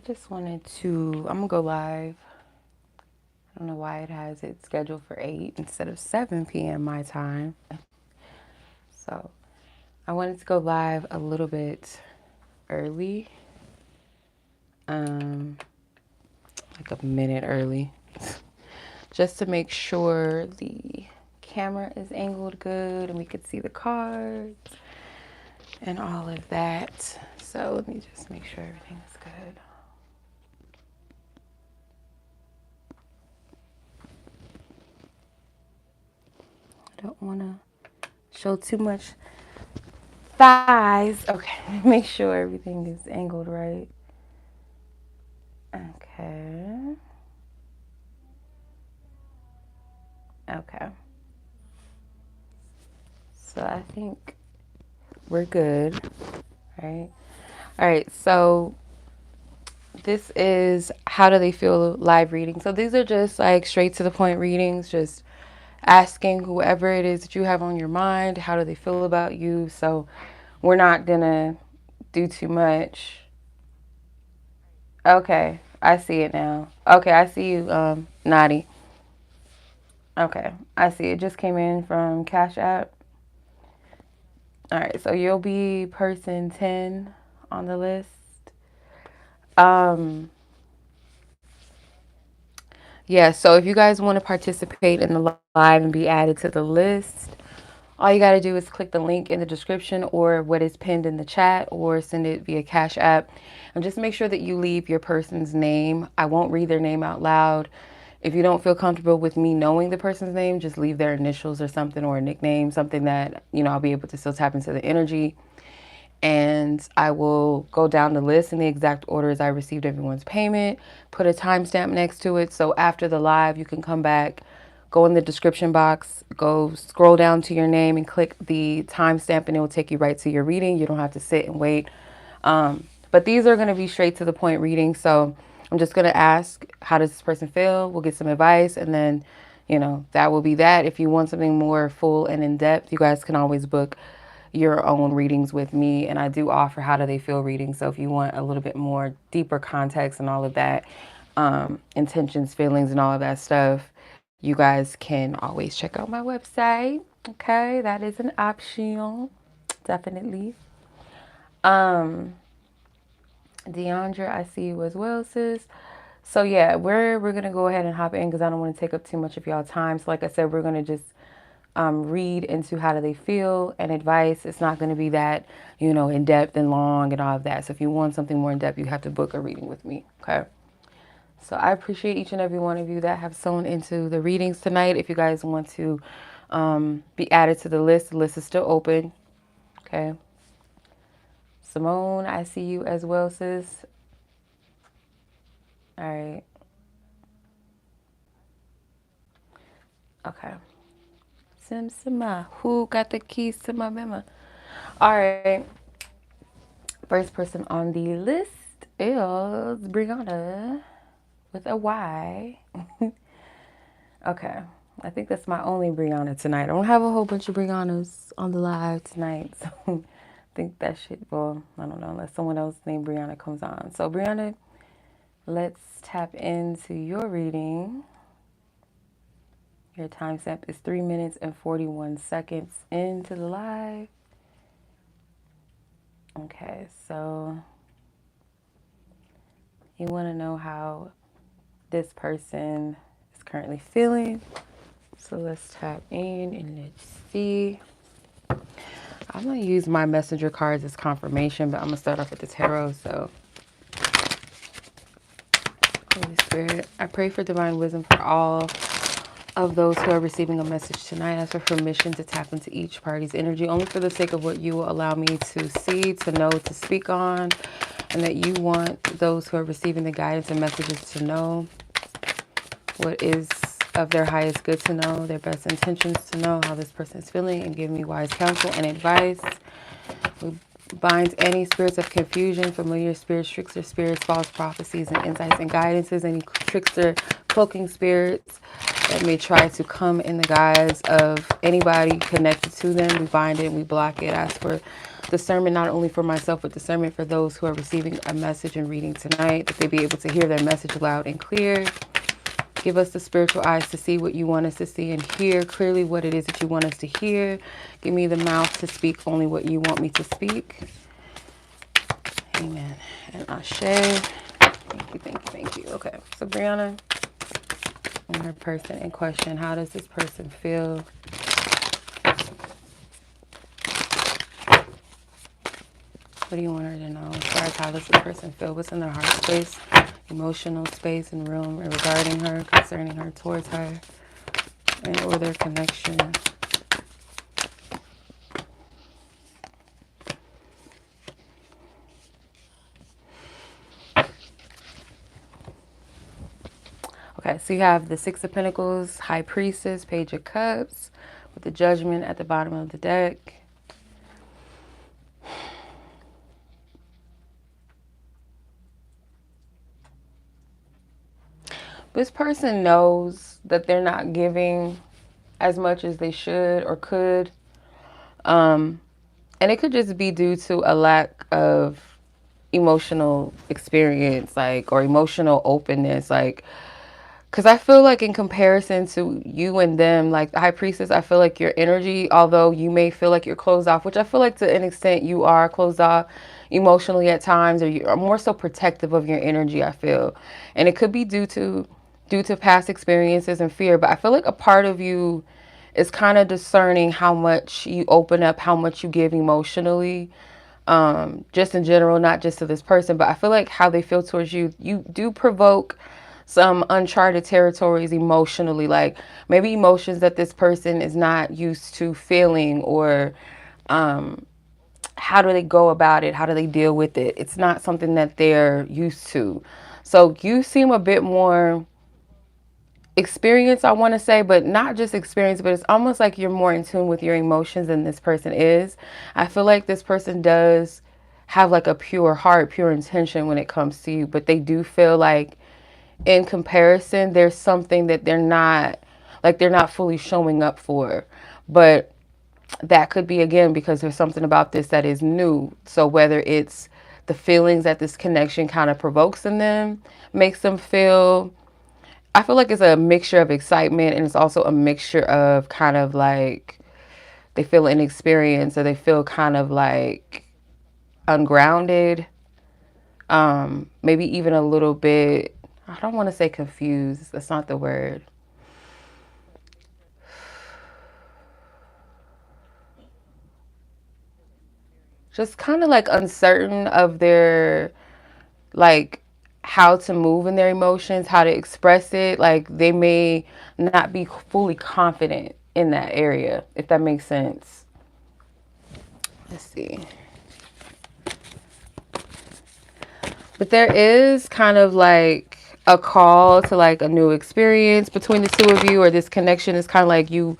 just wanted to, I'm gonna go live. I don't know why it has it scheduled for 8 instead of 7 p.m. my time. So I wanted to go live a little bit early, like a minute early, just to make sure the camera is angled good and we could see the cards and all of that. So let me just make sure everything is good. I don't want to show too much thighs. Okay, make sure everything is angled right. Okay. Okay. So I think we're good, right? All right, so this is how do they feel live reading. So these are just like straight to the point readings, just asking whoever it is that you have on your mind, how do they feel about you. So we're not gonna do too much. Okay, I see it now. Okay, I see you, Nadi. Okay, I see it just came in from Cash App. All right, so you'll be person 10 on the list. Um, yeah, so if you guys want to participate in the live and be added to the list, all you got to do is click the link in the description or what is pinned in the chat or send it via Cash App. And just make sure that you leave your person's name. I won't read their name out loud. If you don't feel comfortable with me knowing the person's name, just leave their initials or something or a nickname, something that, you know, I'll be able to still tap into the energy. And I will go down the list in the exact order as I received everyone's payment, put a timestamp next to it. So after the live, you can come back, go in the description box, go scroll down to your name and click the timestamp and it will take you right to your reading. You don't have to sit and wait. But these are going to be straight to the point readings. So I'm just going to ask, how does this person feel? We'll get some advice and then, you know, that will be that. If you want something more full and in depth, you guys can always book your own readings with me, and I do offer how do they feel readings. So if you want a little bit more deeper context and all of that, intentions, feelings, and all of that stuff, you guys can always check out my website. Okay, that is an option, definitely. Deandra, I see you as well, sis. So yeah, we're gonna go ahead and hop in because I don't want to take up too much of y'all time. So like I said, we're gonna just read into how do they feel and advice. It's not going to be that, you know, in depth and long and all of that. So if you want something more in depth, you have to book a reading with me. Okay. So I appreciate each and every one of you that have sewn into the readings tonight. If you guys want to be added to the list is still open. Okay. Simone, I see you as well, sis. All right. Okay. Sima, who got the keys to my mema? All right. First person on the list is Breyonna with a Y. Okay. I think that's my only Breyonna tonight. I don't have a whole bunch of Breyonnas on the live tonight. So I think that shit, well, I don't know, unless someone else named Breyonna comes on. So Breyonna, let's tap into your reading. Your timestamp is 3 minutes and 41 seconds into the live. Okay, so you want to know how this person is currently feeling. So let's tap in and let's see. I'm going to use my messenger cards as confirmation, but I'm going to start off with the tarot. So Holy Spirit, I pray for divine wisdom for all of those who are receiving a message tonight. I ask for permission to tap into each party's energy only for the sake of what you will allow me to see, to know, to speak on, and that you want those who are receiving the guidance and messages to know what is of their highest good to know, their best intentions to know how this person is feeling, and give me wise counsel and advice. We bind any spirits of confusion, familiar spirits, trickster spirits, false prophecies, and insights and guidances, any trickster cloaking spirits that may try to come in the guise of anybody connected to them. We bind it, we block it, ask for discernment not only for myself, but discernment for those who are receiving a message and reading tonight, that they be able to hear their message loud and clear. Give us the spiritual eyes to see what you want us to see and hear clearly what it is that you want us to hear. Give me the mouth to speak only what you want me to speak. Amen. And Ashe. Thank you, thank you, thank you. Okay, so Breyonna and her person in question, how does this person feel? What do you want her to know? As far as how does this person feel? What's in their heart space, emotional space and room regarding her, concerning her, towards her, and or their connection? Okay, so you have the Six of Pentacles, High Priestess, Page of Cups, with the Judgment at the bottom of the deck. This person knows that they're not giving as much as they should or could. And it could just be due to a lack of emotional experience, like, or emotional openness, like, because I feel like in comparison to you and them, like the High Priestess, I feel like your energy, although you may feel like you're closed off, which I feel like to an extent you are closed off emotionally at times, or you are more so protective of your energy, I feel. And it could be due to past experiences and fear, but I feel like a part of you is kind of discerning how much you open up, how much you give emotionally, just in general, not just to this person, but I feel like how they feel towards you, you do provoke some uncharted territories emotionally, like maybe emotions that this person is not used to feeling, or how do they go about it? How do they deal with it? It's not something that they're used to. So you seem a bit more experience, I want to say, but not just experience, but it's almost like you're more in tune with your emotions than this person is. I feel like this person does have like a pure heart, pure intention when it comes to you, but they do feel like in comparison, there's something that they're not fully showing up for. But that could be, again, because there's something about this that is new. So whether it's the feelings that this connection kind of provokes in them, makes them feel, I feel like it's a mixture of excitement, and it's also a mixture of kind of like they feel inexperienced, or they feel kind of like ungrounded, maybe even a little bit, I don't want to say confused, that's not the word. Just kind of like uncertain of their, like, how to move in their emotions, how to express it. Like they may not be fully confident in that area, if that makes sense. Let's see. But there is kind of like a call to like a new experience between the two of you, or this connection is kind of like you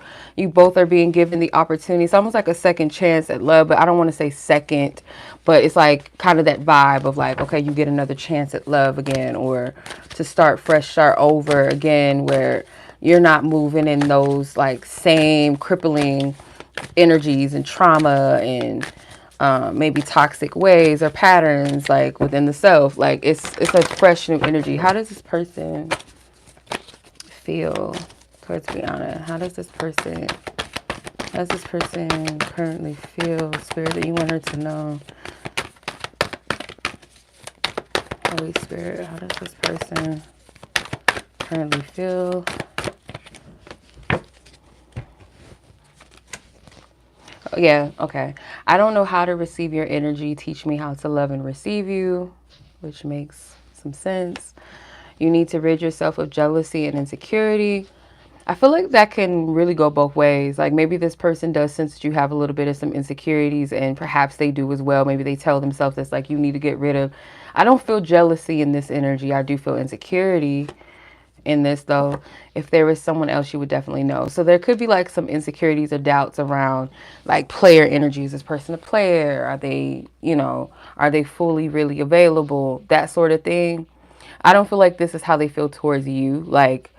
both are being given the opportunity. It's almost like a second chance at love, but I don't want to say second, but it's like kind of that vibe of like, okay, you get another chance at love again, or to start fresh, start over again, where you're not moving in those like same crippling energies and trauma and maybe toxic ways or patterns like within the self. Like it's a fresh new energy. How does this person feel towards Breyonna? How does this person currently feel? Spirit, that you want her to know. Holy Spirit, how does this person currently feel? Yeah, okay. I don't know how to receive your energy. Teach me how to love and receive you, which makes some sense. You need to rid yourself of jealousy and insecurity. I feel like that can really go both ways. Like maybe this person does sense that you have a little bit of some insecurities, and perhaps they do as well. Maybe they tell themselves that's like you need to get rid of. I don't feel jealousy in this energy. I do feel insecurity in this though. If there was someone else, you would definitely know. So there could be like some insecurities or doubts around like player energy. Is this person a player? Are they, are they fully really available? That sort of thing. I don't feel like this is how they feel towards you. Like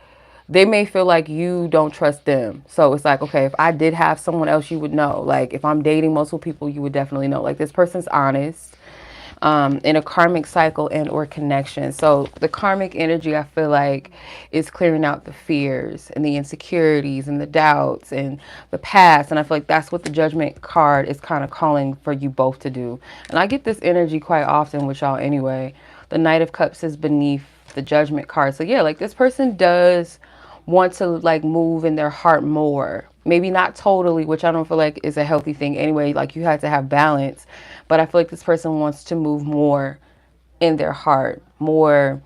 they may feel like you don't trust them. So it's like, okay, if I did have someone else, you would know. Like if I'm dating multiple people, you would definitely know. Like this person's honest. In a karmic cycle and or connection. So the karmic energy, I feel like, is clearing out the fears and the insecurities and the doubts and the past. And I feel like that's what the judgment card is kind of calling for you both to do. And I get this energy quite often with y'all anyway. The Knight of Cups is beneath the judgment card. So yeah, like this person does want to like move in their heart more. Maybe not totally, which I don't feel like is a healthy thing anyway. Like you had to have balance, but I feel like this person wants to move more in their heart, more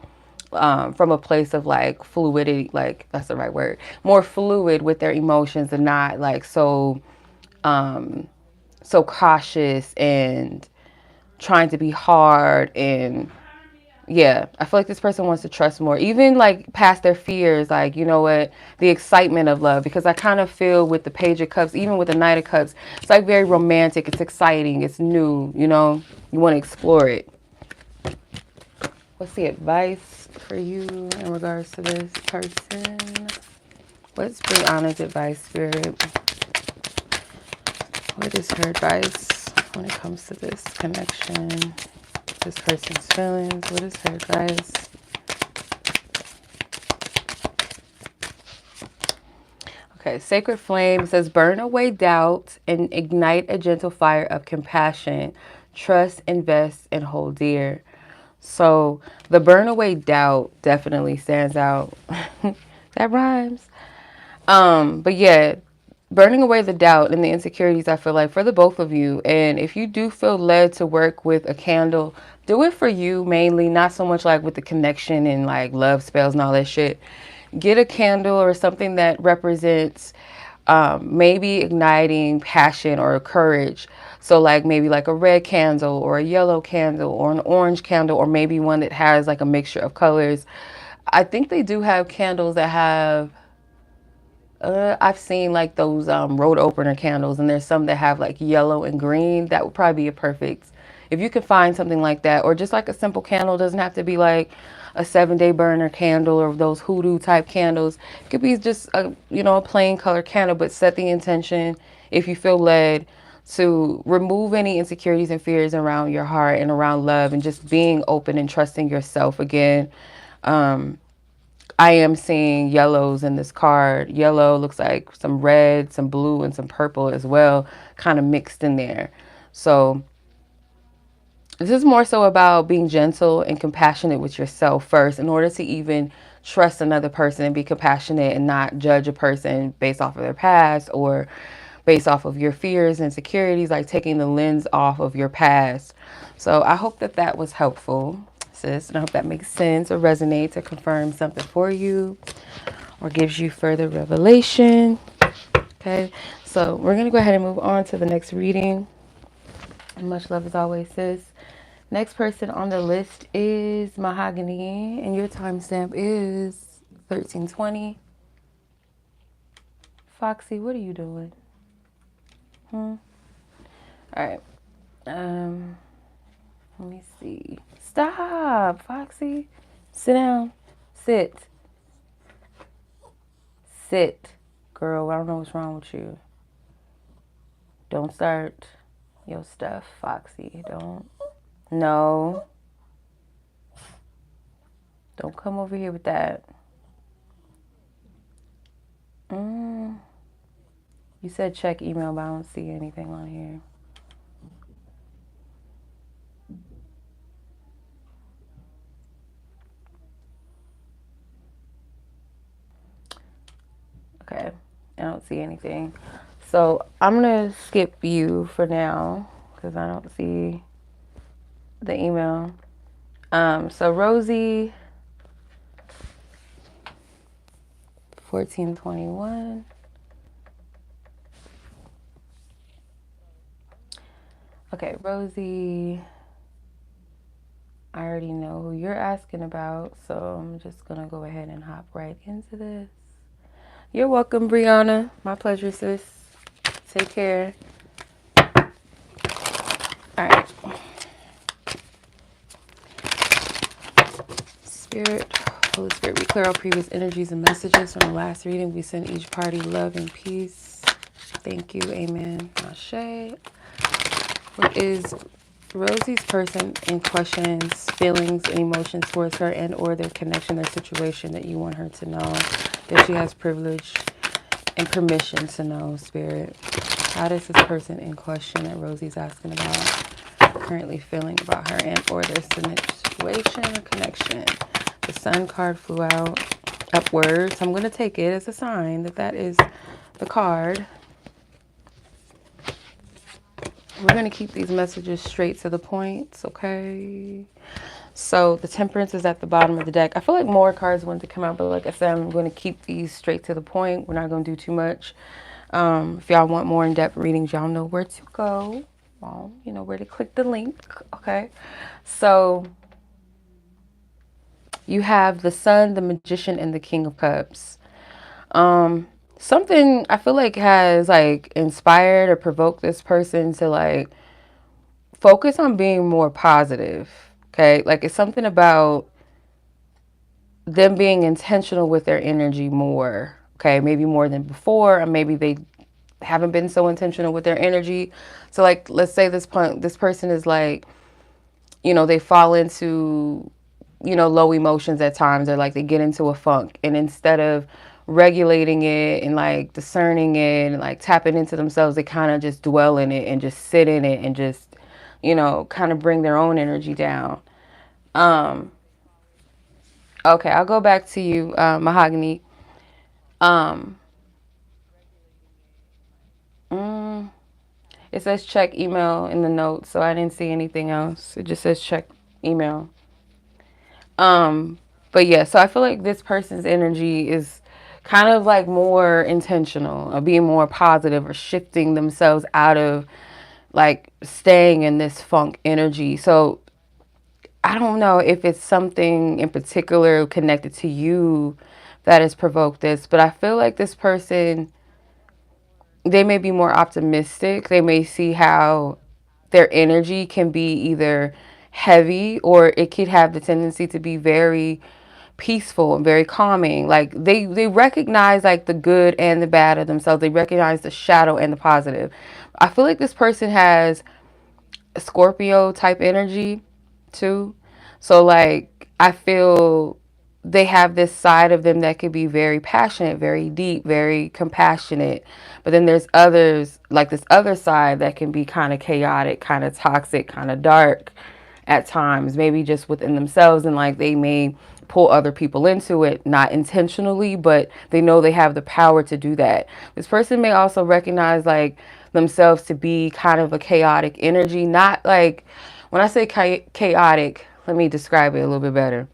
from a place of like fluidity, like that's the right word, more fluid with their emotions and not like so cautious and trying to be hard. And yeah, I feel like this person wants to trust more, even like past their fears, like, you know what, the excitement of love, because I kind of feel with the Page of Cups, even with the Knight of Cups, it's like very romantic, it's exciting, it's new, you know, you want to explore it. What's the advice for you in regards to this person? What's Breyonna's advice, Spirit? What is her advice when it comes to this connection? This person's feelings. What is her advice? Okay, Sacred Flame says, burn away doubt and ignite a gentle fire of compassion. Trust, invest, and hold dear. So the burn away doubt definitely stands out. That rhymes. But yeah, burning away the doubt and the insecurities, I feel like, for the both of you. And if you do feel led to work with a candle, do it for you mainly, not so much like with the connection and like love spells and all that shit. Get a candle or something that represents maybe igniting passion or courage. So like maybe like a red candle or a yellow candle or an orange candle, or maybe one that has like a mixture of colors. I think they do have candles that have I've seen like those road opener candles, and there's some that have like yellow and green. That would probably be a perfect, if you could find something like that, or just like a simple candle. Doesn't have to be like a 7-day burner candle or those hoodoo type candles. It could be just a, you know, a plain color candle, but set the intention if you feel led to remove any insecurities and fears around your heart and around love, and just being open and trusting yourself again. I am seeing yellows in this card. Yellow looks like some red, some blue, and some purple as well, kind of mixed in there. So this is more so about being gentle and compassionate with yourself first in order to even trust another person, and be compassionate and not judge a person based off of their past or based off of your fears and insecurities, like taking the lens off of your past. So I hope that that was helpful, sis, and I hope that makes sense or resonates or confirms something for you or gives you further revelation. Okay, so we're going to go ahead and move on to the next reading. And much love as always, sis. Next person on the list is Mahogany, and your timestamp is 1320. Foxy, what are you doing? All right. Let me see. Stop, Foxy. Sit down. Sit. Sit, girl. I don't know what's wrong with you. Don't start your stuff, Foxy. Don't. No. Don't come over here with that. You said check email, but I don't see anything on here. Okay, I don't see anything. So I'm going to skip you for now because I don't see the email. So Rosie, 1421. Okay, Rosie, I already know who you're asking about, so I'm just going to go ahead and hop right into this. You're welcome, Breyonna. My pleasure, sis. Take care. All right. Spirit, Holy Spirit, we clear out previous energies and messages from the last reading. We send each party love and peace. Thank you. Amen. Ashe. What is Rosie's person in question's feelings and emotions towards her and or their connection, their situation that you want her to know, that she has privilege and permission to know, Spirit? How does this person in question that Rosie's asking about currently feeling about her and or their situation or connection? The Sun card flew out upwards. I'm going to take it as a sign that that is the card. We're going to keep these messages straight to the point, okay? So the Temperance is at the bottom of the deck. I feel like more cards want to come out, but like I said, I'm going to keep these straight to the point. We're not going to do too much. If y'all want more in-depth readings, y'all know where to go. Well, you know where to click the link, okay? So you have the Sun, the Magician, and the King of Cups. Something I feel like has like inspired or provoked this person to like focus on being more positive, okay? Like it's something about them being intentional with their energy more, okay? Maybe more than before, or maybe they haven't been so intentional with their energy. So like, let's say this person is like, you know, they fall into, you know, low emotions at times, or like they get into a funk, and instead of regulating it and like discerning it and like tapping into themselves, they kind of just dwell in it and just sit in it and just, you know, kind of bring their own energy down. Okay, I'll go back to you, Mahogany. It says check email in the notes, so I didn't see anything else. It just says check email. But yeah, so I feel like this person's energy is kind of like more intentional, or being more positive, or shifting themselves out of like staying in this funk energy. So I don't know if it's something in particular connected to you that has provoked this, but I feel like this person, they may be more optimistic. They may see how their energy can be either heavy, or it could have the tendency to be very peaceful and very calming. Like they recognize like the good and the bad of themselves. They recognize the shadow and the positive. I feel like this person has a Scorpio type energy too. So like I feel they have this side of them that could be very passionate, very deep, very compassionate. But then there's others, like this other side, that can be kind of chaotic, kind of toxic, kind of dark at times, maybe just within themselves. And like they may pull other people into it, not intentionally, but they know they have the power to do that. This person may also recognize like themselves to be kind of a chaotic energy. Not like, when I say chaotic, let me describe it a little bit better.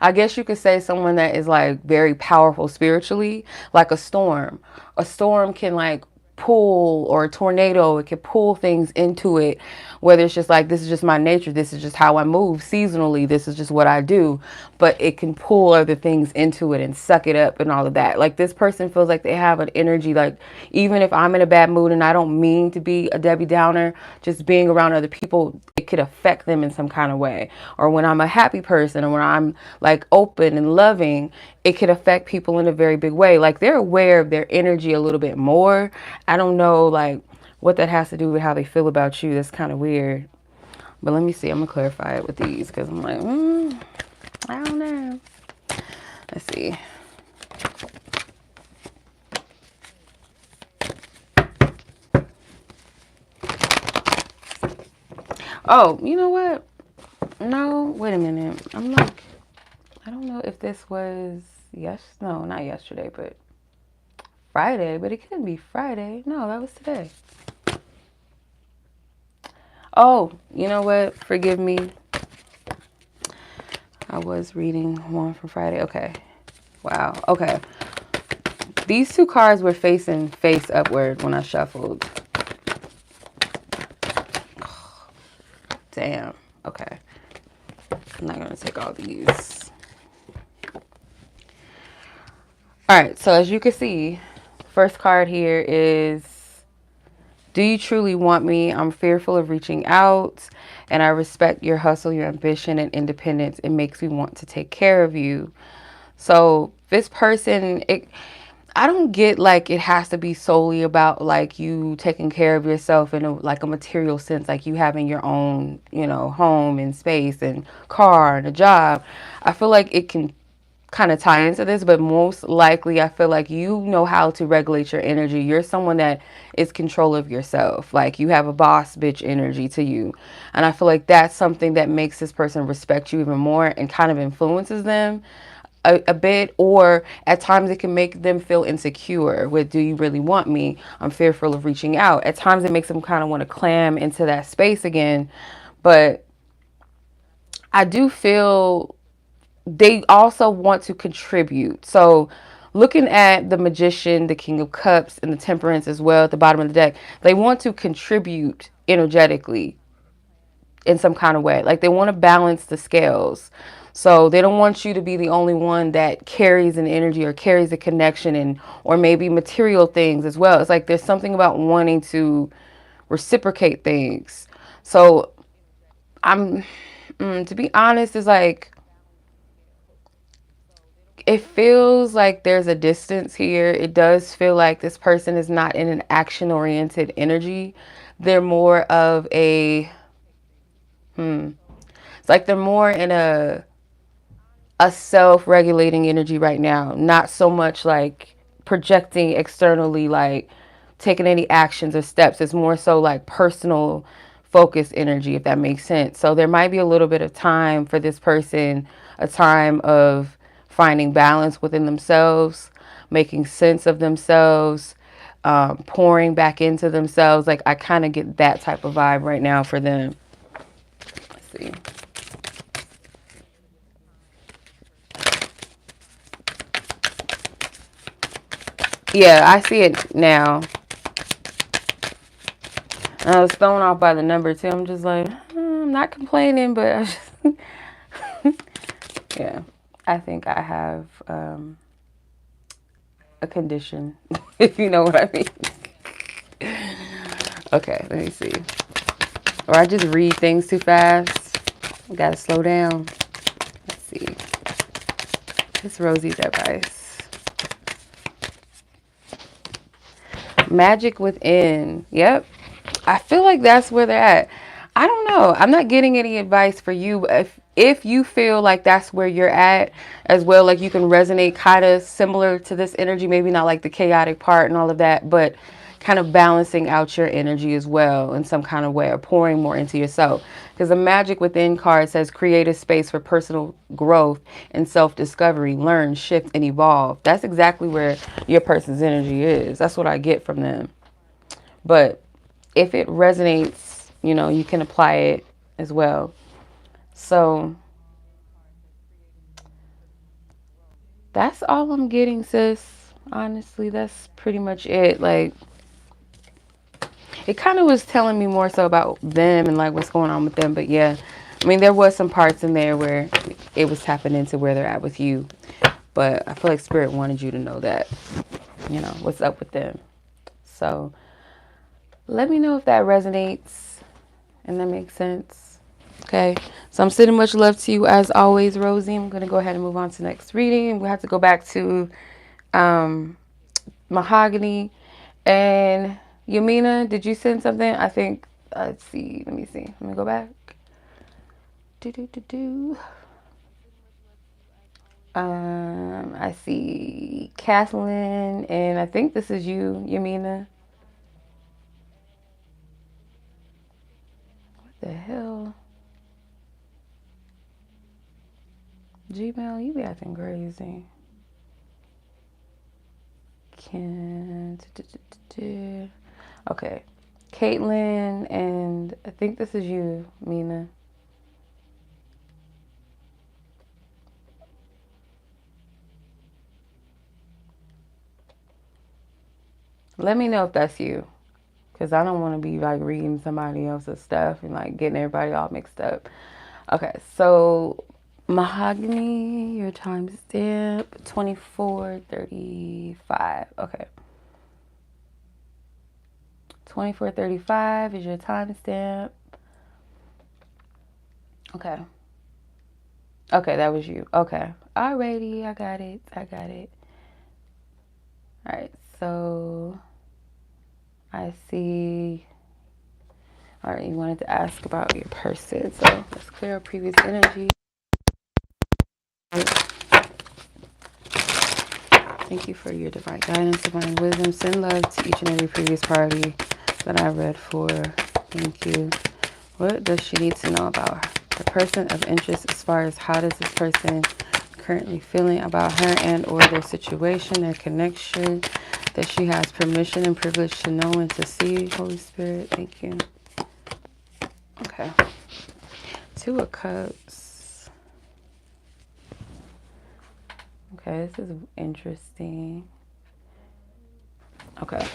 I guess you could say someone that is like very powerful spiritually, like a storm. A storm can like pull, or a tornado, it can pull things into it, whether it's just like, this is just my nature, this is just how I move seasonally, this is just what I do, but it can pull other things into it and suck it up and all of that. Like this person feels like they have an energy, like even if I'm in a bad mood, and I don't mean to be a Debbie Downer, just being around other people, it could affect them in some kind of way. Or when I'm a happy person, or when I'm like open and loving, it could affect people in a very big way. Like they're aware of their energy a little bit more. I don't know like what that has to do with how they feel about you. That's kind of weird. But let me see. I'm going to clarify it with these, because I'm like, I don't know. Let's see. Oh, you know what? No, wait a minute. I'm like, I don't know if this was, no, not yesterday, but Friday, but it couldn't be Friday. No, that was today. Oh, you know what? Forgive me. I was reading one from Friday. Okay. Wow. Okay. These two cards were facing face upward when I shuffled. Damn. Okay. I'm not going to take all these. All right. So as you can see, first card here is Do you truly want me? I'm fearful of reaching out, and I respect your hustle, your ambition, and independence. It makes me want to take care of you. So this person, I don't get like it has to be solely about like you taking care of yourself in like a material sense, like you having your own, home and space and car and a job. I feel like it can kind of tie into this, but most likely I feel like you know how to regulate your energy. You're someone that is control of yourself. Like you have a boss bitch energy to you. And I feel like that's something that makes this person respect you even more and kind of influences them a bit, or at times it can make them feel insecure with, do you really want me? I'm fearful of reaching out. At times it makes them kind of want to clam into that space again. But I do feel they also want to contribute. So looking at the Magician, the King of Cups, and the Temperance as well at the bottom of the deck, they want to contribute energetically in some kind of way. Like they want to balance the scales. So they don't want you to be the only one that carries an energy or carries a connection, and or maybe material things as well. It's like there's something about wanting to reciprocate things. So I'm to be honest, it's like it feels like there's a distance here. It does feel like this person is not in an action oriented energy. They're more of a it's like they're more in a self-regulating energy right now, not so much like projecting externally, like taking any actions or steps. It's more so like personal focused energy, if that makes sense. So there might be a little bit of time for this person, a time of finding balance within themselves, making sense of themselves, pouring back into themselves. Like I kind of get that type of vibe right now for them. Let's see. Yeah, I see it now. I was thrown off by the number too. I'm just like, I'm not complaining, but I just, yeah, I think I have a condition, if you know what I mean. Okay, let me see. Or I just read things too fast. Gotta slow down. Let's see. It's Rosie's advice. Magic within. Yep. I feel like that's where they're at. I don't know. I'm not getting any advice for you. But if you feel like that's where you're at as well, like you can resonate kind of similar to this energy, maybe not like the chaotic part and all of that, but kind of balancing out your energy as well in some kind of way, or pouring more into yourself. Because the Magic Within card says create a space for personal growth and self-discovery, learn, shift, and evolve. That's exactly where your person's energy is. That's what I get from them. But if it resonates, you can apply it as well. So that's all I'm getting, sis. Honestly, that's pretty much it. Like, it kind of was telling me more so about them and like what's going on with them. But yeah, I mean, there was some parts in there where it was tapping into where they're at with you. But I feel like Spirit wanted you to know that, what's up with them. So let me know if that resonates and that makes sense. Okay, so I'm sending much love to you as always, Rosie. I'm going to go ahead and move on to the next reading. We have to go back to Mahogany. And Yamina, did you send something? I think, let's see. Let me see. Let me go back. I see Katelyn, and I think this is you, Yamina. What the hell? Gmail, you be acting crazy. Can't. Okay. Katelyn, and I think this is you, Mina. Let me know if that's you, because I don't want to be like reading somebody else's stuff and like getting everybody all mixed up. Okay, so Mahogany, your timestamp 24:35. Okay. 𝒯𝒽𝗋35 is your timestamp. Okay. Okay, that was you. Okay. Alrighty, I got it. Alright, so I see. Alright, you wanted to ask about your person. So let's clear up previous energy. Thank you for your divine guidance, divine wisdom. Send love to each and every previous party that I read for. Thank you. What does she need to know about the person of interest as far as how does this person currently feeling about her and or their situation, their connection, that she has permission and privilege to know and to see. Holy Spirit, thank you. Okay. 2 of Cups. Okay, this is interesting. Okay.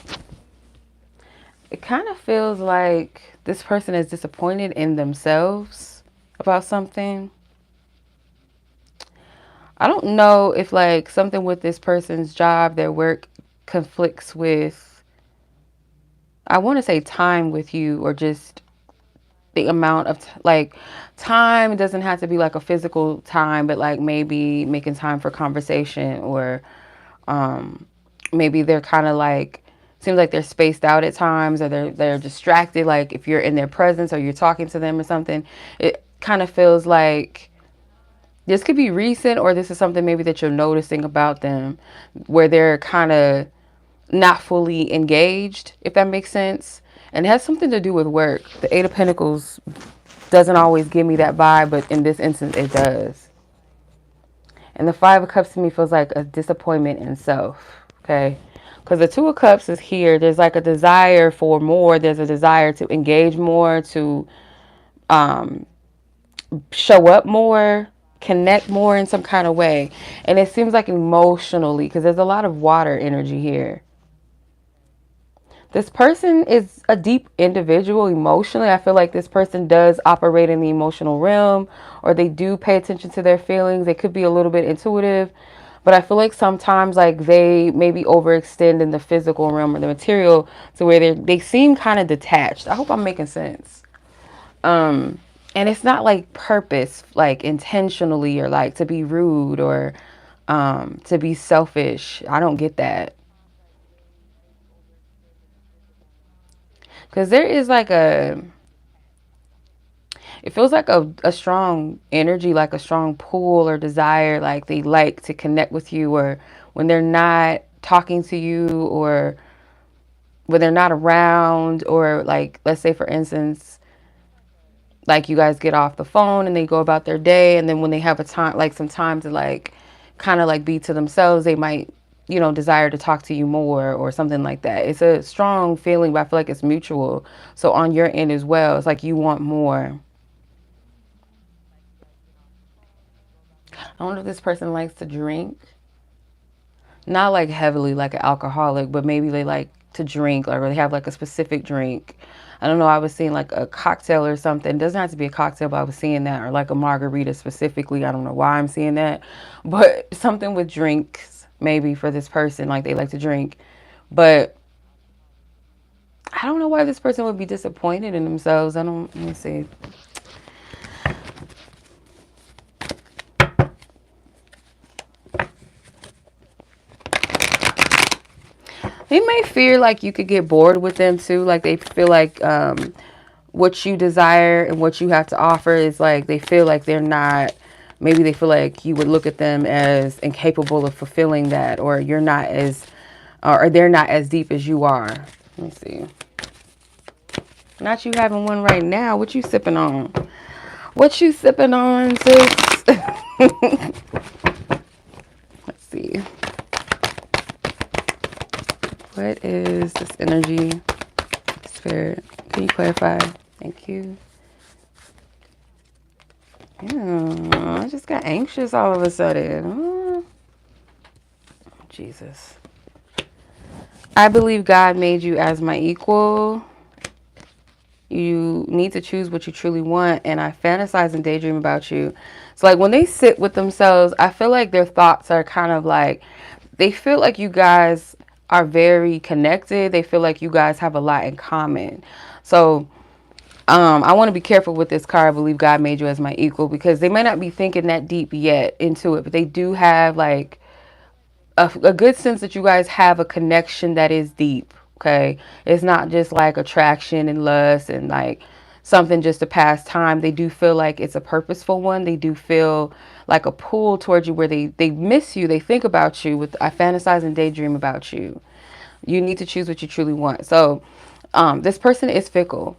It kind of feels like this person is disappointed in themselves about something. I don't know if like something with this person's job, their work conflicts with, I want to say time with you, or just the amount of like time. It doesn't have to be like a physical time, but like maybe making time for conversation, or maybe they're kind of like, seems like they're spaced out at times, or they're distracted. Like if you're in their presence or you're talking to them or something, it kind of feels like this could be recent, or this is something maybe that you're noticing about them where they're kind of not fully engaged, if that makes sense. And it has something to do with work. The 8 of Pentacles doesn't always give me that vibe, but in this instance it does. And the 5 of Cups to me feels like a disappointment in self, okay? Because the 2 of Cups is here. There's like a desire for more. There's a desire to engage more, to show up more, connect more in some kind of way. And it seems like emotionally, because there's a lot of water energy here. This person is a deep individual emotionally. I feel like this person does operate in the emotional realm, or they do pay attention to their feelings. They could be a little bit intuitive, but I feel like sometimes like they maybe overextend in the physical realm or the material to where they seem kind of detached. I hope I'm making sense. And it's not like purpose, like intentionally, or like to be rude, or to be selfish. I don't get that. Because there is like it feels like a strong energy, like a strong pull or desire, like they like to connect with you, or when they're not talking to you, or when they're not around, or like, let's say for instance, like you guys get off the phone and they go about their day, and then when they have a time, like some time to like kind of like be to themselves, they might, you know, desire to talk to you more or something like that. It's a strong feeling, but I feel like it's mutual. So on your end as well, it's like you want more. I don't know if this person likes to drink. Not like heavily like an alcoholic, but maybe they like to drink, or they have like a specific drink. I don't know. I was seeing like a cocktail or something. It doesn't have to be a cocktail, but I was seeing that, or like a margarita specifically. I don't know why I'm seeing that, but something with drinks maybe for this person, like they like to drink. But I don't know why this person would be disappointed in themselves. Let me see. They may fear like you could get bored with them too. Like they feel like what you desire and what you have to offer is like, they feel like they're not, maybe they feel like you would look at them as incapable of fulfilling that, or you're not as, or they're not as deep as you are. Let me see. Not you having one right now. What you sipping on? What you sipping on, sis? Let's see. What is this energy, spirit? Can you clarify? Thank you. Yeah, I just got anxious all of a sudden. Oh, Jesus. I believe God made you as my equal. You need to choose what you truly want, and I fantasize and daydream about you. So like when they sit with themselves, I feel like their thoughts are kind of like, they feel like you guys are very connected. They feel like you guys have a lot in common. So I want to be careful with this card. I believe God made you as my equal, because they may not be thinking that deep yet into it, but they do have like a good sense that you guys have a connection that is deep. Okay. It's not just like attraction and lust and like something just to pass time. They do feel like it's a purposeful one. They do feel like a pull towards you where they miss you. They think about you. With I fantasize and daydream about you. You need to choose what you truly want. So this person is fickle.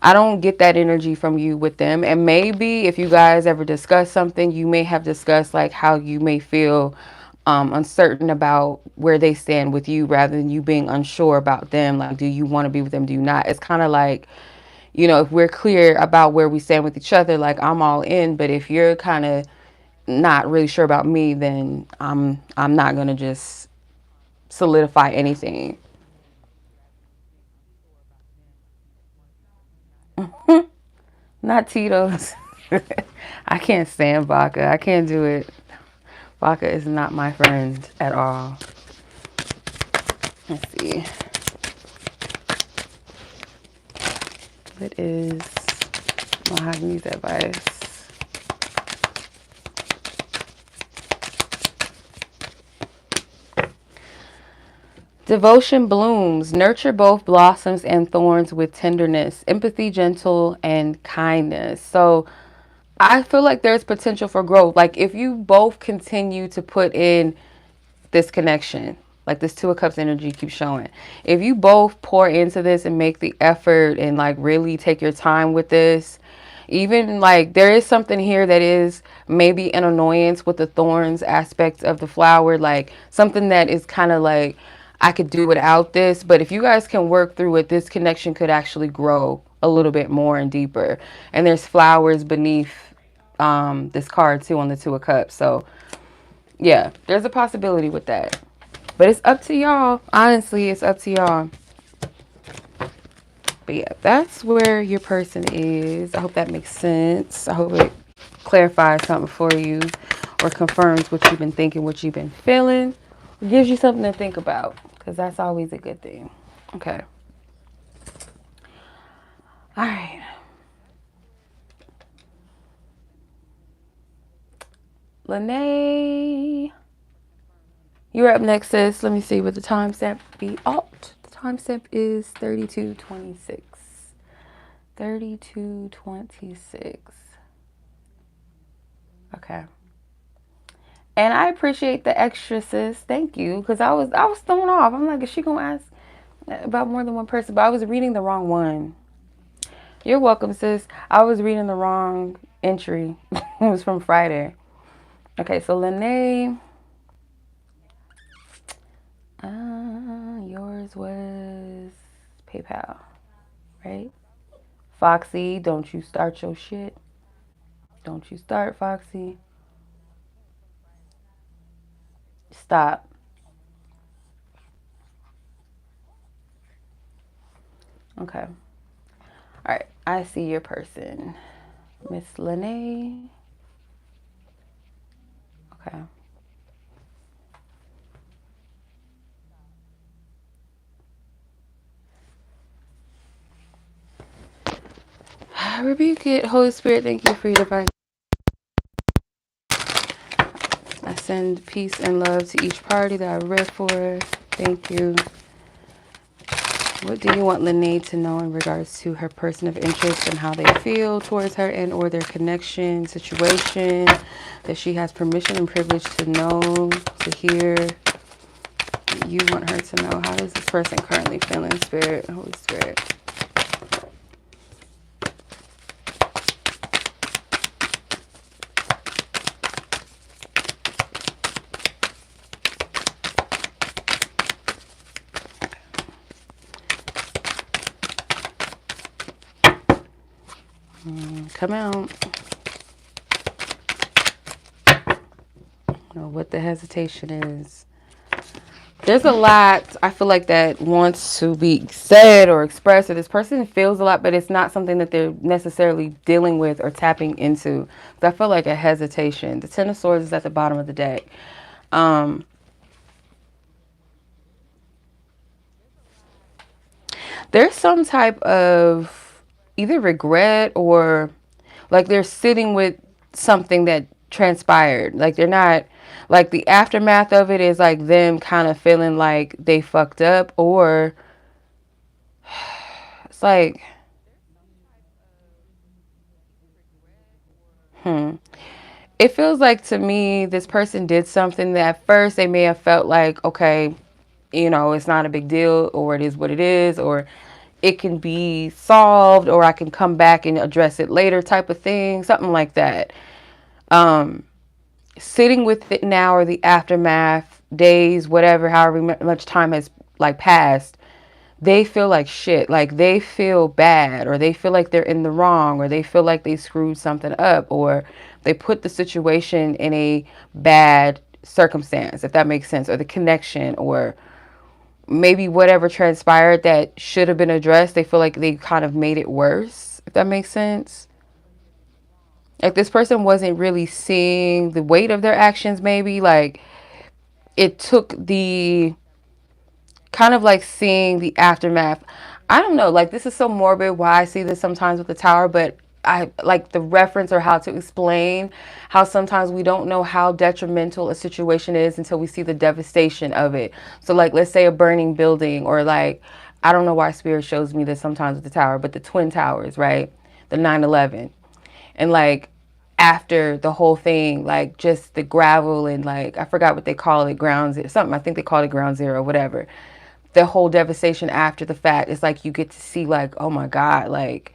I don't get that energy from you with them. And maybe if you guys ever discuss something, you may have discussed like how you may feel uncertain about where they stand with you, rather than you being unsure about them. Like, do you want to be with them? Do you not? It's kind of like, you know, if we're clear about where we stand with each other, like I'm all in. But if you're kind of not really sure about me, then I'm not gonna just solidify anything. Not Tito's. I can't stand vodka. I can't do it. Vodka is not my friend at all. Let's see. What is Mahogany's advice? Devotion blooms. Nurture both blossoms and thorns with tenderness, empathy, gentle, and kindness. So I feel like there's potential for growth. Like if you both continue to put in this connection, like this Two of Cups energy keeps showing. If you both pour into this and make the effort and like really take your time with this, even like there is something here that is maybe an annoyance with the thorns aspect of the flower, like something that is kind of like, I could do without this. But if you guys can work through it, this connection could actually grow a little bit more and deeper. And there's flowers beneath this card too on the Two of Cups. So yeah, there's a possibility with that. But it's up to y'all. Honestly, it's up to y'all. But yeah, that's where your person is. I hope that makes sense. I hope it clarifies something for you or confirms what you've been thinking, what you've been feeling. It gives you something to think about, because that's always a good thing. Okay. All right. Lanay, you're up next, sis. Let me see what the timestamp be. Oh, the timestamp is 32:26. 32:26. Okay. And I appreciate the extra, sis. Thank you, because I was thrown off. I'm like, is she gonna ask about more than one person? But I was reading the wrong one. You're welcome, sis. I was reading the wrong entry. It was from Friday. Okay, so Lanay, yours was PayPal, right? Foxy, don't you start your shit. Don't you start, Foxy. Stop. Okay. All right. I see your person. Miss Lanay. Okay. Rebuke it. Holy Spirit, thank you for your divine. I send peace and love to each party that I read for. Thank you. What do you want Lanay to know in regards to her person of interest and how they feel towards her and or their connection, situation, that she has permission and privilege to know, to hear? You want her to know. How does this person currently feel in spirit? Holy Spirit. Come out. Know what the hesitation is. There's a lot, I feel like, that wants to be said or expressed, or this person feels a lot, but it's not something that they're necessarily dealing with or tapping into. So I feel like a hesitation. The Ten of Swords is at the bottom of the deck. there's some type of either regret or like they're sitting with something that transpired. Like they're not, like the aftermath of it is like them kind of feeling like they fucked up, or it's like, it feels like to me this person did something that at first they may have felt like, okay, you know, it's not a big deal, or it is what it is, or it can be solved, or I can come back and address it later type of thing, something like that. Um, Sitting with it now, or the aftermath, days, whatever, however much time has like passed, they feel like shit. Like they feel bad, or they feel like they're in the wrong, or they feel like they screwed something up, or they put the situation in a bad circumstance, if that makes sense, or the connection, or maybe whatever transpired that should have been addressed, they feel like they kind of made it worse, if that makes sense. Like this person wasn't really seeing the weight of their actions, maybe. Like it took the kind of like seeing the aftermath. I don't know, like this is so morbid why I see this sometimes with the tower, but I like the reference or how to explain how sometimes we don't know how detrimental a situation is until we see the devastation of it. So like let's say a burning building, or like I don't know why spirit shows me this sometimes with the tower, but the twin towers, right? The 9/11. And like after the whole thing, like just the gravel and like I forgot what they call it, ground zero, something, I think they call it ground zero, whatever. The whole devastation after the fact, it's like you get to see like, oh my God, like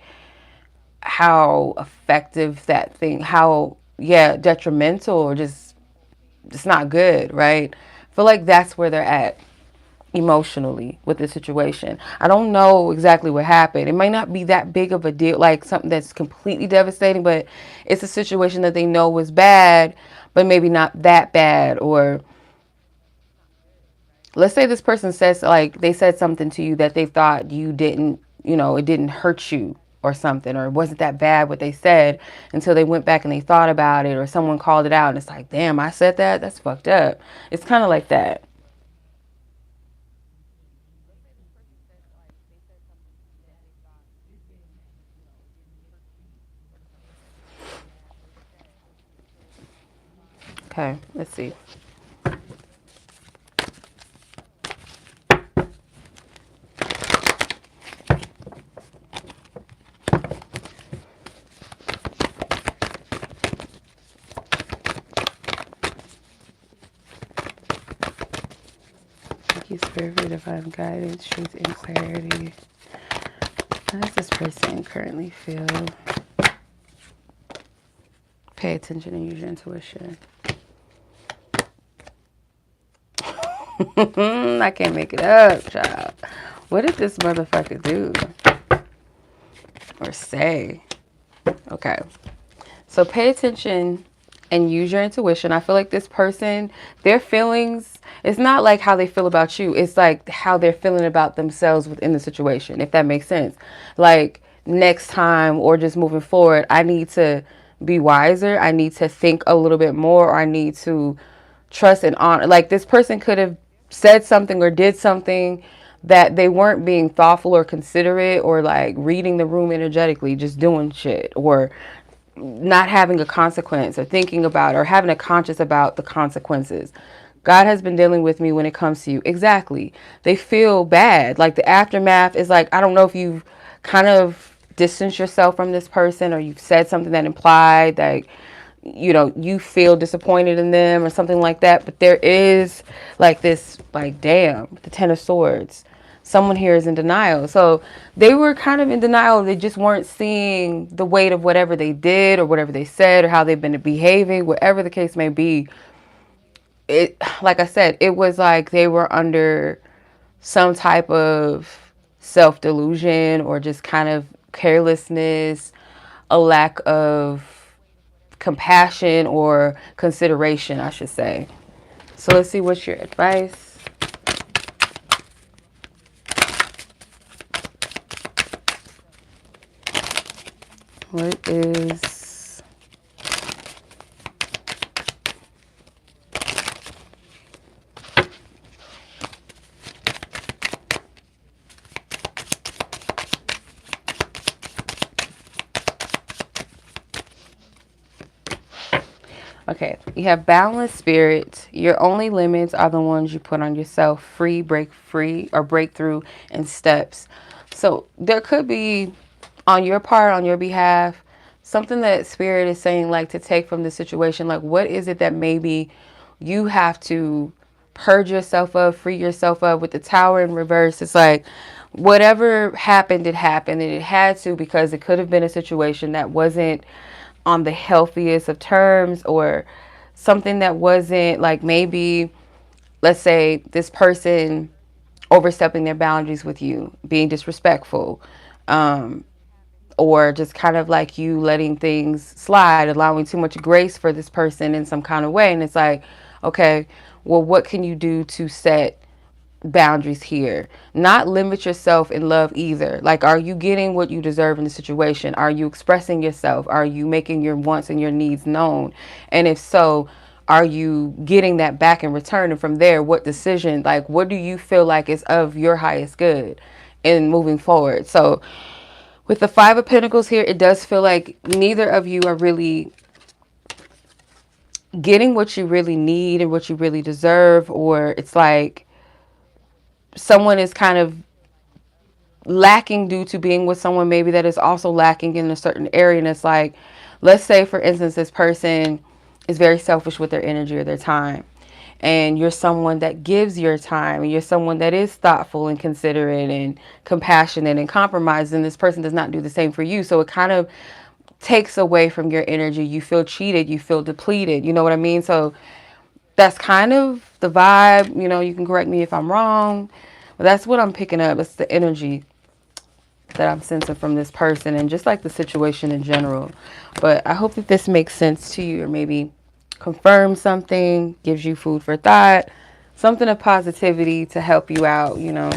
how effective that thing, how, yeah, detrimental, or just not good, right? I feel like that's where they're at emotionally with the situation. I don't know exactly what happened. It might not be that big of a deal, like something that's completely devastating, but it's a situation that they know was bad, but maybe not that bad. Or let's say this person says, like, they said something to you that they thought you didn't, you know, it didn't hurt you or something, or it wasn't that bad what they said, until they went back and they thought about it, or someone called it out and it's like, damn, I said that? That's fucked up. It's kind of like that. Okay, let's see. Thank you, Spirit, for divine guidance, truth, and clarity. How does this person currently feel? Pay attention and use your intuition. I can't make it up, child. What did this motherfucker do or say? Okay. So pay attention and use your intuition. I feel like this person, their feelings, it's not like how they feel about you. It's like how they're feeling about themselves within the situation, if that makes sense. Like next time or just moving forward, I need to be wiser. I need to think a little bit more, or I need to trust and honor. Like this person could have said something or did something that they weren't being thoughtful or considerate, or like reading the room energetically, just doing shit, or not having a consequence, or thinking about, or having a conscious about the consequences. God has been dealing with me when it comes to you. Exactly. They feel bad. Like the aftermath is like, I don't know if you've kind of distanced yourself from this person, or you've said something that implied that, you know, you feel disappointed in them or something like that. But there is like this, like, damn, the Ten of Swords. Someone here is in denial. So they were kind of in denial. They just weren't seeing the weight of whatever they did or whatever they said or how they've been behaving, whatever the case may be. It, like I said, it was like they were under some type of self-delusion, or just kind of carelessness, a lack of compassion or consideration, I should say. So let's see, what's your advice? What is Okay, you have boundless spirit. Your only limits are the ones you put on yourself. Break free, or breakthrough in steps. So there could be, on your part, on your behalf, something that spirit is saying, like, to take from the situation. Like, what is it that maybe you have to purge yourself of, free yourself of? With the tower in reverse, it's like, whatever happened, it happened, and it had to, because it could have been a situation that wasn't on the healthiest of terms, or something that wasn't, like, maybe, let's say this person overstepping their boundaries with you, being disrespectful, or just kind of like you letting things slide, allowing too much grace for this person in some kind of way. And it's like, okay, well, what can you do to set boundaries here? Not limit yourself in love either. Like, are you getting what you deserve in the situation? Are you expressing yourself? Are you making your wants and your needs known? And if so, are you getting that back in return? And from there, what decision, like, what do you feel like is of your highest good in moving forward? So with the Five of Pentacles here, it does feel like neither of you are really getting what you really need and what you really deserve, or it's like someone is kind of lacking due to being with someone maybe that is also lacking in a certain area. And it's like, let's say, for instance, this person is very selfish with their energy or their time, and you're someone that gives your time, and you're someone that is thoughtful and considerate and compassionate and compromised, and this person does not do the same for you. So it kind of takes away from your energy. You feel cheated, you feel depleted, you know what I mean? So that's kind of the vibe. You know, you can correct me if I'm wrong, but that's what I'm picking up. It's the energy that I'm sensing from this person, and just like the situation in general. But I hope that this makes sense to you, or maybe confirms something, gives you food for thought, something of positivity to help you out, you know.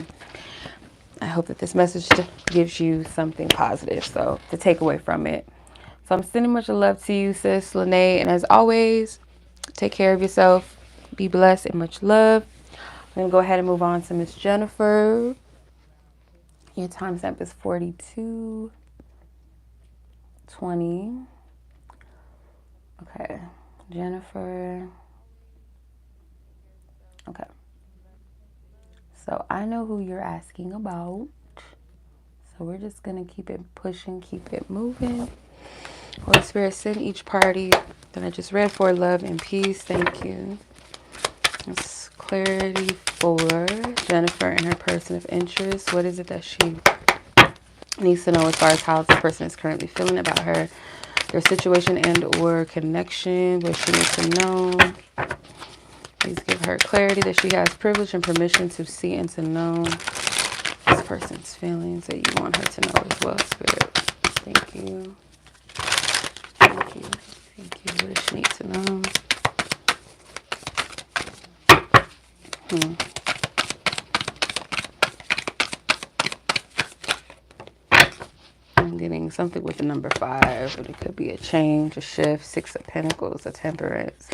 I hope that this message gives you something positive, so to take away from it. So I'm sending much love to you, sis Lanay, and as always, take care of yourself, be blessed, and much love. I'm going to go ahead and move on to Miss Jennifer. Your timestamp is 42:20. Okay, Jennifer. Okay. So I know who you're asking about. So we're just going to keep it pushing, keep it moving. Holy Spirit, send each party that I just read for love and peace. Thank you. It's clarity for Jennifer and her person of interest. What is it that she needs to know as far as how this person is currently feeling about her, their situation and or connection, what she needs to know. Please give her clarity that she has privilege and permission to see and to know this person's feelings that you want her to know as well, Spirit. Thank you. Thank you. Thank you. What does she need to know? I'm getting something with the number 5, but it could be a change, a shift. 6 of Pentacles, a Temperance,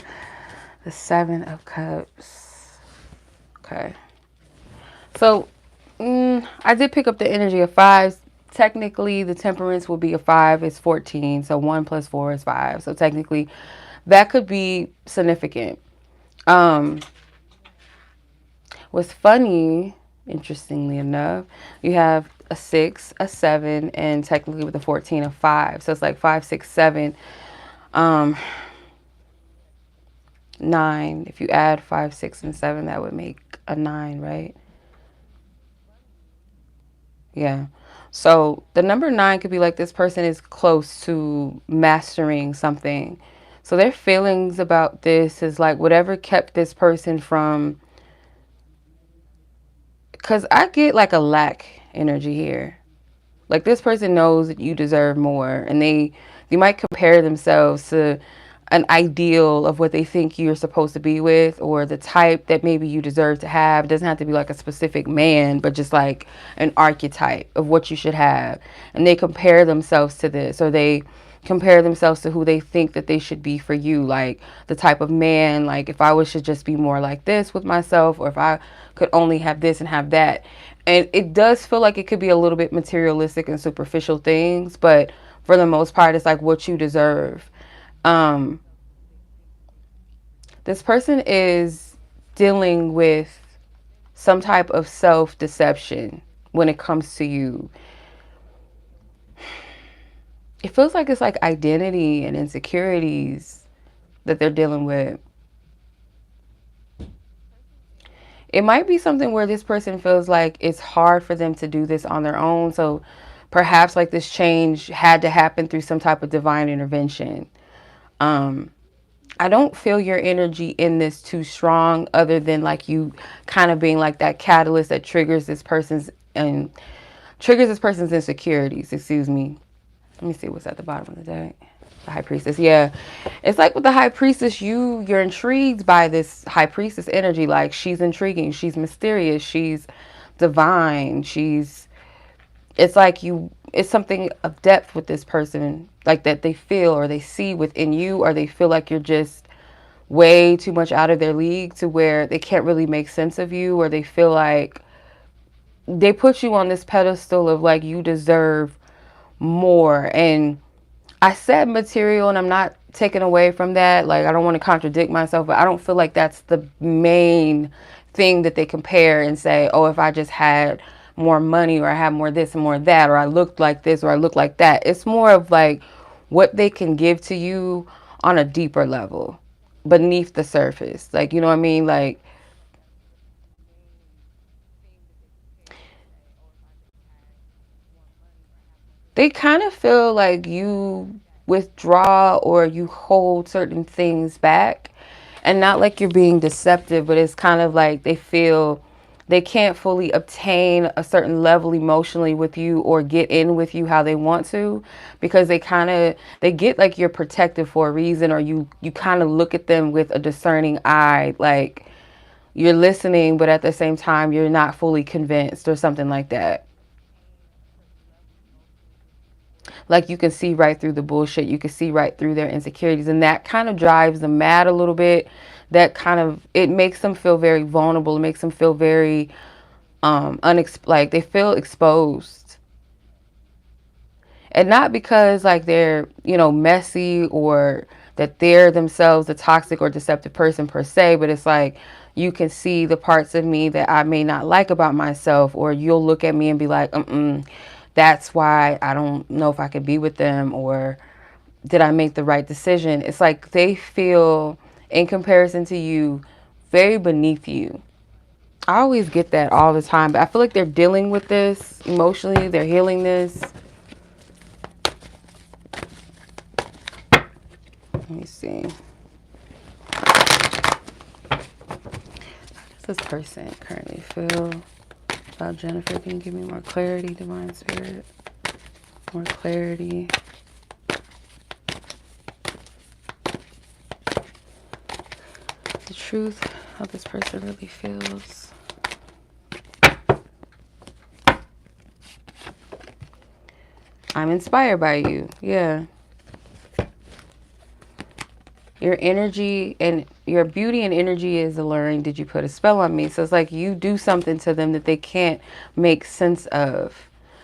the 7 of Cups. Okay. So, I did pick up the energy of 5s. Technically, the Temperance will be a 5. It's 14. So 1 plus 4 is 5. So technically, that could be significant. What's funny, interestingly enough, you have a 6, a 7, and technically with a 14, a 5. So it's like 5, 6, 7, 9. If you add 5, 6, and 7, that would make a 9, right? Yeah. So the number 9 could be like this person is close to mastering something. So their feelings about this is like whatever kept this person from, because I get like a lack energy here. Like this person knows that you deserve more, and they might compare themselves to an ideal of what they think you're supposed to be with, or the type that maybe you deserve to have. It doesn't have to be like a specific man, but just like an archetype of what you should have. And they compare themselves to this, or they compare themselves to who they think that they should be for you. Like the type of man, like if I should just be more like this with myself, or if I could only have this and have that. And it does feel like it could be a little bit materialistic and superficial things, but for the most part, it's like what you deserve. This person is dealing with some type of self-deception when it comes to you. It feels like it's like identity and insecurities that they're dealing with. It might be something where this person feels like it's hard for them to do this on their own. So perhaps like this change had to happen through some type of divine intervention. I don't feel your energy in this too strong, other than like you kind of being like that catalyst that triggers this person's insecurities. Excuse me. Let me see what's at the bottom of the deck. The High Priestess. Yeah. It's like with the High Priestess, you're intrigued by this High Priestess energy. Like, she's intriguing. She's mysterious. She's divine. It's like it's something of depth with this person, like that they feel or they see within you, or they feel like you're just way too much out of their league to where they can't really make sense of you, or they feel like they put you on this pedestal of like you deserve more. And I said material, and I'm not taking away from that. Like, I don't want to contradict myself, but I don't feel like that's the main thing that they compare and say, oh, if I just had more money, or I had more this and more that, or I looked like this, or I look like that. It's more of like what they can give to you on a deeper level, beneath the surface. Like, you know what I mean? Like, they kind of feel like you withdraw or you hold certain things back, and not like you're being deceptive, but it's kind of like they feel they can't fully obtain a certain level emotionally with you or get in with you how they want to, because they get like you're protective for a reason, or you kind of look at them with a discerning eye, like you're listening, but at the same time you're not fully convinced, or something like that. Like, you can see right through the bullshit. You can see right through their insecurities. And that kind of drives them mad a little bit. It makes them feel very vulnerable. It makes them feel very, like they feel exposed. And not because like they're, messy, or that they're themselves a toxic or deceptive person per se, but it's like you can see the parts of me that I may not like about myself, or you'll look at me and be like, that's why I don't know if I could be with them, or did I make the right decision? It's like they feel, in comparison to you, very beneath you. I always get that all the time, but I feel like they're dealing with this emotionally. They're healing this. Let me see. How does this person currently feel about Jennifer? Can you give me more clarity, Divine Spirit? More clarity. The truth, how this person really feels. I'm inspired by you. Yeah. Your energy and your beauty and energy is alluring. Did you put a spell on me? So it's like you do something to them that they can't make sense of.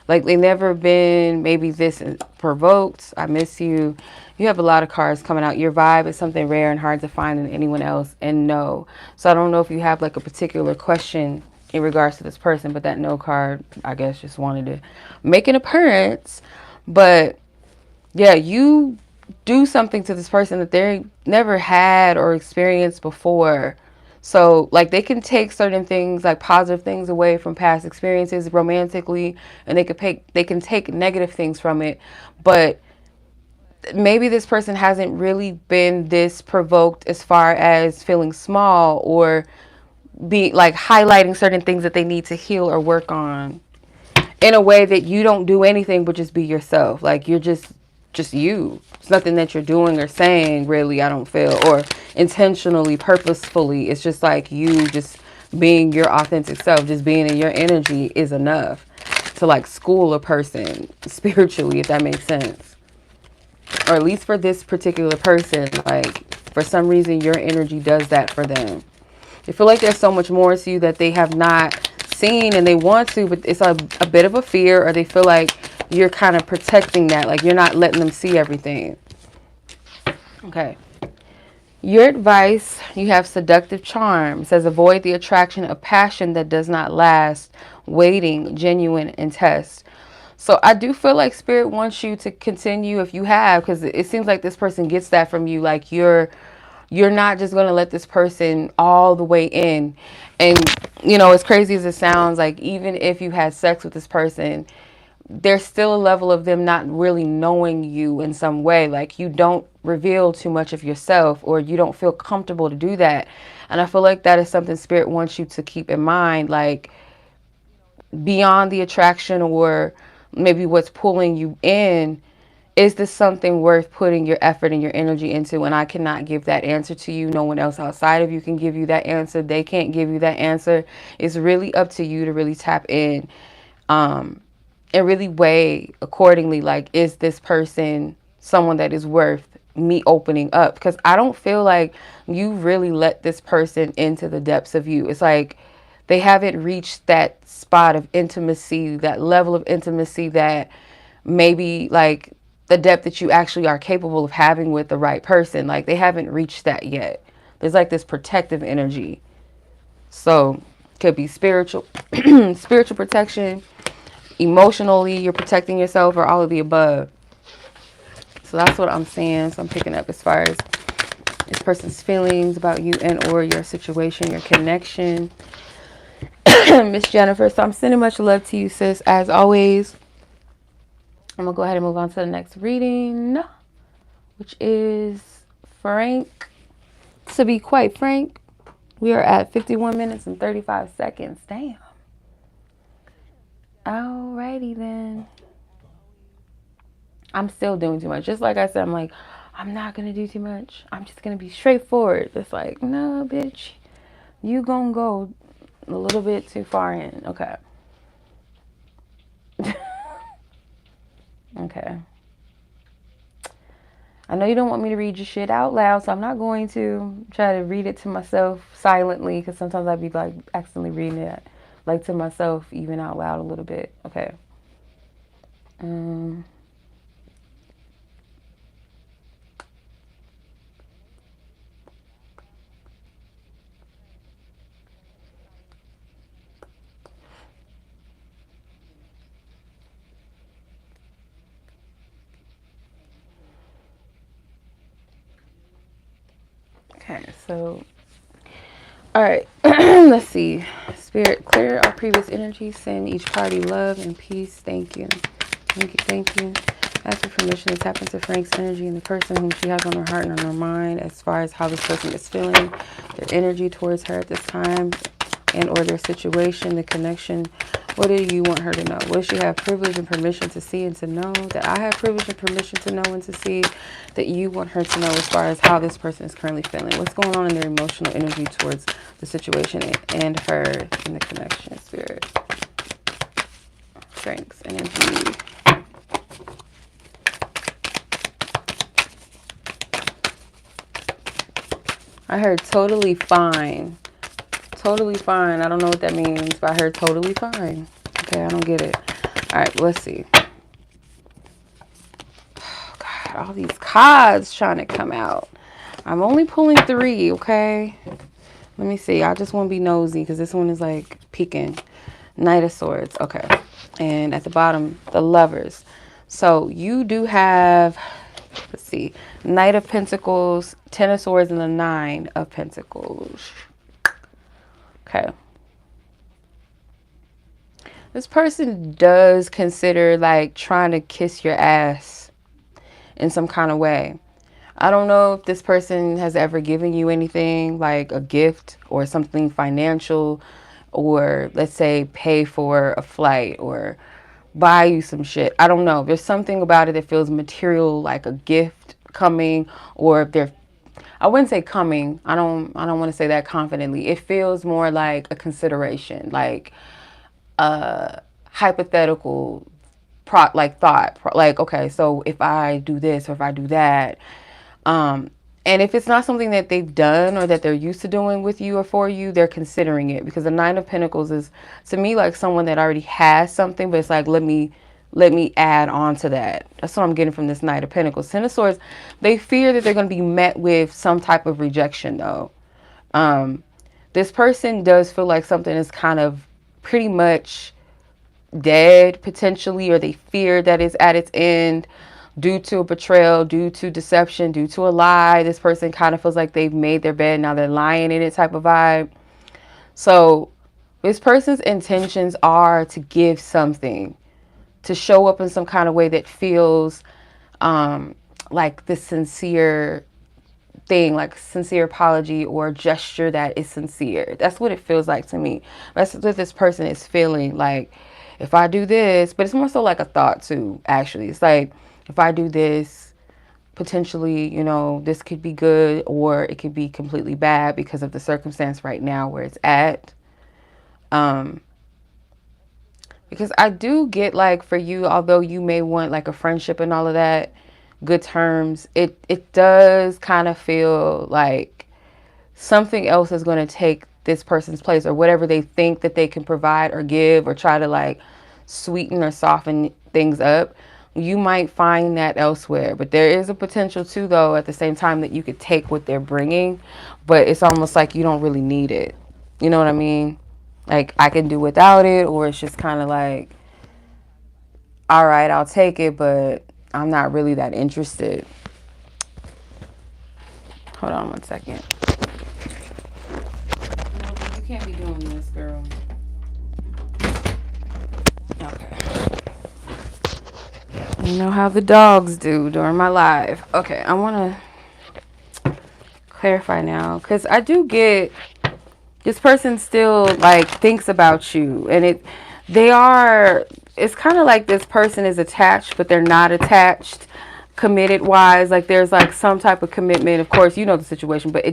Like, they never been maybe this provoked. I miss you. You have a lot of cards coming out. Your vibe is something rare and hard to find in anyone else. And no. So I don't know if you have like a particular question in regards to this person, but that no card, I guess, just wanted to make an appearance. But yeah, you do something to this person that they never had or experienced before. So like they can take certain things, like positive things, away from past experiences romantically, and they can take negative things from it. But maybe this person hasn't really been this provoked as far as feeling small, or be like highlighting certain things that they need to heal or work on, in a way that you don't do anything but just be yourself. Like, you're just you. It's nothing that you're doing or saying, really, I don't feel, or intentionally, purposefully. It's just like you just being your authentic self, just being in your energy is enough to like school a person spiritually, if that makes sense. Or at least for this particular person, like for some reason your energy does that for them. They feel like there's so much more to you that they have not seen, and they want to, but it's a bit of a fear, or they feel like you're kind of protecting that, like you're not letting them see everything. Okay. Your advice, you have seductive charm. It says avoid the attraction of passion that does not last, waiting, genuine, and test. So I do feel like spirit wants you to continue if you have, because it seems like this person gets that from you. Like you're not just going to let this person all the way in. And as crazy as it sounds, like even if you had sex with this person, there's still a level of them not really knowing you in some way. Like you don't reveal too much of yourself, or you don't feel comfortable to do that. And I feel like that is something spirit wants you to keep in mind. Like beyond the attraction or maybe what's pulling you in, is this something worth putting your effort and your energy into? And I cannot give that answer to you. No one else outside of you can give you that answer. They can't give you that answer. It's really up to you to really tap in, and really weigh accordingly. Like, is this person someone that is worth me opening up? Because I don't feel like you really let this person into the depths of you. It's like they haven't reached that spot of intimacy, that level of intimacy that maybe like the depth that you actually are capable of having with the right person. Like they haven't reached that yet. There's like this protective energy. So could be spiritual, spiritual protection, emotionally you're protecting yourself, or all of the above. So that's what I'm saying. So I'm picking up as far as this person's feelings about you and or your situation, your connection. Miss Jennifer. So I'm sending much love to you, sis. As always, I'm going to go ahead and move on to the next reading, which is Frank. To be quite frank, we are at 51 minutes and 35 seconds. Damn. Alrighty then. I'm still doing too much. Just like I said, I'm like, I'm not going to do too much. I'm just going to be straightforward. It's like, no, bitch. You going to go a little bit too far in. Okay. Okay. I know you don't want me to read your shit out loud, so I'm not going to try to read it to myself silently, because sometimes I'd be like accidentally reading it like to myself even out loud a little bit. Okay. Okay, so all right. Let's see. Spirit, clear our previous energy. Send each party love and peace. Thank you. Thank you. Thank you. Ask for permission to tap into Frank's energy and the person whom she has on her heart and on her mind, as far as how this person is feeling, their energy towards her at this time, and or their situation, the connection. What do you want her to know? What does she have privilege and permission to see and to know? That I have privilege and permission to know and to see, that you want her to know as far as how this person is currently feeling. What's going on in their emotional energy towards the situation and her in the connection, spirit. Frank's energy. I heard totally fine. Totally fine. I don't know what that means, but I heard totally fine. Okay, I don't get it. All right, let's see. Oh, God, all these cards trying to come out. I'm only pulling 3, okay? Let me see. I just want to be nosy because this one is like peeking. Knight of Swords. Okay. And at the bottom, the Lovers. So you do have, let's see, Knight of Pentacles, 10 of Swords, and the 9 of Pentacles. Okay. This person does consider like trying to kiss your ass in some kind of way. I don't know if this person has ever given you anything like a gift or something financial, or let's say pay for a flight or buy you some shit. I don't know. There's something about it that feels material, like a gift coming, or if they're, I wouldn't say coming. I don't want to say that confidently. It feels more like a consideration, like a hypothetical thought, like, okay, so if I do this or if I do that, and if it's not something that they've done or that they're used to doing with you or for you, they're considering it, because the 9 of Pentacles is to me like someone that already has something, but it's like, let me let me add on to that. That's what I'm getting from this Knight of Pentacles. Ten of Swords, they fear that they're going to be met with some type of rejection, though. This person does feel like something is kind of pretty much dead, potentially, or they fear that it's at its end due to a betrayal, due to deception, due to a lie. This person kind of feels like they've made their bed, now they're lying in it type of vibe. So this person's intentions are to give something, to show up in some kind of way that feels like the sincere thing, like sincere apology or gesture that is sincere. That's what it feels like to me. That's what this person is feeling like. If I do this, but it's more so like a thought too, actually. It's like, if I do this, potentially, you know, this could be good or it could be completely bad because of the circumstance right now where it's at. Because I do get, like, for you, although you may want like a friendship and all of that, good terms, it does kind of feel like something else is going to take this person's place, or whatever they think that they can provide or give or try to like sweeten or soften things up. You might find that elsewhere, but there is a potential too, though, at the same time, that you could take what they're bringing, but it's almost like you don't really need it. You know what I mean? Like, I can do without it, or it's just kind of like, all right, I'll take it, but I'm not really that interested. Hold on one second. You can't be doing this, girl. Okay. You know how the dogs do during my live. Okay, I want to clarify now, because I do get this person still like thinks about you, and it's kind of like this person is attached, but they're not attached committed wise. Like, there's like some type of commitment. Of course, you know the situation, but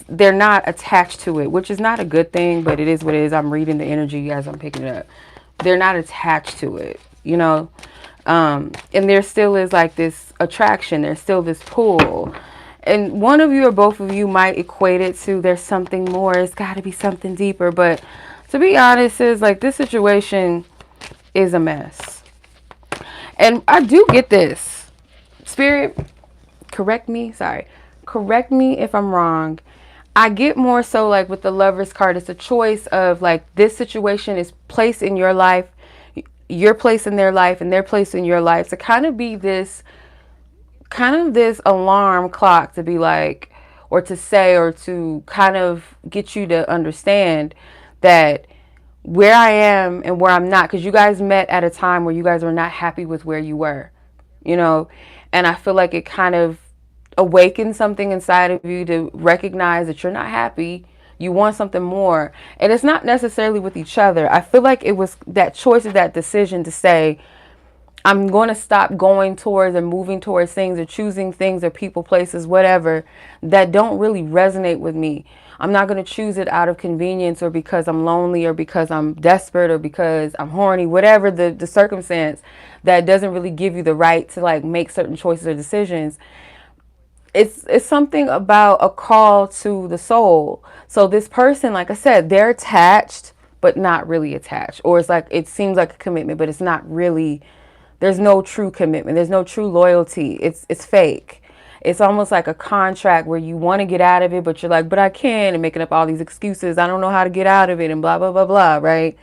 they're not attached to it, which is not a good thing, but it is what it is. I'm reading the energy as I'm picking it up. They're not attached to it, you know? And there still is like this attraction. There's still this pull. And one of you or both of you might equate it to there's something more. It's got to be something deeper. But to be honest, is like, this situation is a mess. And I do get this. Spirit, correct me. Sorry. Correct me if I'm wrong. I get more so like with the Lover's card, it's a choice of like, this situation is placed in your life, your place in their life, and their place in your life, to kind of be this alarm clock, to be like, or to say, or to kind of get you to understand that where I am and where I'm not, because you guys met at a time where you guys were not happy with where you were, you know, and I feel like it kind of awaken something inside of you to recognize that you're not happy. You want something more. And it's not necessarily with each other. I feel like it was that choice of that decision to say, I'm going to stop going towards and moving towards things, or choosing things or people, places, whatever, that don't really resonate with me. I'm not going to choose it out of convenience, or because I'm lonely, or because I'm desperate, or because I'm horny, whatever the circumstance that doesn't really give you the right to like make certain choices or decisions. It's something about a call to the soul. So this person, like I said, they're attached, but not really attached. Or it's like, it seems like a commitment, but it's not really. There's no true commitment. There's no true loyalty. It's fake. It's almost like a contract where you want to get out of it, but you're like, but I can't, and making up all these excuses. I don't know how to get out of it, and blah, blah, blah, blah, right?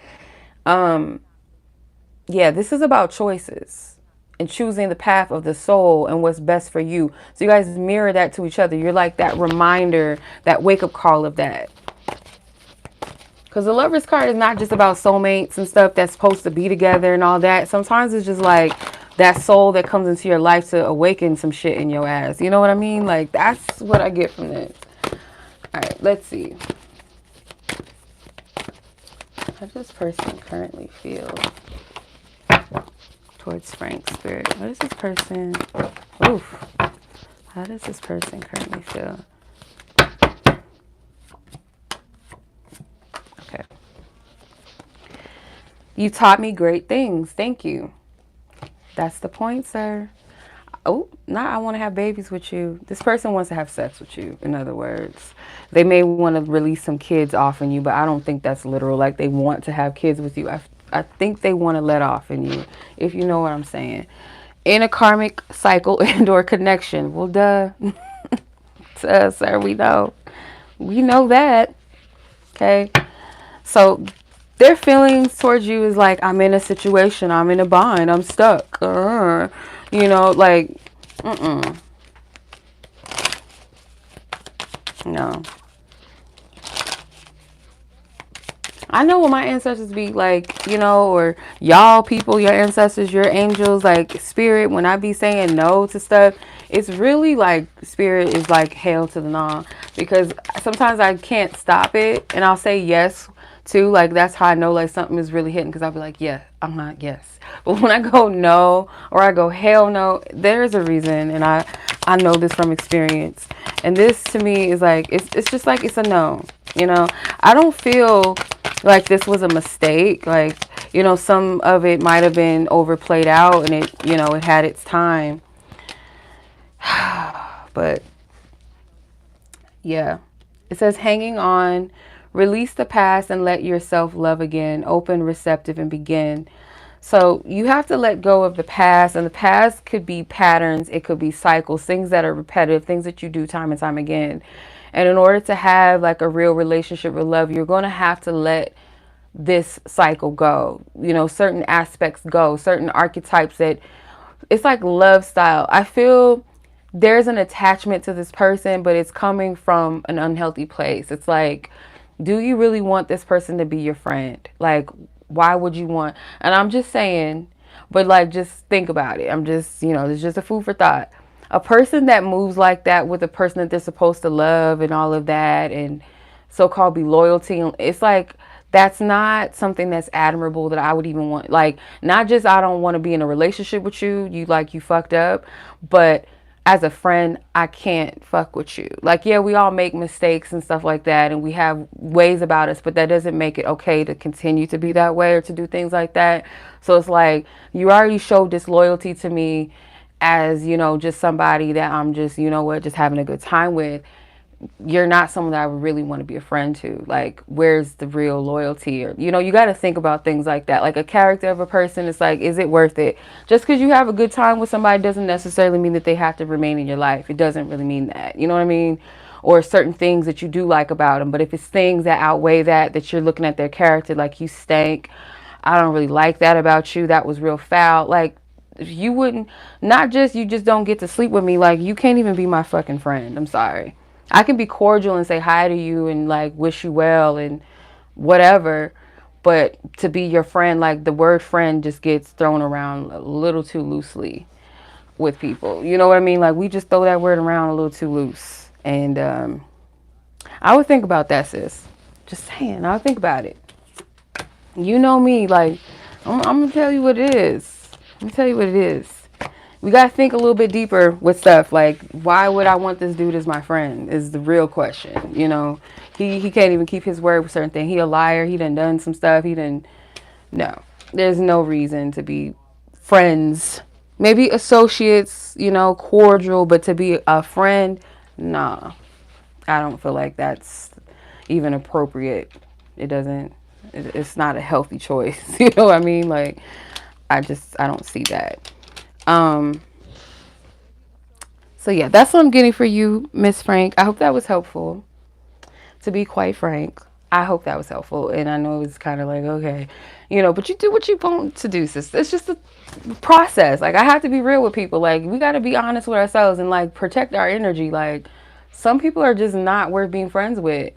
Yeah, this is about choices and choosing the path of the soul and what's best for you. So you guys mirror that to each other. You're like that reminder, that wake-up call of that. Because the Lover's card is not just about soulmates and stuff that's supposed to be together and all that. Sometimes it's just like that soul that comes into your life to awaken some shit in your ass. You know what I mean? Like, that's what I get from this. All right, let's see. How does this person currently feel towards Frank's spirit? What is this person? Oof. How does this person currently feel? Okay. You taught me great things. Thank you. That's the point, sir. Oh, now I want to have babies with you. This person wants to have sex with you, in other words. They may want to release some kids off in you, but I don't think that's literal. Like, they want to have kids with you. I think they want to let off in you, if you know what I'm saying. In a karmic cycle and or connection. Well, duh. Sir, we know that. Okay. So their feelings towards you is like, I'm in a situation, I'm in a bind, I'm stuck. You know, like, no. I know what my ancestors be like, you know, or y'all people, your ancestors, your angels, like spirit, when I be saying no to stuff, it's really like spirit is like hail to the nah, because sometimes I can't stop it and I'll say yes too. Like that's how I know like something is really hitting, because I'll be like, yeah, I'm not yes. But when I go no or I go hell no, there's a reason, and I know this from experience. And this to me is like it's just like it's a no. You know, I don't feel like this was a mistake. Like, you know, some of it might have been overplayed out and it, you know, it had its time. But yeah, it says hanging on, release the past and let yourself love again, open, receptive, and begin. So you have to let go of the past, and the past could be patterns, it could be cycles, things that are repetitive, things that you do time and time again. And in order to have like a real relationship with love, you're going to have to let this cycle go, you know, certain aspects go, certain archetypes that it's like love style. I feel there's an attachment to this person, but it's coming from an unhealthy place. It's like, do you really want this person to be your friend? Like, why would you want? And I'm just saying, but like, just think about it. I'm just, you know, it's just a food for thought. A person that moves like that with a person that they're supposed to love and all of that and so-called be loyalty, it's like, that's not something that's admirable that I would even want. Like, not just I don't want to be in a relationship with you, you like you fucked up, but as a friend, I can't fuck with you. Like, yeah, we all make mistakes and stuff like that, and we have ways about us, but that doesn't make it okay to continue to be that way or to do things like that. So it's like, you already showed disloyalty to me as, you know, just somebody that I'm just, you know what, just having a good time with. You're not someone that I would really want to be a friend to. Like, where's the real loyalty? Or, you know, you got to think about things like that. Like a character of a person, it's like, is it worth it? Just because you have a good time with somebody doesn't necessarily mean that they have to remain in your life. It doesn't really mean that. You know what I mean? Or certain things that you do like about them. But if it's things that outweigh that you're looking at their character, like you stank, I don't really like that about you, that was real foul. Like, you wouldn't, not just you just don't get to sleep with me, like you can't even be my fucking friend. I'm sorry. I can be cordial and say hi to you and like wish you well and whatever, but to be your friend, like the word friend just gets thrown around a little too loosely with people. You know what I mean? Like we just throw that word around a little too loose. And I would think about that, sis. Just saying, I would think about it. You know me, like I'm gonna tell you what it is. Let me tell you what it is. We got to think a little bit deeper with stuff. Like, why would I want this dude as my friend is the real question. You know, he can't even keep his word with certain things. He a liar. He done some stuff. No, there's no reason to be friends. Maybe associates, you know, cordial, but to be a friend, nah. I don't feel like that's even appropriate. It's not a healthy choice. You know what I mean? Like, I don't see that. So yeah, that's what I'm getting for you, Miss Frank. I hope that was helpful. To be quite frank, I hope that was helpful. And I know it's kind of like, okay, you know, but you do what you want to do, sis. It's just a process. Like, I have to be real with people. Like, we got to be honest with ourselves and like protect our energy. Like, some people are just not worth being friends with,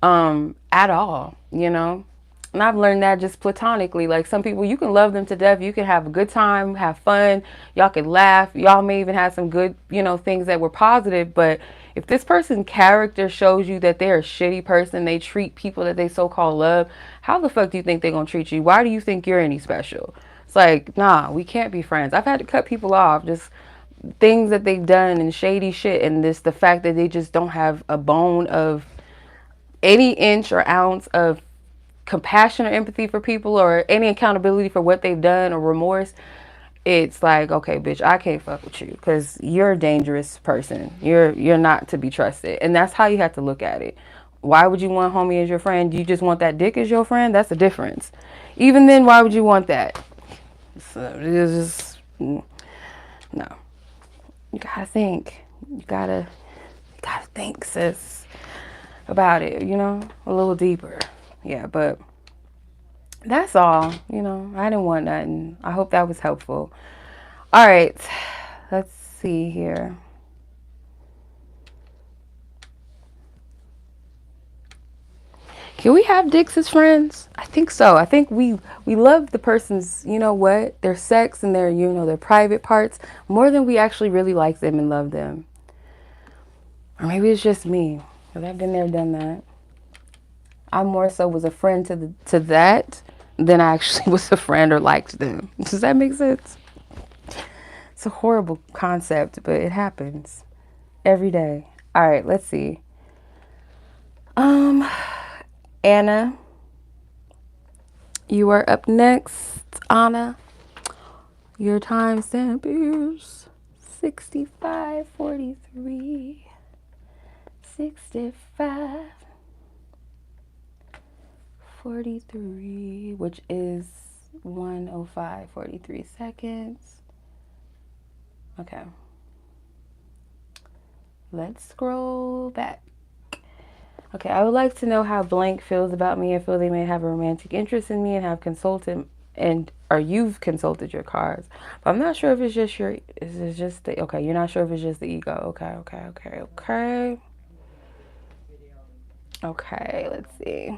at all, you know? And I've learned that just platonically. Like, some people, you can love them to death. You can have a good time, have fun. Y'all can laugh. Y'all may even have some good, you know, things that were positive. But if this person's character shows you that they're a shitty person, they treat people that they so-called love, how the fuck do you think they're going to treat you? Why do you think you're any special? It's like, nah, we can't be friends. I've had to cut people off. Just things that they've done and shady shit. And this, the fact that they just don't have a bone of any inch or ounce of compassion or empathy for people or any accountability for what they've done or remorse. It's like, okay, bitch, I can't fuck with you because you're a dangerous person. You're not to be trusted. And that's how you have to look at it. Why would you want homie as your friend? Do you just want that dick as your friend? That's the difference. Even then, why would you want that? So it's just, no. You gotta think. You gotta think, sis, about it, you know, a little deeper. Yeah, but that's all. You know, I didn't want nothing. I hope that was helpful. All right, let's see here. Can we have dicks as friends? I think so. I think we love the person's, you know what, their sex and their, you know, their private parts more than we actually really like them and love them. Or maybe it's just me, because I've been there, done that. I more so was a friend to that than I actually was a friend or liked them. Does that make sense? It's a horrible concept, but it happens every day. All right, let's see. Anna, you are up next. Anna, your timestamp is 65:43. 65:43, which is 1:05:43 seconds. Okay. Let's scroll back. Okay, I would like to know how blank feels about me. I feel they may have a romantic interest in me and have consulted or you've consulted your cards. But I'm not sure if it's just okay, you're not sure if it's just the ego. Okay. Okay, let's see.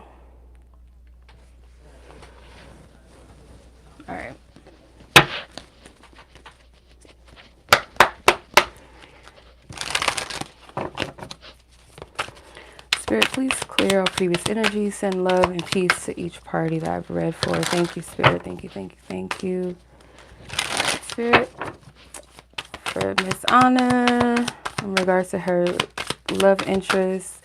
All right. Spirit, please clear all previous energies. Send love and peace to each party that I've read for. Thank you, Spirit. Thank you. All right, Spirit, for Miss Anna, in regards to her love interest,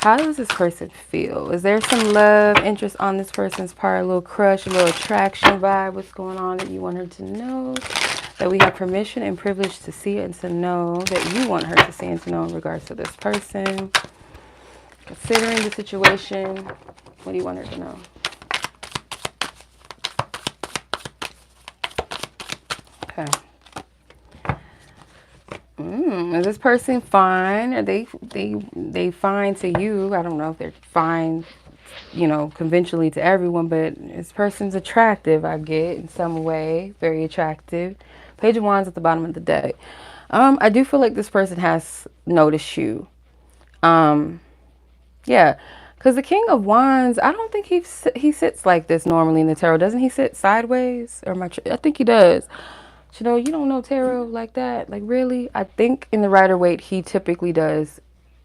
how does this person feel? Is there some love interest on this person's part? A little crush, a little attraction vibe? What's going on that you want her to know? That we have permission and privilege to see and to know, that you want her to see and to know in regards to this person. Considering the situation, what do you want her to know? Okay. Is this person fine? Are they fine to you? I don't know if they're fine, you know, conventionally to everyone, but this person's attractive, I get, in some way. Very attractive. Page of Wands at the bottom of the deck. I do feel like this person has noticed you. Yeah, because the King of Wands, I don't think he sits like this normally in the tarot. Doesn't he sit sideways? I think he does. You know, you don't know tarot like that. Like, really? I think in the Rider-Waite, he typically does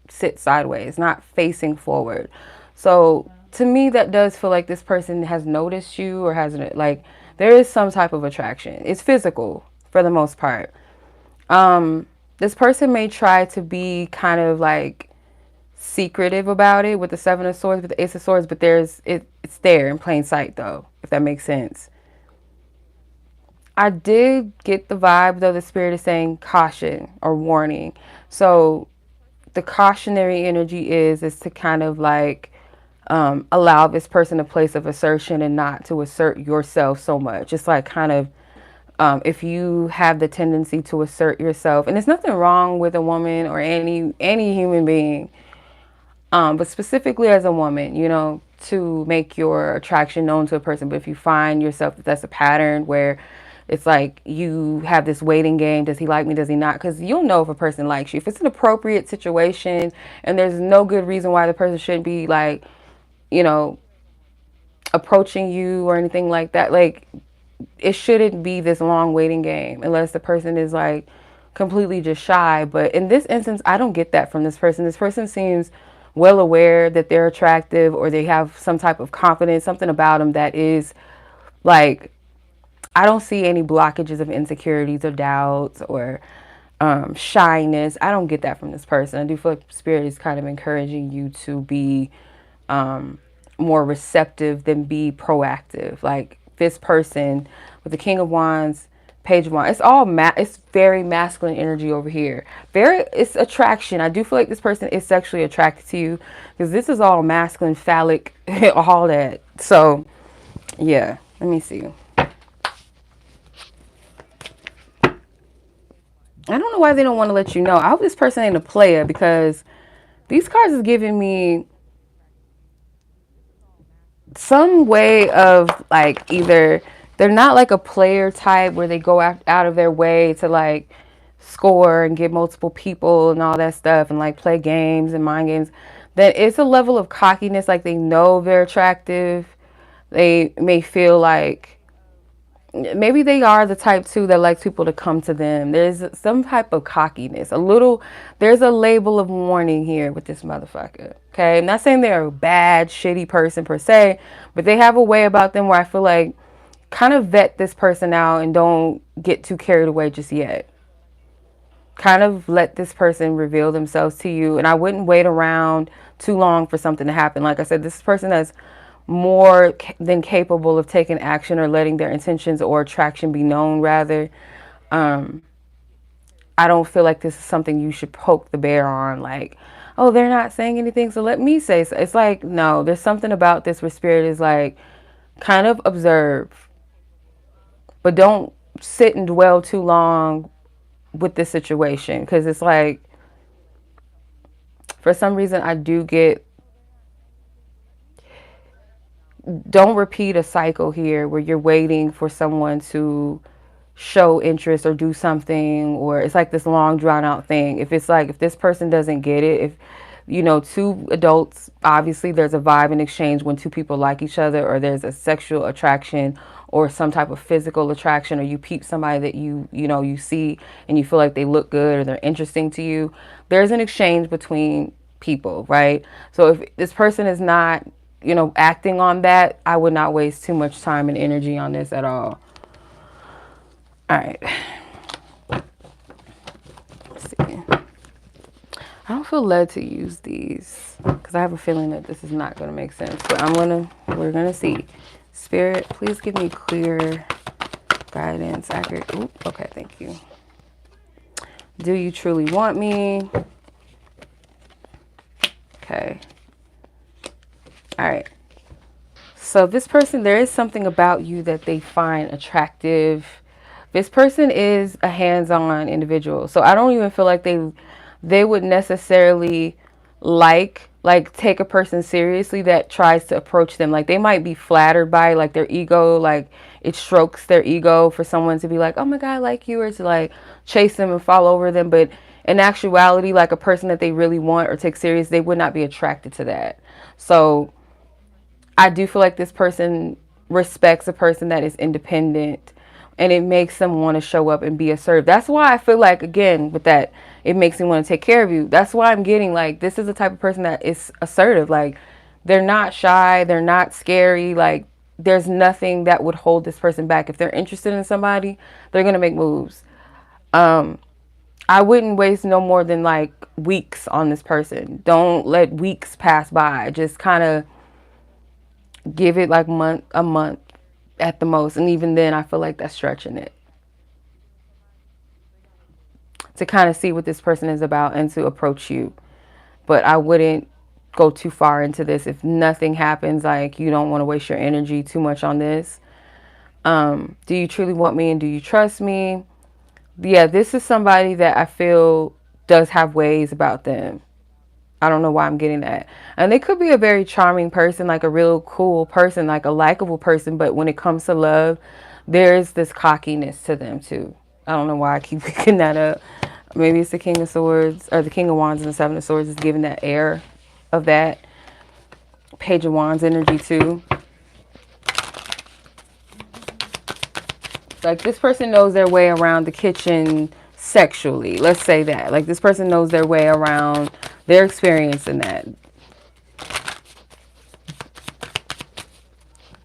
sit sideways, not facing forward. So to me, that does feel like this person has noticed you or hasn't. Like, there is some type of attraction. It's physical for the most part. This person may try to be kind of like secretive about it with the Seven of Swords, with the Ace of Swords, but it's there in plain sight, though, if that makes sense. I did get the vibe, though, the Spirit is saying caution or warning. So the cautionary energy is to kind of like allow this person a place of assertion and not to assert yourself so much. It's like kind of if you have the tendency to assert yourself, and there's nothing wrong with a woman or any human being, but specifically as a woman, you know, to make your attraction known to a person. But if you find yourself that's a pattern where it's like you have this waiting game, does he like me, does he not? Because you'll know if a person likes you. If it's an appropriate situation and there's no good reason why the person shouldn't be like, you know, approaching you or anything like that, like it shouldn't be this long waiting game unless the person is like completely just shy. But in this instance, I don't get that from this person. This person seems well aware that they're attractive, or they have some type of confidence, something about them that is like, I don't see any blockages of insecurities or doubts or shyness. I don't get that from this person. I do feel like Spirit is kind of encouraging you to be more receptive than be proactive. Like this person with the King of Wands, Page one. It's all it's very masculine energy over here. It's attraction. I do feel like this person is sexually attracted to you because this is all masculine, phallic, all that. So, yeah. Let me see. I don't know why they don't want to let you know. I hope this person ain't a player because these cards is giving me some way of like either they're not like a player type where they go out of their way to like score and get multiple people and all that stuff and like play games and mind games. That it's a level of cockiness, like they know they're attractive. They may feel like maybe they are the type too that likes people to come to them. There's some type of cockiness, there's a label of warning here with this motherfucker. Okay, I'm not saying they're a bad, shitty person per se, but they have a way about them where I feel like kind of vet this person out and don't get too carried away just yet. Kind of let this person reveal themselves to you, and I wouldn't wait around too long for something to happen. Like I said, this person that's more than capable of taking action or letting their intentions or attraction be known, rather. I don't feel like this is something you should poke the bear on, like, oh, they're not saying anything, so let me say so. It's like, no, there's something about this where spirit is like, kind of observe, but don't sit and dwell too long with this situation, because it's like, for some reason, I do get, don't repeat a cycle here where you're waiting for someone to show interest or do something, or it's like this long drawn out thing. If it's like, if this person doesn't get it, if, you know, two adults, obviously there's a vibe and exchange when two people like each other, or there's a sexual attraction or some type of physical attraction, or you peep somebody that you know, you see and you feel like they look good or they're interesting to you. There's an exchange between people, right? So if this person is not, you know, acting on that, I would not waste too much time and energy on this at all. All right. Let's see. I don't feel led to use these because I have a feeling that this is not going to make sense, but we're going to see. Spirit, please give me clear guidance, accurate. Ooh, okay, thank you. Do you truly want me? Okay. All right. So this person, there is something about you that they find attractive. This person is a hands-on individual. So I don't even feel like they would necessarily take a person seriously that tries to approach them. Like they might be flattered by like their ego, like it strokes their ego for someone to be like, oh my God, I like you, or to like chase them and fall over them. But in actuality, like a person that they really want or take serious, they would not be attracted to that. So I do feel like this person respects a person that is independent, and it makes them want to show up and be assertive. That's why I feel like, again, with that, it makes me want to take care of you. That's why I'm getting like, this is the type of person that is assertive. Like they're not shy. They're not scary. Like there's nothing that would hold this person back. If they're interested in somebody, they're going to make moves. I wouldn't waste no more than like weeks on this person. Don't let weeks pass by. Just kind of give it like a month at the most. And even then, I feel like that's stretching it. To kind of see what this person is about and to approach you. But I wouldn't go too far into this. If nothing happens, like you don't want to waste your energy too much on this. Do you truly want me and do you trust me? Yeah, this is somebody that I feel does have ways about them. I don't know why I'm getting that. And they could be a very charming person, like a real cool person, like a likable person. But when it comes to love, there's this cockiness to them too. I don't know why I keep picking that up. Maybe it's the King of Swords or the King of Wands and the Seven of Swords is giving that air of that. Page of Wands energy too. Like this person knows their way around the kitchen sexually. Let's say that. Like this person knows their way around their experience in that.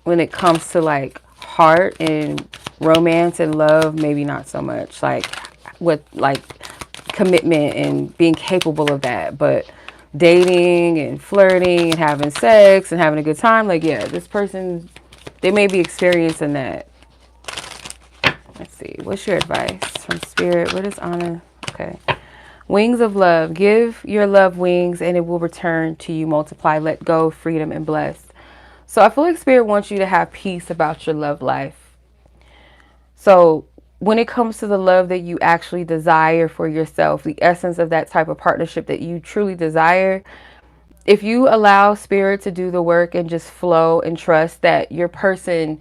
When it comes to like heart and romance and love, maybe not so much. Like with like commitment and being capable of that. But dating and flirting and having sex and having a good time, like yeah, this person, they may be experiencing that. Let's see. see. What's your advice from Spirit? What is honor? Okay. Wings of love. Give your love wings and it will return to you. Multiply, let go, freedom, and blessed. So I feel like Spirit wants you to have peace about your love life. So when it comes to the love that you actually desire for yourself, the essence of that type of partnership that you truly desire, if you allow Spirit to do the work and just flow and trust that your person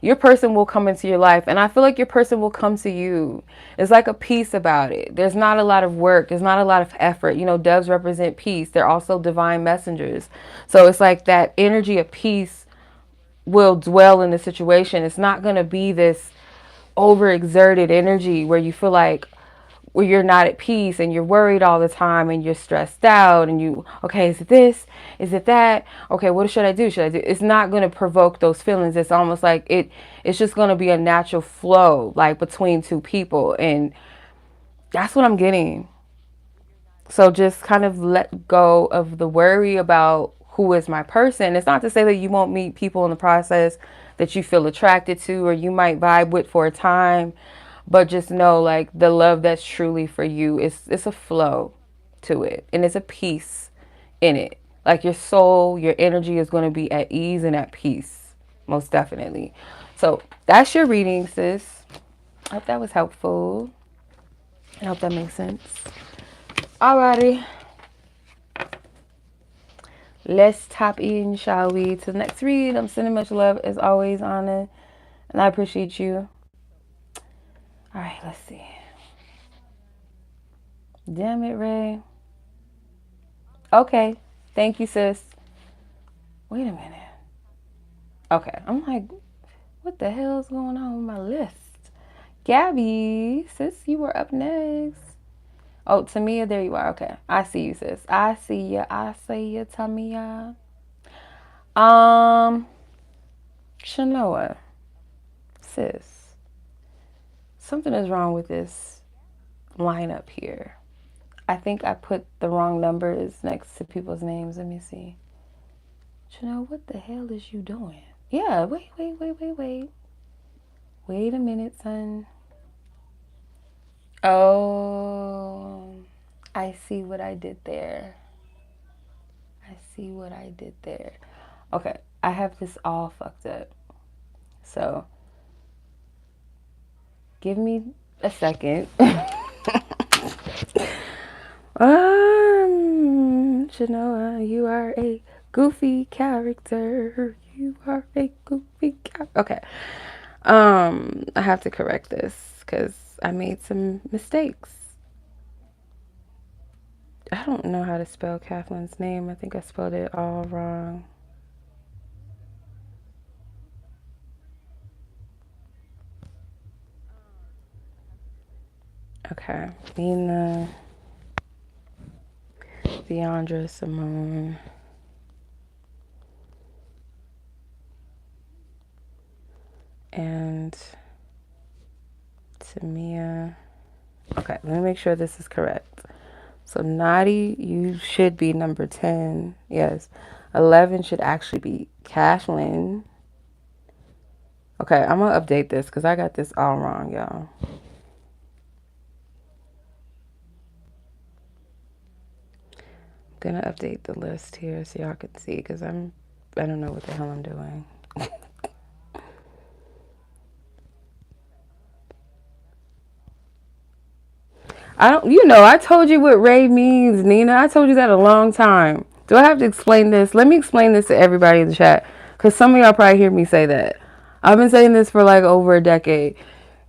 will come into your life. And I feel like your person will come to you. It's like a peace about it. There's not a lot of work. There's not a lot of effort. You know, doves represent peace. They're also divine messengers. So it's like that energy of peace will dwell in the situation. It's not going to be this overexerted energy where you feel like, where you're not at peace and you're worried all the time and you're stressed out and you, okay, is it this? Is it that? Okay, what should I do? It's not going to provoke those feelings. It's almost like it's just going to be a natural flow, like between two people. And that's what I'm getting. So just kind of let go of the worry about who is my person. It's not to say that you won't meet people in the process that you feel attracted to or you might vibe with for a time. But just know, like, the love that's truly for you, it's a flow to it. And it's a peace in it. Like, your soul, your energy is going to be at ease and at peace. Most definitely. So, that's your reading, sis. I hope that was helpful. I hope that makes sense. Alrighty. Let's tap in, shall we, to the next read. I'm sending much love, as always, Anna. And I appreciate you. All right, let's see. Damn it, Ray. Okay, thank you, sis. Wait a minute. Okay, I'm like, what the hell's going on with my list? Gabi, sis, you were up next. Oh, Temia, there you are. Okay, I see you, sis. I see you. I see you, Temia. Shanoa, sis. Something is wrong with this lineup here. I think I put the wrong numbers next to people's names. Let me see. What the hell is you doing? Yeah, wait. Wait a minute, son. Oh, I see what I did there. Okay, I have this all fucked up. So, give me a second. You are a goofy character. Okay. I have to correct this because I made some mistakes. I don't know how to spell Kathleen's name. I think I spelled it all wrong. Okay. Minah, Deandra, Simone, and Temia. Okay, let me make sure this is correct. So Nadi, you should be number 10. Yes. 11 should actually be Katelyn. Okay, I'm going to update this because I got this all wrong, y'all. I'm going to update the list here so y'all can see because I don't know what the hell I'm doing. I told you what Ray means, Nina. I told you that a long time. Do I have to explain this? Let me explain this to everybody in the chat because some of y'all probably hear me say that. I've been saying this for like over a decade.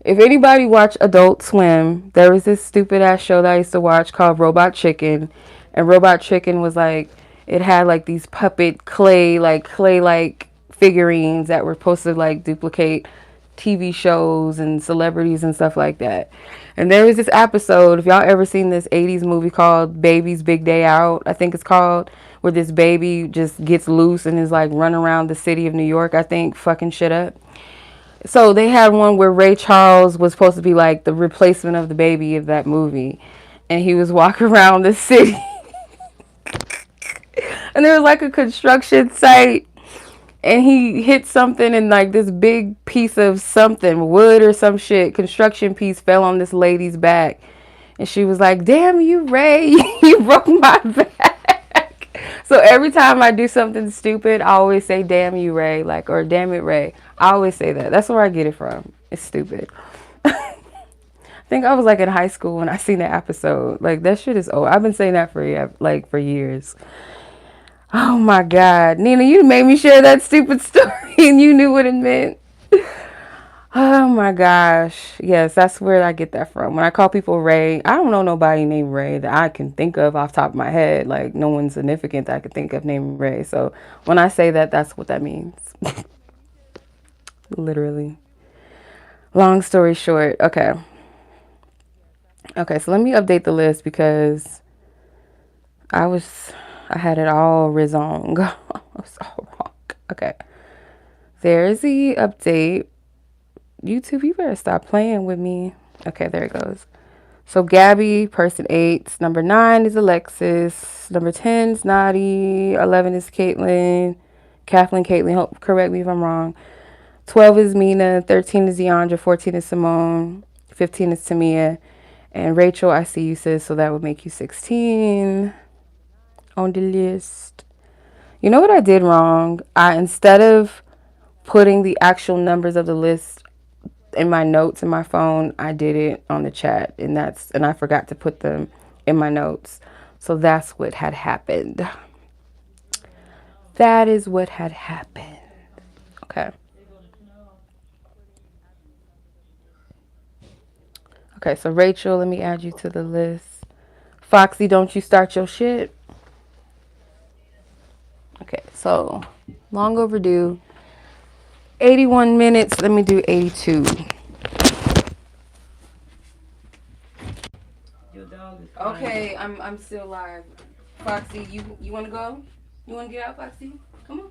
If anybody watched Adult Swim, there was this stupid ass show that I used to watch called Robot Chicken. And Robot Chicken was like, it had like these puppet clay like figurines that were supposed to like duplicate TV shows and celebrities and stuff like that. And there was this episode, if y'all ever seen this 80s movie called Baby's Big Day Out, I think it's called, where this baby just gets loose and is like running around the city of New York, I think, fucking shit up. So they had one where Ray Charles was supposed to be like the replacement of the baby of that movie. And he was walking around the city. And there was like a construction site. and he hit something, and like this big piece of something, wood or some shit, construction piece, fell on this lady's back. And she was like, damn you, Ray, you broke my back. So every time I do something stupid, I always say, damn you, Ray, like, or damn it, Ray. I always say that. That's where I get it from. It's stupid. I think I was like in high school when I seen that episode. Like, that shit is old. I've been saying that for years. Oh my God. Nina, you made me share that stupid story and you knew what it meant. Oh my gosh. Yes, that's where I get that from. When I call people Ray, I don't know nobody named Ray that I can think of off the top of my head. Like, no one significant that I could think of named Ray. So when I say that, that's what that means. Literally. Long story short. Okay. Okay, so let me update the list because I had it all wrong. I was all wrong. Okay. There's the update. YouTube, you better stop playing with me. Okay, there it goes. So Gabi, person 8. Number 9 is Alexis. Number 10 is Nadi. 11 is Katelyn. Katelyn, correct me if I'm wrong. 12 is Minah. 13 is Deandra. 14 is Simone. 15 is Temia. And Rachel, I see you, sis, so that would make you 16 on the list. You know what I did wrong? Instead of putting the actual numbers of the list in my notes in my phone, I did it on the chat, and I forgot to put them in my notes. So that's what had happened. That is what had happened. Okay. Okay, so Rachel, let me add you to the list. Foxy, don't you start your shit. Okay, so long overdue. 81 minutes. Let me do 82. Okay, I'm still live. Foxy, you want to go? You want to get out, Foxy? Come on.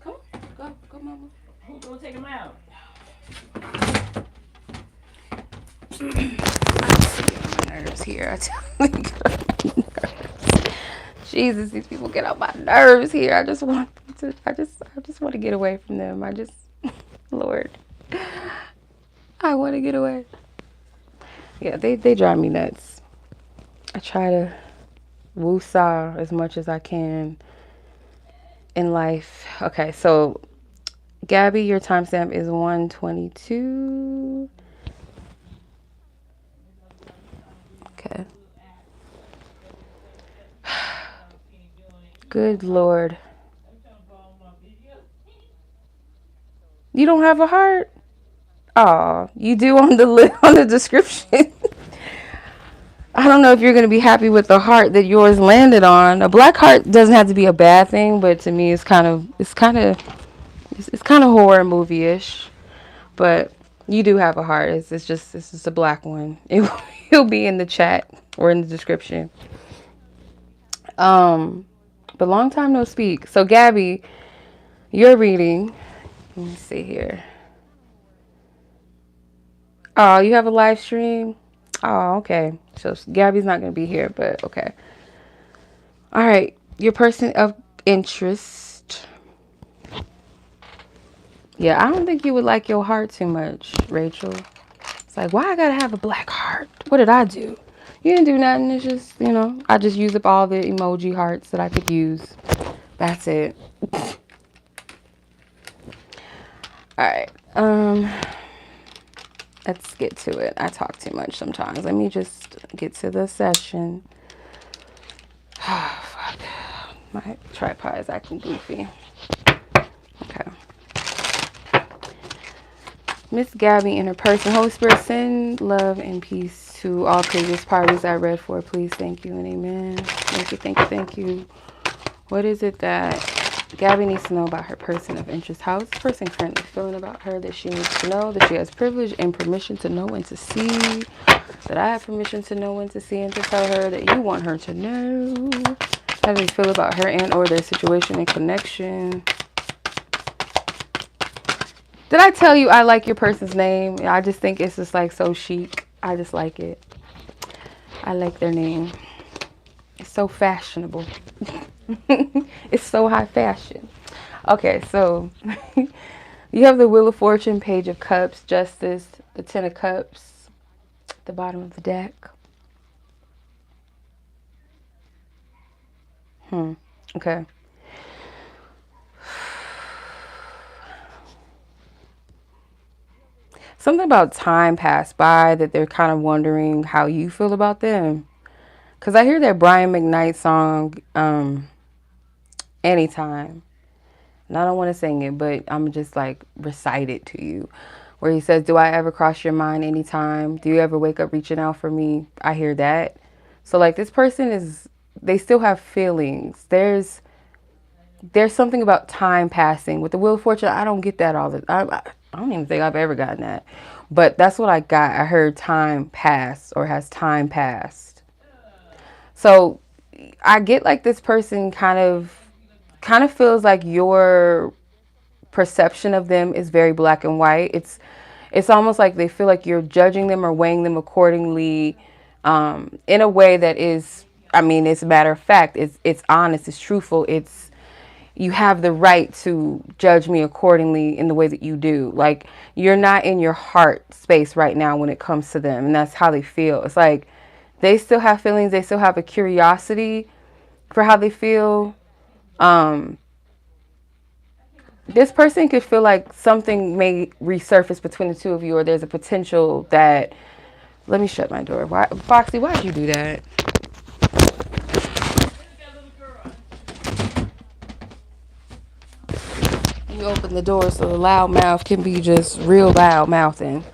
Come on. Go, mama. Who's going to take him out? My nerves here. I tell you, get on my nerves. Jesus, these people get on my nerves here. I just want to get away from them. Lord, I want to get away. Yeah, they drive me nuts. I try to woosah as much as I can in life. Okay, so Gabi, your timestamp is 1:22. Okay. Good Lord. You don't have a heart? Oh, you do on the description. I don't know if you're going to be happy with the heart that yours landed on. A black heart doesn't have to be a bad thing, but to me it's kind of horror movie-ish. But you do have a heart. It's just a black one. It'll be in the chat or in the description. But long time no speak. So Gabi, your reading. Let me see here. Oh, you have a live stream? Oh, okay. So Gabi's not going to be here, but okay. All right. Your person of interest. Yeah, I don't think you would like your heart too much, Rachel. It's like, why I got to have a black heart? What did I do? You didn't do nothing. It's just, I just used up all the emoji hearts that I could use. That's it. All right. Let's get to it. I talk too much sometimes. Let me just get to the session. Oh, fuck. My tripod is acting goofy. Okay. Miss Gabi and her person. Holy Spirit, send love and peace to all previous parties I read for. Please, thank you and amen. Thank you. What is it that Gabi needs to know about her person of interest? How is this person currently feeling about her that she needs to know? That she has privilege and permission to know and to see? That I have permission to know and to see and to tell her that you want her to know? How do you feel about her and or their situation and connection? Did I tell you I like your person's name? I just think it's just like so chic. I just like it. I like their name. It's so fashionable. It's so high fashion. Okay, so you have the Wheel of Fortune, Page of Cups, Justice, the Ten of Cups, at the bottom of the deck. Okay. Something about time passed by that they're kind of wondering how you feel about them. Because I hear that Brian McKnight song, Anytime. And I don't want to sing it, but I'm just like recite it to you. Where he says, do I ever cross your mind anytime? Do you ever wake up reaching out for me? I hear that. So like this person is, they still have feelings. There's something about time passing. With the Wheel of Fortune, I don't get that all the time. I don't even think I've ever gotten that. But that's what I got. I heard time pass or has time passed. So I get like this person kind of feels like your perception of them is very black and white. It's almost like they feel like you're judging them or weighing them accordingly, in a way that is, I mean, it's a matter of fact. It's honest. It's truthful. It's you have the right to judge me accordingly in the way that you do. Like you're not in your heart space right now when it comes to them, and that's how they feel. It's like they still have feelings. They still have a curiosity for how they feel. This person could feel like something may resurface between the two of you, or there's a potential that. Let me shut my door. Why, Foxy? Why'd you do that? You open the door so the loud mouth can be just real loud mouthing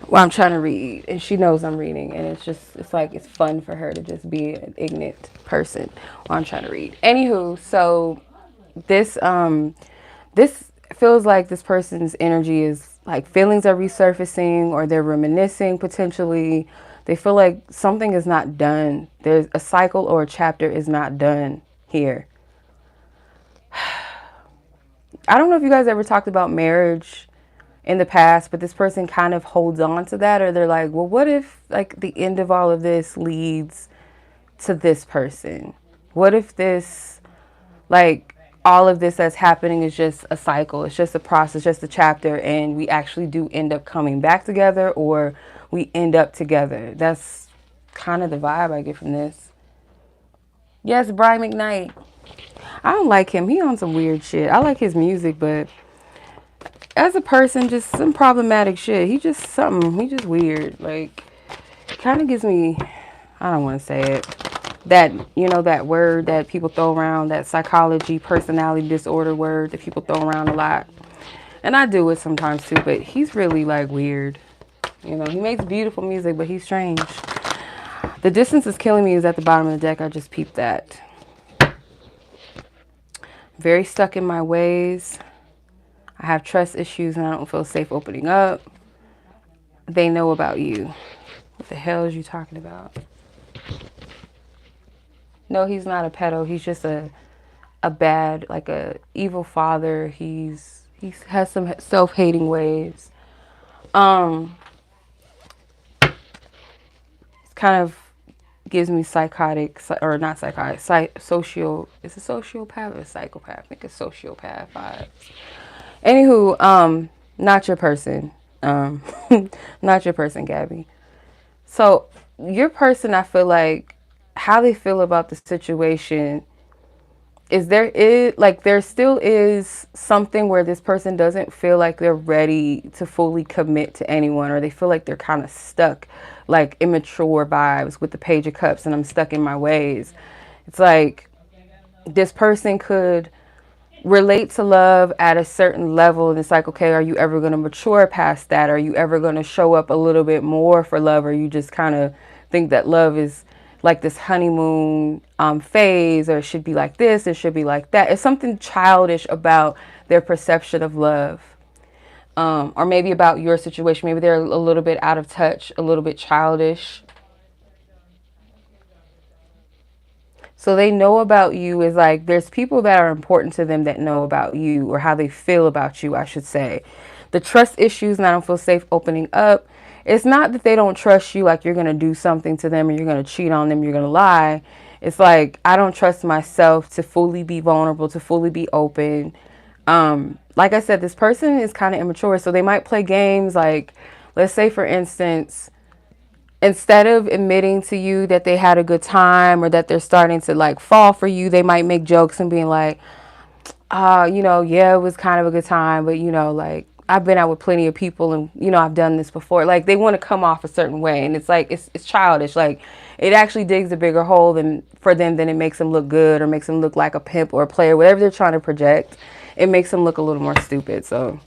while I'm trying to read, and she knows I'm reading, and it's like it's fun for her to just be an ignorant person while I'm trying to read. Anywho, so this feels like this person's energy is like feelings are resurfacing or they're reminiscing potentially. They feel like something is not done. There's a cycle or a chapter is not done here. I don't know if you guys ever talked about marriage in the past, but this person kind of holds on to that, or they're like, well, what if like the end of all of this leads to this person? What if this, like, all of this that's happening is just a cycle, it's just a process, just a chapter, and we actually do end up coming back together, or we end up together? That's kind of the vibe I get from this. Yes, Brian McKnight. I don't like him. He on some weird shit. I like his music, but as a person, just some problematic shit. He just something. He just weird. Like, kind of gives me, I don't want to say it. That, you know, that word that people throw around, that psychology, personality disorder word that people throw around a lot. And I do it sometimes too, but he's really like weird. You know, he makes beautiful music, but he's strange. The Distance Is Killing Me is at the bottom of the deck. I just peeped that. Very stuck in my ways. I have trust issues and I don't feel safe opening up. They know about you. What the hell is you talking about? No, he's not a pedo. He's just a bad, like a evil father. He has some self-hating ways. It's kind of gives me psychotic, or not psychotic, social. It's a sociopath or a psychopath. I think it's sociopath vibes. Anywho, not your person. Not your person, Gabi. So your person, I feel like how they feel about the situation is there still is something where this person doesn't feel like they're ready to fully commit to anyone, or they feel like they're kind of stuck, like immature vibes with the Page of Cups, and I'm stuck in my ways. It's like this person could relate to love at a certain level, and it's like, okay, are you ever going to mature past that? Are you ever going to show up a little bit more for love, or you just kind of think that love is like this honeymoon phase, or it should be like this, it should be like that? It's something childish about their perception of love, or maybe about your situation. Maybe they're a little bit out of touch, a little bit childish. So they know about you is like, there's people that are important to them that know about you, or how they feel about you, I should say. The trust issues, and I don't feel safe opening up. It's not that they don't trust you, like you're going to do something to them, or you're going to cheat on them, you're going to lie. It's like, I don't trust myself to fully be vulnerable, to fully be open. Like I said, this person is kind of immature, so they might play games like, let's say for instance, instead of admitting to you that they had a good time or that they're starting to like fall for you, they might make jokes and being like, you know, yeah, it was kind of a good time, but you know, like I've been out with plenty of people and you know, I've done this before. Like they want to come off a certain way, and it's like it's childish. Like it actually digs a bigger hole than for them than it makes them look good or makes them look like a pimp or a player, whatever they're trying to project. It makes them look a little more stupid. So,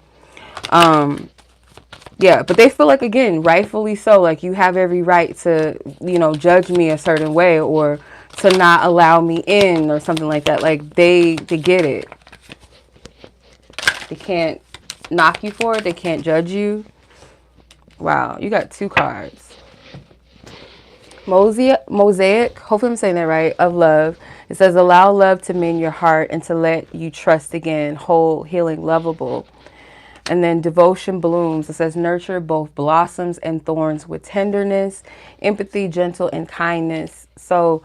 yeah, but they feel like, again, rightfully so, like you have every right to, you know, judge me a certain way or to not allow me in or something like that. Like they get it. They can't knock you for it. They can't judge you. Wow, you got 2 cards. Mosaic, hopefully I'm saying that right, of love. It says, allow love to mend your heart and to let you trust again, whole, healing, lovable. And then devotion blooms. It says, nurture both blossoms and thorns with tenderness, empathy, gentle, and kindness. So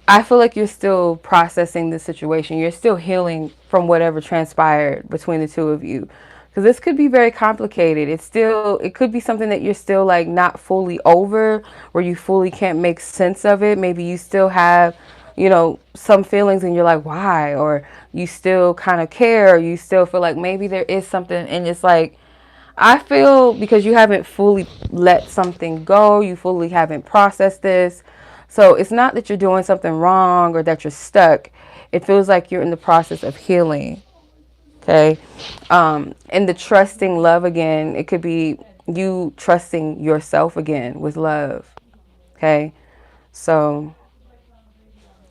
I feel like you're still processing the situation. You're still healing from whatever transpired between the two of you. Because this could be very complicated. It could be something that you're still like not fully over, where you fully can't make sense of it. Maybe you still have, you know, some feelings and you're like, why? Or you still kind of care, or you still feel like maybe there is something. And it's like, I feel because you haven't fully let something go, you fully haven't processed this. So it's not that you're doing something wrong or that you're stuck. It feels like you're in the process of healing. Okay. And the trusting love again, it could be you trusting yourself again with love. Okay. So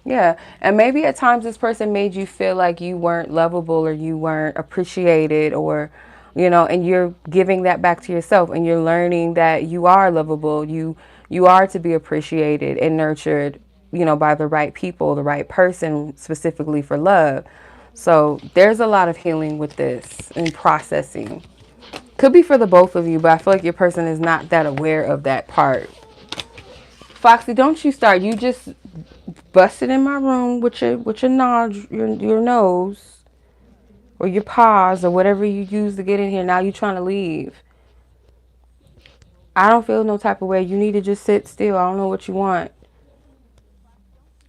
yeah. And maybe at times this person made you feel like you weren't lovable or you weren't appreciated, or, you know, and you're giving that back to yourself and you're learning that you are lovable. You are to be appreciated and nurtured, you know, by the right people, the right person specifically for love. So there's a lot of healing with this and processing. Could be for the both of you, but I feel like your person is not that aware of that part. Foxy, don't you start. You just busted in my room with your nose, your nose, or your paws, or whatever you use to get in here. Now you trying to leave. I don't feel no type of way. You need to just sit still. I don't know what you want.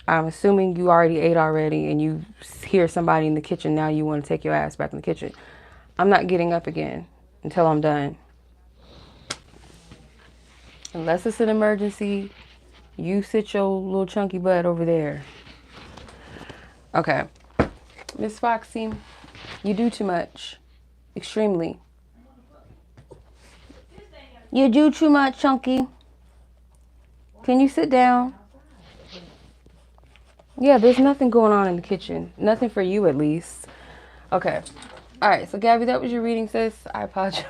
I'm assuming you already ate already and you hear somebody in the kitchen. Now you want to take your ass back in the kitchen. I'm not getting up again until I'm done. Unless it's an emergency, you sit your little chunky butt over there. Okay. Miss Foxy, you do too much. Extremely. You do too much, Chunky. Can you sit down? Yeah, there's nothing going on in the kitchen. Nothing for you, at least. Okay. All right. So, Gabi, that was your reading, sis. I apologize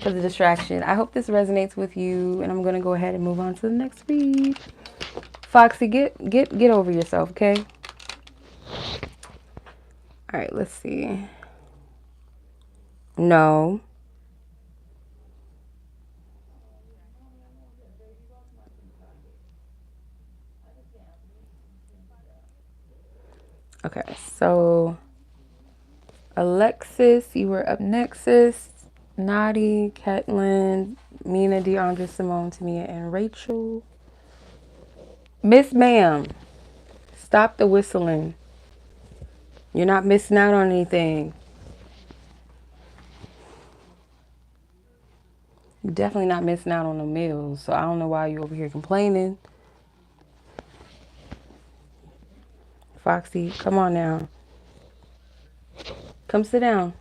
for the distraction. I hope this resonates with you, and I'm going to go ahead and move on to the next read. Foxy, get over yourself, okay? All right. Let's see. No. Okay, so Alexis, you were up next, sis. Nadi, Katelyn, Minah, Deandra, Simone, Temia, and Rachel. Miss Ma'am, stop the whistling. You're not missing out on anything. You're definitely not missing out on the meals, so I don't know why you're over here complaining. Foxy, come on now. Come sit down.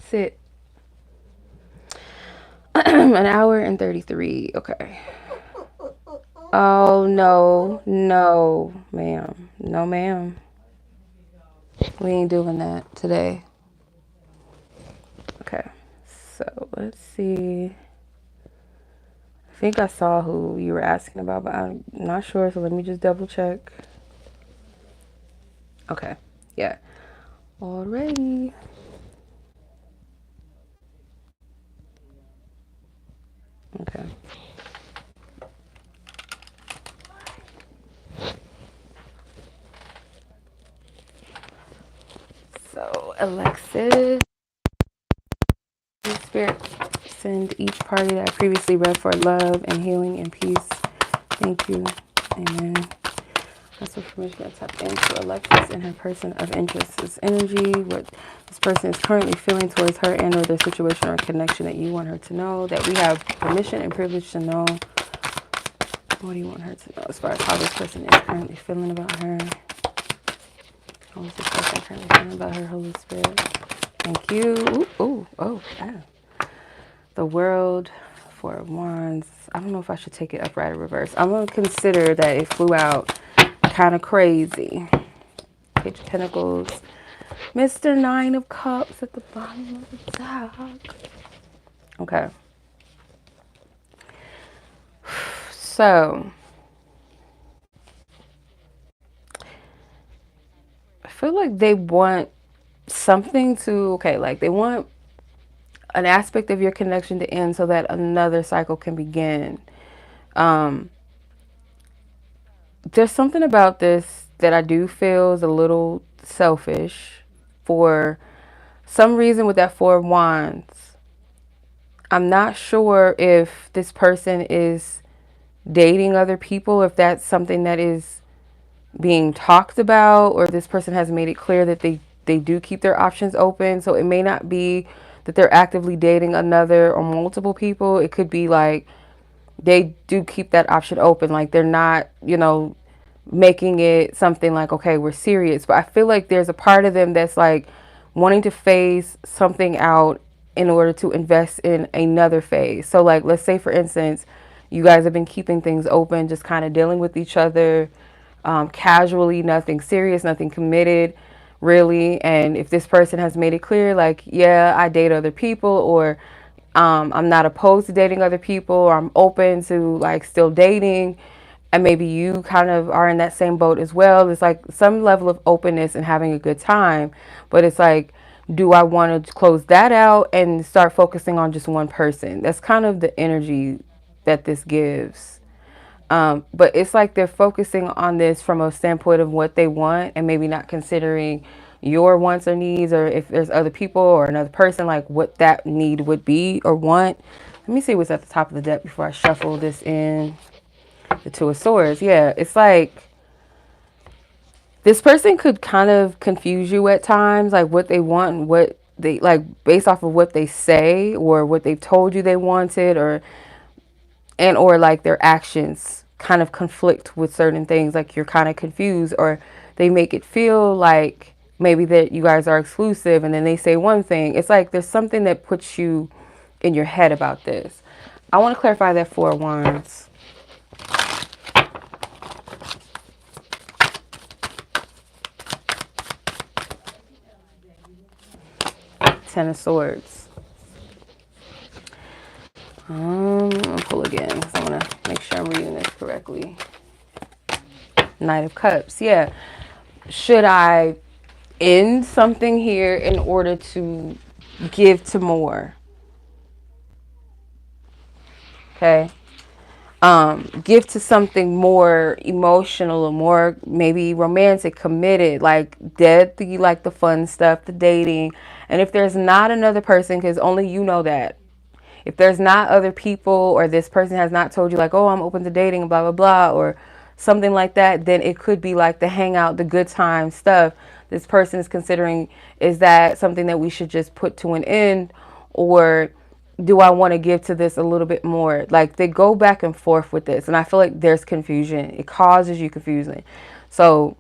Sit. An hour and 33. Okay. Oh, no. No, ma'am. No, ma'am. We ain't doing that today. Okay. So, let's see. I think I saw who you were asking about, but I'm not sure, so let me just double check. Okay. Yeah. Alrighty. Okay. Alexis. Spirit, send each party that I previously read for love and healing and peace. Thank you. Amen. That's what permission to tap into Alexis and her person of interest is energy. What this person is currently feeling towards her and or their situation or connection that you want her to know. That we have permission and privilege to know. What do you want her to know as far as how this person is currently feeling about her? How is this person currently feeling about her, Holy Spirit? Thank you. Yeah. The World, Four of Wands. I don't know if I should take it upright or reverse. I'm going to consider that it flew out kind of crazy. Page of Pentacles. Mr. Nine of Cups at the bottom of the deck. Okay. So, I feel like they want something to, okay, like they want an aspect of your connection to end so that another cycle can begin. There's something about this that I do feel is a little selfish for some reason with that Four of Wands. I'm not sure if this person is dating other people, if that's something that is being talked about, or this person has made it clear that they do keep their options open. So it may not be that they're actively dating another or multiple people. It could be like they do keep that option open. Like they're not, you know, making it something like, okay, we're serious. But I feel like there's a part of them that's like wanting to phase something out in order to invest in another phase. So like, let's say for instance, you guys have been keeping things open, just kind of dealing with each other casually, nothing serious, nothing committed really. And if this person has made it clear, like, yeah, I date other people, or I'm not opposed to dating other people, or I'm open to like still dating, and maybe you kind of are in that same boat as well. It's like some level of openness and having a good time, but it's like, do I want to close that out and start focusing on just one person? That's kind of the energy that this gives. But it's like they're focusing on this from a standpoint of what they want and maybe not considering your wants or needs, or if there's other people or another person, like what that need would be or want. Let me see what's at the top of the deck before I shuffle this in. The Two of Swords. Yeah, it's like this person could kind of confuse you at times, like what they want and what they like based off of what they say or what they've told you they wanted, or like their actions kind of conflict with certain things, like you're kind of confused, or they make it feel like maybe that you guys are exclusive and then they say one thing. It's like there's something that puts you in your head about this. I want to clarify that Four of Wands. Ten of Swords. I'll pull again because I want to make sure I'm reading this correctly. Knight of Cups. Yeah. Should I end something here in order to give to more? Okay. Give to something more emotional or more maybe romantic, committed, like dead like the fun stuff, the dating. And if there's not another person, because only you know that, if there's not other people, or this person has not told you like, oh, I'm open to dating, blah, blah, blah, or something like that, then it could be like the hangout, the good time stuff. This person is considering, is that something that we should just put to an end, or do I want to give to this a little bit more? Like they go back and forth with this, and I feel like there's confusion. It causes you confusion. So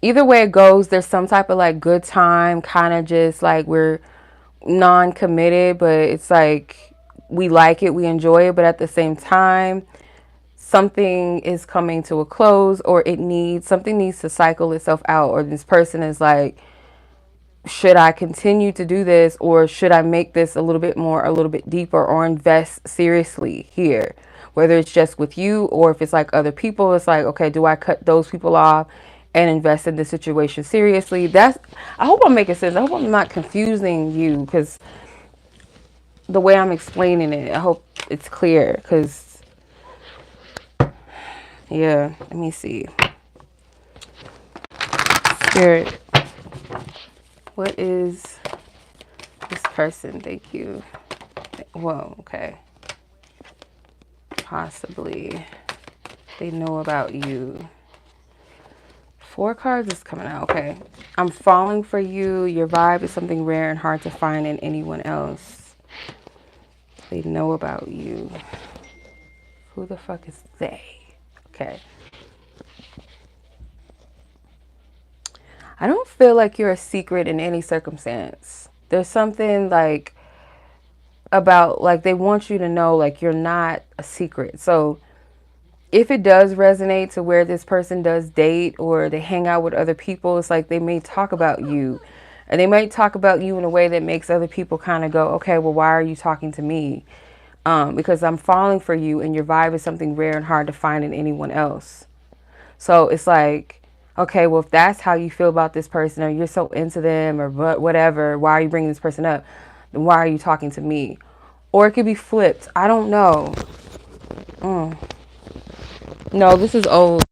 either way it goes, there's some type of like good time, kind of just like we're non-committed, but it's like we like it, we enjoy it, but at the same time something is coming to a close, or something needs to cycle itself out, or this person is like, should I continue to do this, or should I make this a little bit more, a little bit deeper, or invest seriously here, whether it's just with you or if it's like other people. It's like, okay, do I cut those people off and invest in the situation seriously? I hope I'm making sense. I hope I'm not confusing you, because the way I'm explaining it, I hope it's clear, because yeah, let me see. Spirit, What is this person? Thank you. Whoa, okay. Possibly. They know about you. 4 cards is coming out. Okay. I'm falling for you. Your vibe is something rare and hard to find in anyone else. They know about you. Who the fuck is they? Okay. I don't feel like you're a secret in any circumstance. There's something like about like they want you to know like you're not a secret. So if it does resonate to where this person does date or they hang out with other people, it's like they may talk about you. And they might talk about you in a way that makes other people kind of go, okay, well, why are you talking to me? Because I'm falling for you and your vibe is something rare and hard to find in anyone else. So it's like, okay, well, if that's how you feel about this person or you're so into them or whatever, why are you bringing this person up? Then why are you talking to me? Or it could be flipped. I don't know. No, this is old.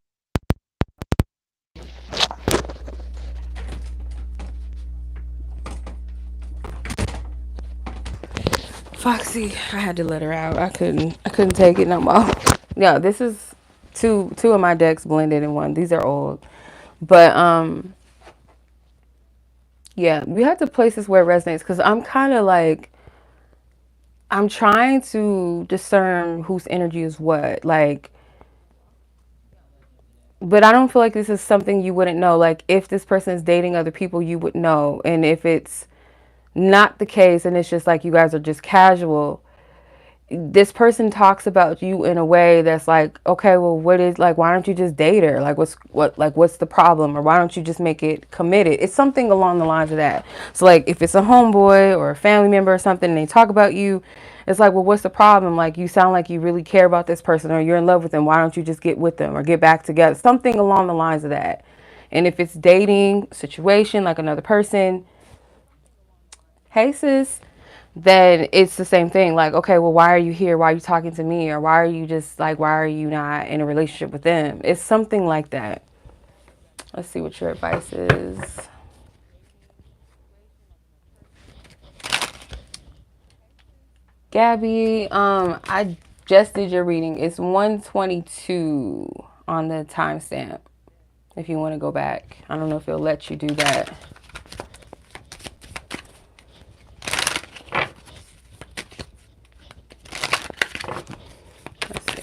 Foxy, I had to let her out. I couldn't take it no more. Yeah, this is two of my decks blended in one. These are old. But yeah, we have to place this where it resonates because I'm kind of like I'm trying to discern whose energy is what. Like, but I don't feel like this is something you wouldn't know. Like if this person is dating other people, you would know. And if it's not the case and it's just like you guys are just casual, this person talks about you in a way that's like, okay, well, what is like, why don't you just date her? Like, what's the problem? Or why don't you just make it committed? It's something along the lines of that. So like, if it's a homeboy or a family member or something, and they talk about you, it's like, well, what's the problem? Like, you sound like you really care about this person or you're in love with them. Why don't you just get with them or get back together? Something along the lines of that. And if it's dating situation, like another person, hey sis, then it's the same thing. Like, okay, well, why are you here? Why are you talking to me? Or why are you just like, why are you not in a relationship with them? It's something like that. Let's see what your advice is. Gabi, I just did your reading. It's 122 on the timestamp. If you want to go back, I don't know if it'll let you do that. Let's see.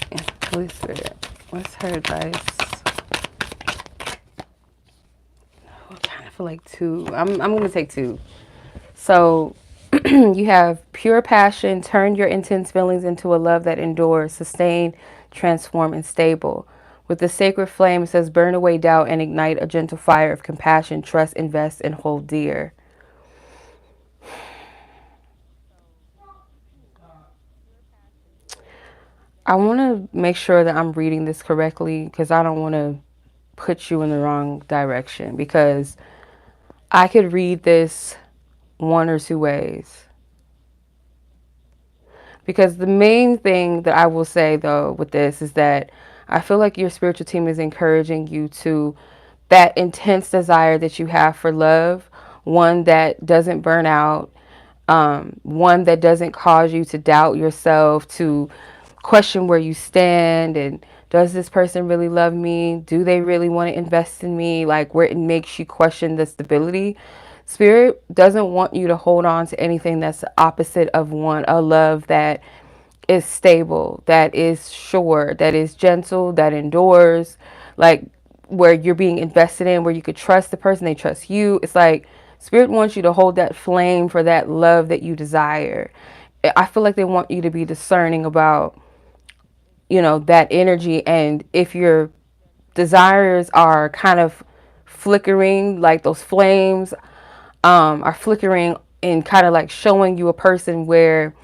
Holy Spirit, what's her advice? I kind of feel like two. I'm gonna take two. So you have pure passion, turn your intense feelings into a love that endures, sustain, transform, and stable. With the sacred flame, it says, burn away doubt and ignite a gentle fire of compassion, trust, invest, and hold dear. I want to make sure that I'm reading this correctly because I don't want to put you in the wrong direction because I could read this one or two ways. Because the main thing that I will say, though, with this is that I feel like your spiritual team is encouraging you to that intense desire that you have for love, one that doesn't burn out, one that doesn't cause you to doubt yourself, to question where you stand and does this person really love me? Do they really want to invest in me? Like where it makes you question the stability. Spirit doesn't want you to hold on to anything that's the opposite of one, a love that is stable, that is sure, that is gentle, that endures, like where you're being invested in, where you could trust the person, they trust you. It's like Spirit wants you to hold that flame for that love that you desire. I feel like they want you to be discerning about, you know, that energy. And if your desires are kind of flickering, like those flames are flickering and kind of like showing you a person where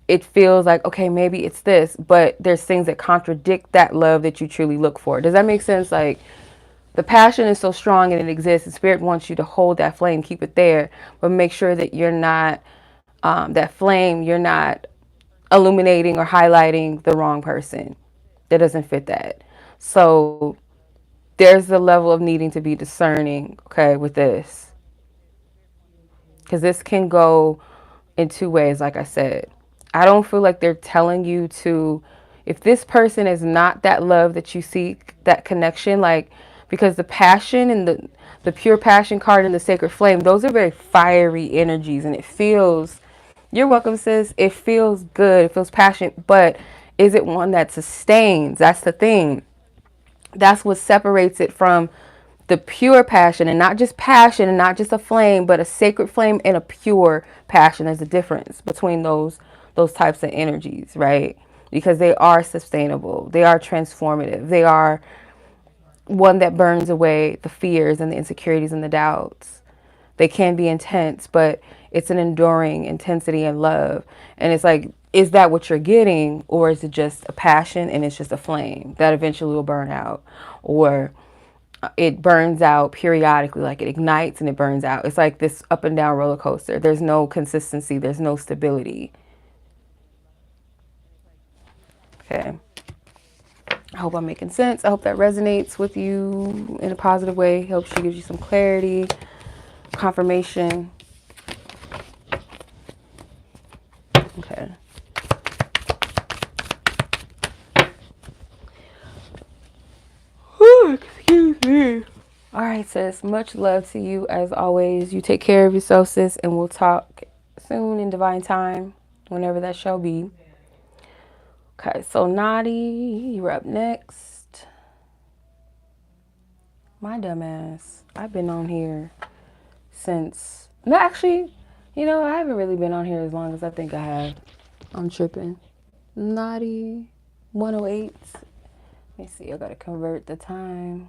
it feels like, okay, maybe it's this, but there's things that contradict that love that you truly look for. Does that make sense? Like the passion is so strong and it exists, and Spirit wants you to hold that flame, keep it there, but make sure that you're not, that flame, you're not illuminating or highlighting the wrong person that doesn't fit that. So there's the level of needing to be discerning, okay, with this. because this can go in two ways. Like I said, I don't feel like they're telling you to, if this person is not that love that you seek, that connection, like, because the passion and the pure passion card and the sacred flame, those are very fiery energies, and it feels, you're welcome, sis. It feels good. It feels passionate, but is it one that sustains? That's the thing. That's what separates it from the pure passion, and not just passion and not just a flame, but a sacred flame and a pure passion. There's a difference between those types of energies, right? Because they are sustainable. They are transformative. They are one that burns away the fears and the insecurities and the doubts. They can be intense, but it's an enduring intensity and love. And it's like, is that what you're getting? Or is it just a passion and it's just a flame that eventually will burn out? Or it burns out periodically, like it ignites and it burns out. It's like this up and down roller coaster. There's no consistency. There's no stability. Okay. I hope I'm making sense. I hope that resonates with you in a positive way. Hope she gives you some clarity, confirmation. Okay. Whew, excuse me. All right, sis. Much love to you as always. You take care of yourself, sis, and we'll talk soon in divine time, whenever that shall be. Okay, so Nadi, you're up next. My dumbass. I've been on here since... No, actually, you know, I haven't really been on here as long as I think I have. I'm tripping. Nadi, 108. Let me see. I gotta convert the time.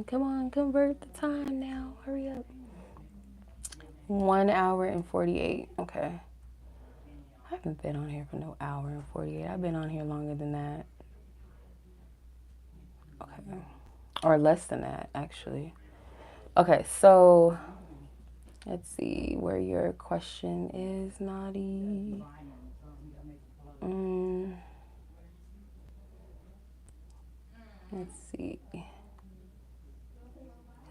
Come on, convert the time now. Hurry up. 1 hour and 48. Okay. I haven't been on here for no hour and 48. I've been on here longer than that. Okay. Or less than that, actually. Okay, so let's see where your question is, Nadi. Let's see.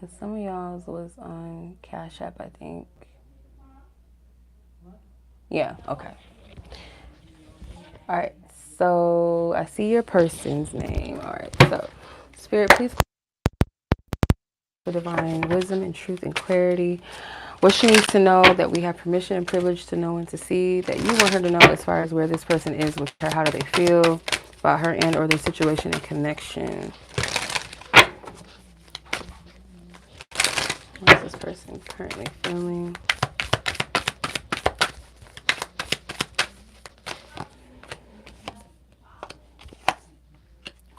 Because some of y'all's was on Cash App, I think. Yeah, okay. All right, so I see your person's name. All right, so Spirit, please for divine wisdom and truth and clarity. What she needs to know that we have permission and privilege to know and to see, that you want her to know as far as where this person is with her, how do they feel about her and or their situation and connection. What is this person currently feeling?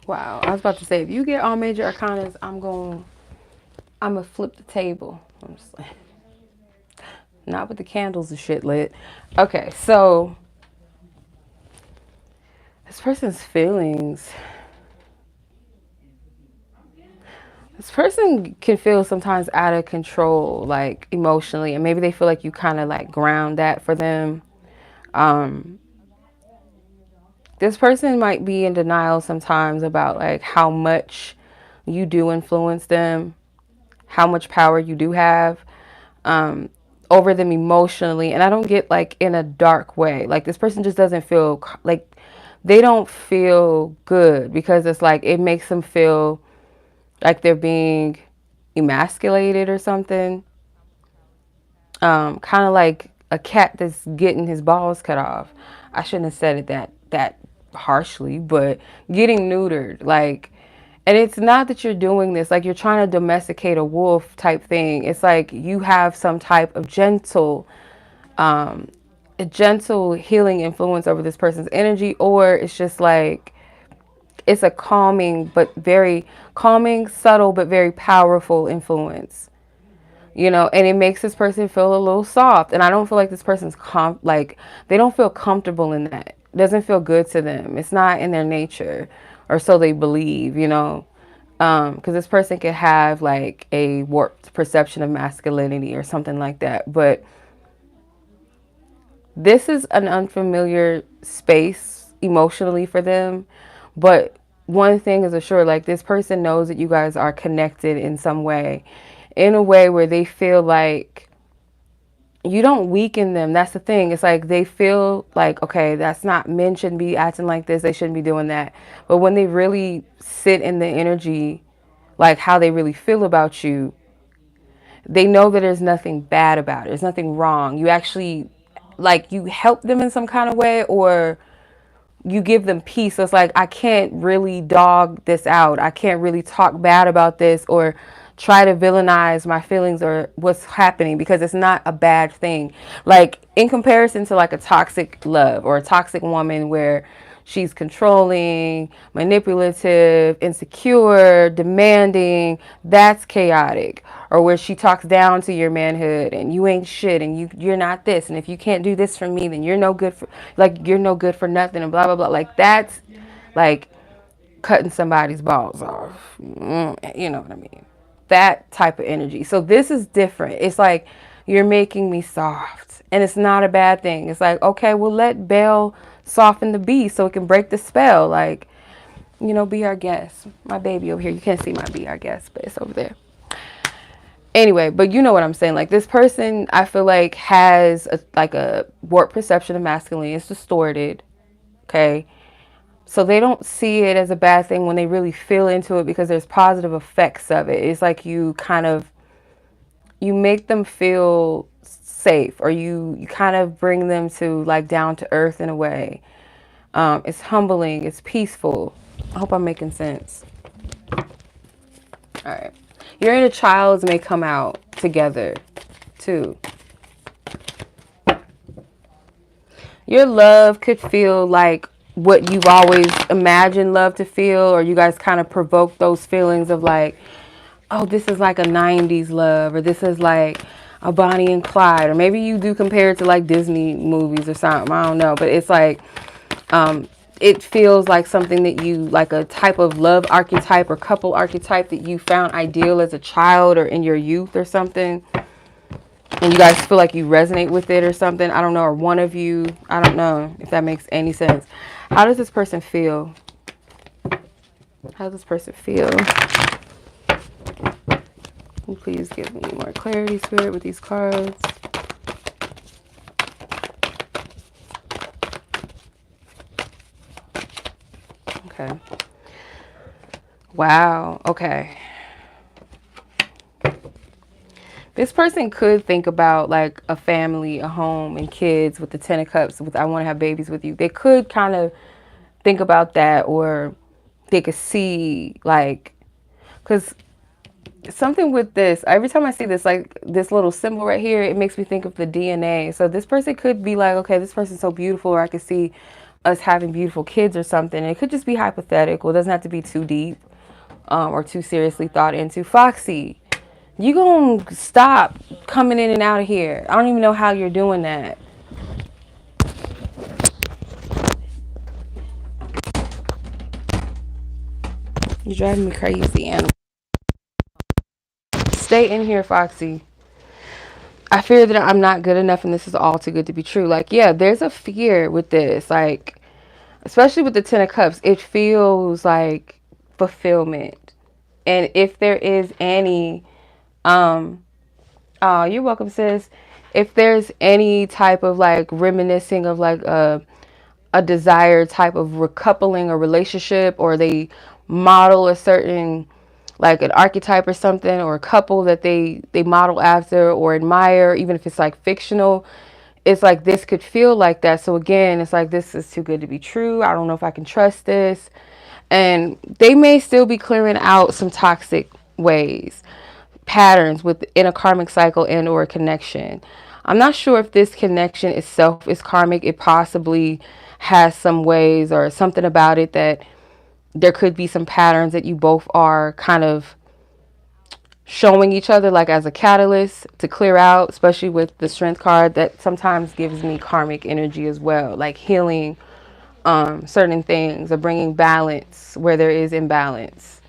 Wow, I was about to say, if you get all major arcanas, I'm gonna flip the table. I'm just like, not with the candles and shit lit. Okay, so this person's feelings. This person can feel sometimes out of control, like emotionally, and maybe they feel like you kind of like ground that for them. This person might be in denial sometimes about like how much you do influence them, how much power you do have over them emotionally. And I don't get like in a dark way. Like this person just doesn't feel like, they don't feel good, because it's like it makes them feel like they're being emasculated or something. Kind of like a cat that's getting his balls cut off. I shouldn't have said it that harshly, but getting neutered, like, and it's not that you're doing this like you're trying to domesticate a wolf type thing. It's like you have some type of a gentle healing influence over this person's energy, or it's just like it's a calming, subtle but very powerful influence, you know, and it makes this person feel a little soft. And I don't feel like this person's like they don't feel comfortable in that. It doesn't feel good to them. It's not in their nature, or so they believe, you know, because this person could have like a warped perception of masculinity or something like that. But This is an unfamiliar space emotionally for them, but one thing is assured, like this person knows that you guys are connected in some way, in a way where they feel like you don't weaken them. That's the thing. It's like they feel like, okay, that's not, men shouldn't be acting like this. They shouldn't be doing that. But when they really sit in the energy, like how they really feel about you, they know that there's nothing bad about it. There's nothing wrong. You actually, like, you help them in some kind of way, or you give them peace. So it's like, I can't really dog this out. I can't really talk bad about this or try to villainize my feelings or what's happening, because it's not a bad thing. Like in comparison to like a toxic love or a toxic woman where she's controlling, manipulative, insecure, demanding, that's chaotic. Or where she talks down to your manhood and you ain't shit and you're not this, and if you can't do this for me, then you're no good for, like, you're no good for nothing, and blah blah blah. Like that's like cutting somebody's balls off. You know what I mean? That type of energy. So this is different. It's like you're making me soft, and it's not a bad thing. It's like, okay, well, let Belle soften the beast so it can break the spell. Like, you know, be our guest. My baby over here. You can't see my be our guest, but it's over there. Anyway, but you know what I'm saying. Like this person, I feel like has a warped perception of masculinity. It's distorted. Okay. So they don't see it as a bad thing when they really feel into it, because there's positive effects of it. It's like you kind of, you make them feel safe, or you kind of bring them to like down to earth in a way. It's humbling. It's peaceful. I hope I'm making sense. All right. Your inner childs may come out together too. Your love could feel like what you've always imagined love to feel, or you guys kind of provoke those feelings of like, oh, this is like a 90s love, or this is like a Bonnie and Clyde, or maybe you do compare it to like Disney movies or something. I don't know, but it's like, it feels like something that you, like a type of love archetype or couple archetype that you found ideal as a child or in your youth or something. And you guys feel like you resonate with it or something. I don't know. Or one of you. I don't know if that makes any sense. How does this person feel? How does this person feel? Please give me more clarity, Spirit, with these cards. Okay. Wow. Okay. This person could think about like a family, a home, and kids with the 10 of Cups. With I want to have babies with you. They could kind of think about that, or they could see like, because something with this, every time I see this, like this little symbol right here, it makes me think of the DNA. So this person could be like, okay, this person's so beautiful, or I could see us having beautiful kids or something. And it could just be hypothetical. It doesn't have to be too deep or too seriously thought into. Foxy, you gonna stop coming in and out of here. I don't even know how you're doing that. You're driving me crazy, animal. Stay in here, Foxy. I fear that I'm not good enough and this is all too good to be true. Like, yeah, there's a fear with this. Like, especially with the 10 of Cups, it feels like fulfillment. And if there is any, oh, you're welcome, sis. If there's any type of like reminiscing of like a desired type of recoupling or relationship, or they model a certain, like an archetype or something, or a couple that they model after or admire, even if it's like fictional, it's like this could feel like that. So again, it's like, this is too good to be true. I don't know if I can trust this. And they may still be clearing out some toxic ways, patterns within a karmic cycle and or a connection. I'm not sure if this connection itself is karmic. It possibly has some ways or something about it that there could be some patterns that you both are kind of showing each other, like as a catalyst to clear out, especially with the Strength card. That sometimes gives me karmic energy as well, like healing certain things or bringing balance where there is imbalance.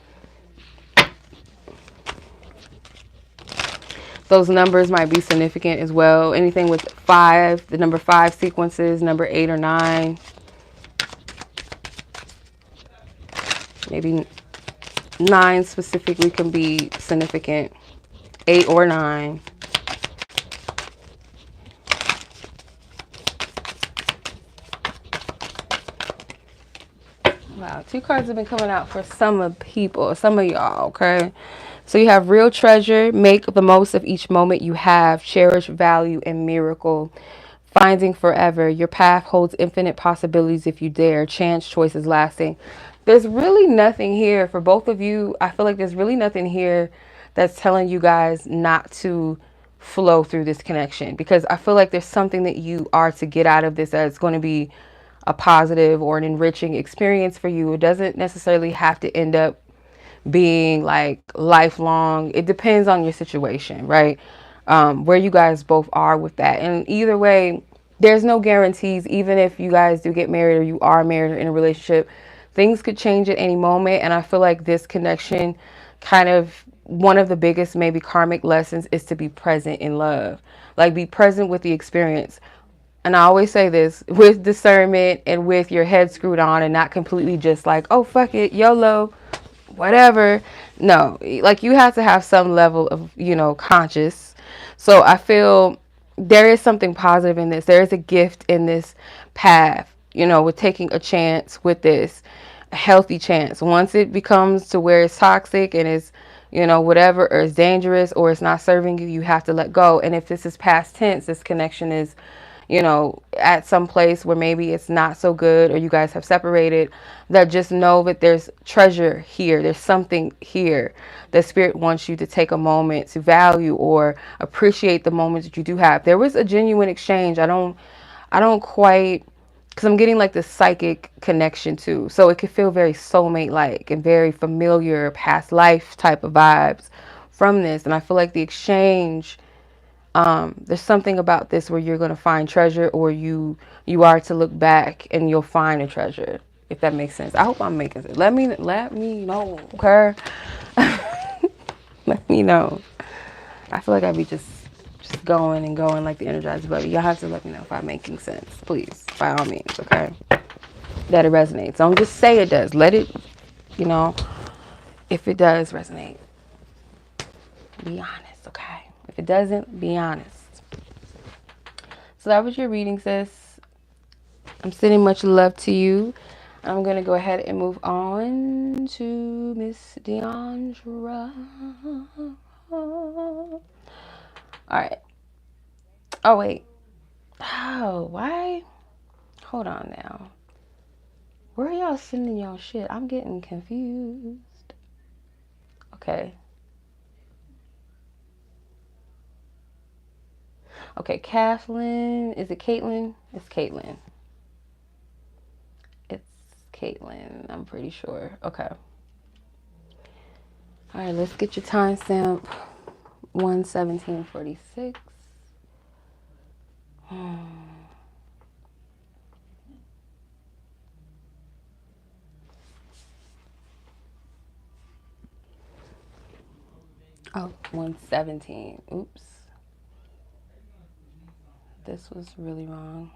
Those numbers might be significant as well. Anything with 5, the number 5 sequences, number 8 or 9. Maybe 9 specifically can be significant. 8 or 9. Wow, 2 cards have been coming out for some of people, some of y'all, okay? So you have real treasure, make the most of each moment you have, cherish value and miracle, finding forever. Your path holds infinite possibilities if you dare, chance, choices lasting. There's really nothing here for both of you. I feel like there's really nothing here that's telling you guys not to flow through this connection, because I feel like there's something that you are to get out of this that's going to be a positive or an enriching experience for you. It doesn't necessarily have to end up being like lifelong. It depends on your situation, right? Where you guys both are with that. And either way, there's no guarantees. Even if you guys do get married or you are married or in a relationship, things could change at any moment. And I feel like this connection, kind of one of the biggest maybe karmic lessons, is to be present in love. Like, be present with the experience. And I always say this, with discernment and with your head screwed on, and not completely just like, oh, fuck it, YOLO, whatever. No, like, you have to have some level of, you know, conscious. So I feel there is something positive in this. There is a gift in this path, you know, with taking a chance with this, a healthy chance. Once it becomes to where it's toxic and it's, you know, whatever, or it's dangerous or it's not serving you, you have to let go. And if this is past tense, this connection is, you know, at some place where maybe it's not so good or you guys have separated, that just know that there's treasure here. There's something here that Spirit wants you to take a moment to value or appreciate the moments that you do have. There was a genuine exchange. I don't quite, because I'm getting like this psychic connection too. So it could feel very soulmate-like and very familiar, past life type of vibes from this. And I feel like the exchange, there's something about this where you're going to find treasure, or you are to look back and you'll find a treasure, if that makes sense. I hope I'm making sense. Let me know, okay? Let me know. I feel like I'd be just going and going like the Energizer Bunny. Y'all have to let me know if I'm making sense, please, by all means, okay? That it resonates. Don't just say it does. Let it, you know, if it does resonate, be honest, okay? If it doesn't, be honest. So that was your reading, sis. I'm sending much love to you. I'm going to go ahead and move on to Miss Deandra. All right. Oh, wait. Oh, why? Hold on now. Where are y'all sending y'all shit? I'm getting confused. Okay. Okay, Katelyn. Is it Katelyn? It's Katelyn. It's Katelyn, I'm pretty sure. Okay. All right, let's get your timestamp. 1:17:46. Oh, 1:17. Oops. This was really wrong.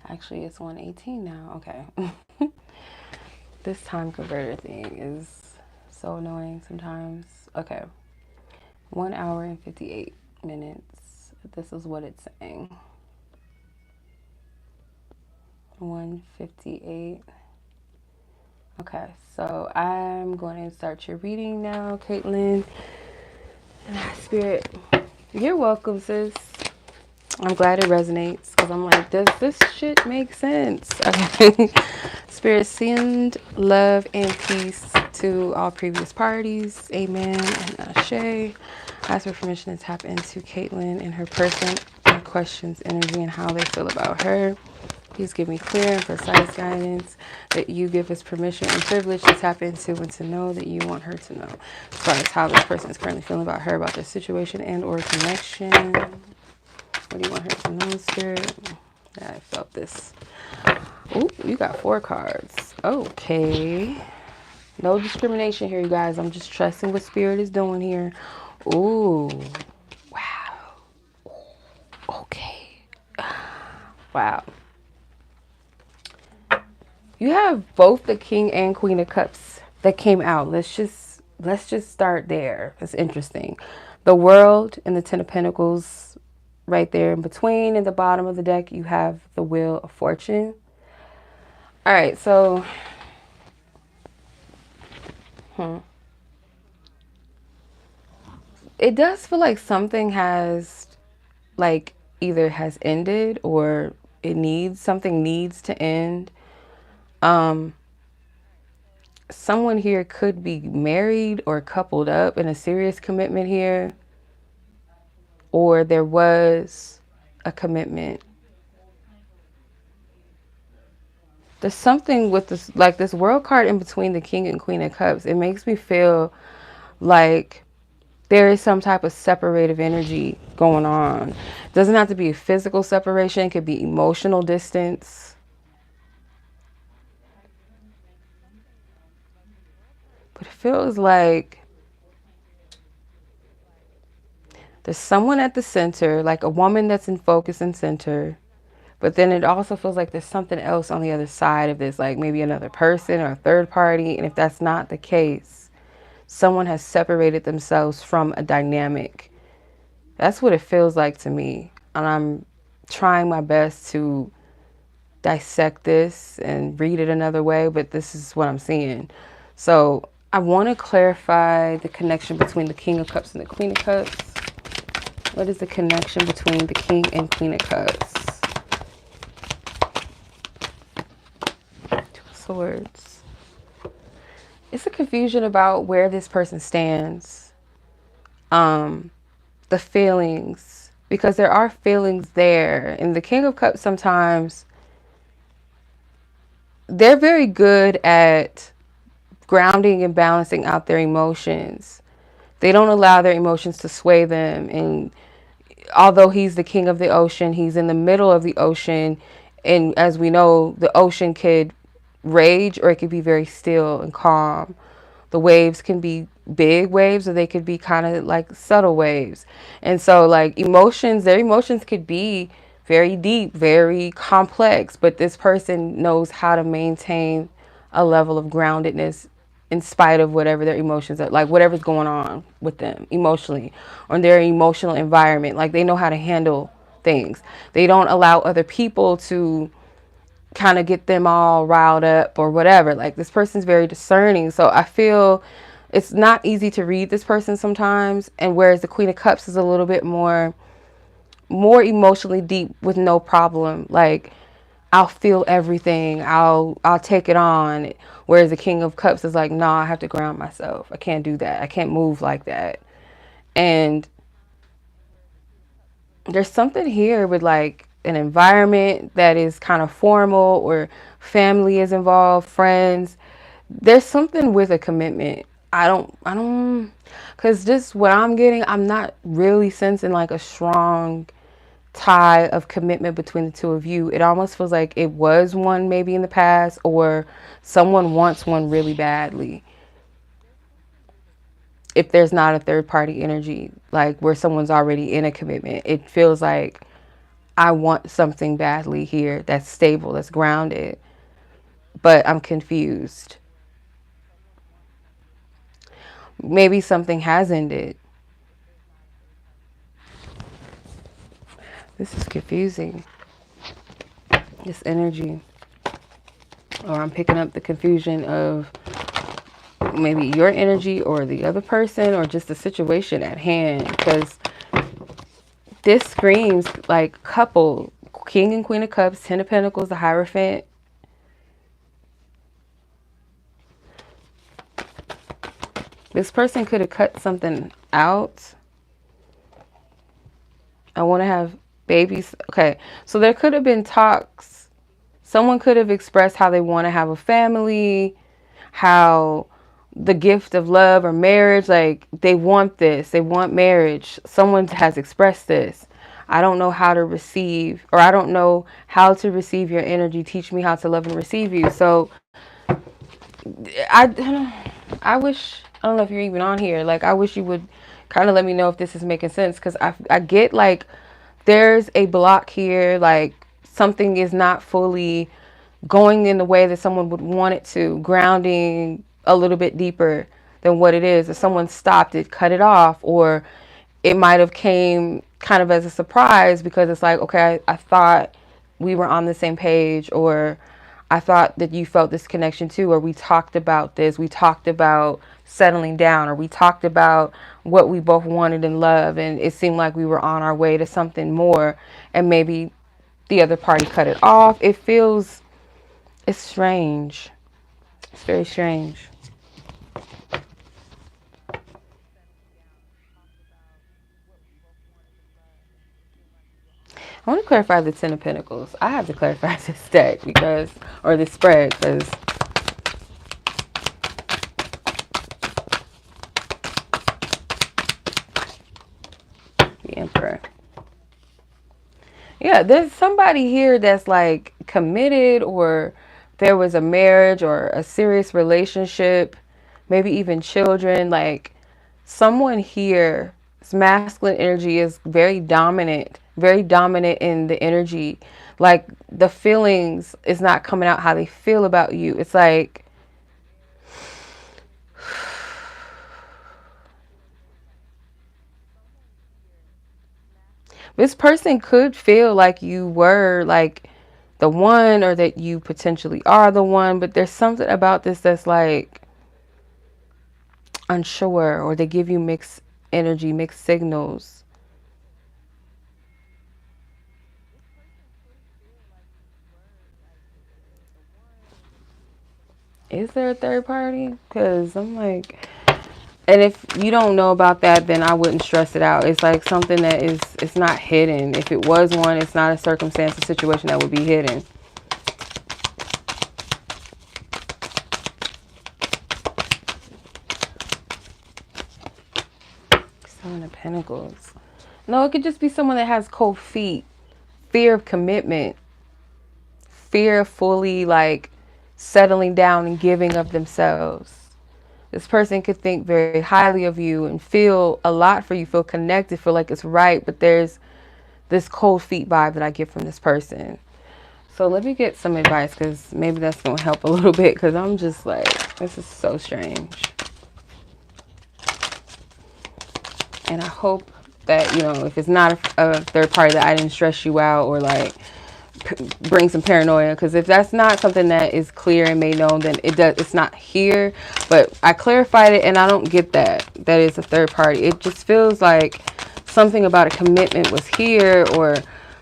Actually, it's 1:18 now. Okay. This time converter thing is so annoying sometimes. Okay. 1 hour and 58 minutes. This is what it's saying. 1:58. Okay, so I'm going to start your reading now, Katelyn. Spirit, you're welcome, sis. I'm glad it resonates, because I'm like, does this shit make sense? Okay. Spirit, send love and peace to all previous parties. Amen and 𝒨𝒽. Ask for permission to tap into Katelyn and her person and questions energy and how they feel about her. Please give me clear and precise guidance that you give us permission and privilege to tap into and to know that you want her to know. As far as how this person is currently feeling about her, about their situation and or connection. What do you want her to know, Spirit? Yeah, I felt this. Oh, you got 4 cards. Okay. No discrimination here, you guys. I'm just trusting what spirit is doing here. Ooh. Wow. Okay. Wow. You have both the King and Queen of Cups that came out. Let's just start there. It's interesting. The World and the Ten of Pentacles right there in between. In the bottom of the deck, you have the Wheel of Fortune. All right, so it does feel like something has, like, either has ended or something needs to end. Someone here could be married or coupled up in a serious commitment here, or there was a commitment. There's something with this, like this World card in between the King and Queen of Cups. It makes me feel like there is some type of separative energy going on. It doesn't have to be a physical separation. It could be emotional distance. But it feels like there's someone at the center, like a woman that's in focus and center. But then it also feels like there's something else on the other side of this, like maybe another person or a third party. And if that's not the case, someone has separated themselves from a dynamic. That's what it feels like to me. And I'm trying my best to dissect this and read it another way, but this is what I'm seeing. So I want to clarify the connection between the King of Cups and the Queen of Cups. What is the connection between the King and Queen of Cups? Two of Swords. It's a confusion about where this person stands. The feelings, because there are feelings there. And the King of Cups, sometimes they're very good at grounding and balancing out their emotions. They don't allow their emotions to sway them. And although he's the king of the ocean, he's in the middle of the ocean. And as we know, the ocean could rage or it could be very still and calm. The waves can be big waves or they could be kind of like subtle waves. And so like their emotions could be very deep, very complex, but this person knows how to maintain a level of groundedness in spite of whatever their emotions are, like whatever's going on with them emotionally or in their emotional environment. Like they know how to handle things. They don't allow other people to kind of get them all riled up or whatever. Like this person's very discerning. So I feel it's not easy to read this person sometimes. And whereas the Queen of Cups is a little bit more emotionally deep with no problem. Like I'll feel everything. I'll take it on. Whereas the King of Cups is like, no, I have to ground myself. I can't do that. I can't move like that. And there's something here with like an environment that is kind of formal or family is involved, friends. There's something with a commitment. Because just what I'm getting, I'm not really sensing like a strong tie of commitment between the two of you. It almost feels like it was one maybe in the past or someone wants one really badly. If there's not a third party energy, like where someone's already in a commitment, it feels like I want something badly here that's stable, that's grounded, but I'm confused. Maybe something has ended. This is confusing, this energy. Or I'm picking up the confusion of maybe your energy or the other person or just the situation at hand, because this screams like couple, King and Queen of Cups, Ten of Pentacles, the Hierophant. This person could have cut something out. I want to have babies. Okay, so there could have been talks. Someone could have expressed how they want to have a family, how the gift of love or marriage, like they want this, they want marriage. Someone has expressed this. I don't know how to receive, or I don't know how to receive your energy. Teach me how to love and receive you. So I wish, I don't know if you're even on here. Like, I wish you would kind of let me know if this is making sense. Because I get, like, there's a block here. Like, something is not fully going in the way that someone would want it to. Grounding a little bit deeper than what it is. If someone stopped it, cut it off. Or it might have came kind of as a surprise because it's like, okay, I thought we were on the same page, or I thought that you felt this connection too, or we talked about this, we talked about settling down, or we talked about what we both wanted in love, and it seemed like we were on our way to something more, and maybe the other party cut it off. It's strange. It's very strange. I want to clarify the Ten of Pentacles. I have to clarify this deck because, or this spread, because the Emperor. Yeah, there's somebody here that's like committed, or there was a marriage or a serious relationship, maybe even children. Like, someone here's masculine energy is very dominant in the energy. Like, the feelings is not coming out how they feel about you. It's like, this person could feel like you were like the one, or that you potentially are the one, but there's something about this that's like unsure, or they give you mixed energy, mixed signals. Is there a third party? Because I'm like, and if you don't know about that, then I wouldn't stress it out. It's like something that is, it's not hidden. If it was one, it's not a circumstance, a situation that would be hidden. Seven of Pentacles. No, it could just be someone that has cold feet, fear of commitment, fear of fully like settling down and giving of themselves. This person could think very highly of you and feel a lot for you, feel connected, feel like it's right, but there's this cold feet vibe that I get from this person. So let me get some advice, because maybe that's going to help a little bit, because I'm just like, this is so strange. And I hope that, you know, if it's not a third party, that I didn't stress you out or like bring some paranoia, because if that's not something that is clear and made known, then it's not here. But I clarified it, and I don't get that is a third party. It just feels like something about a commitment was here, or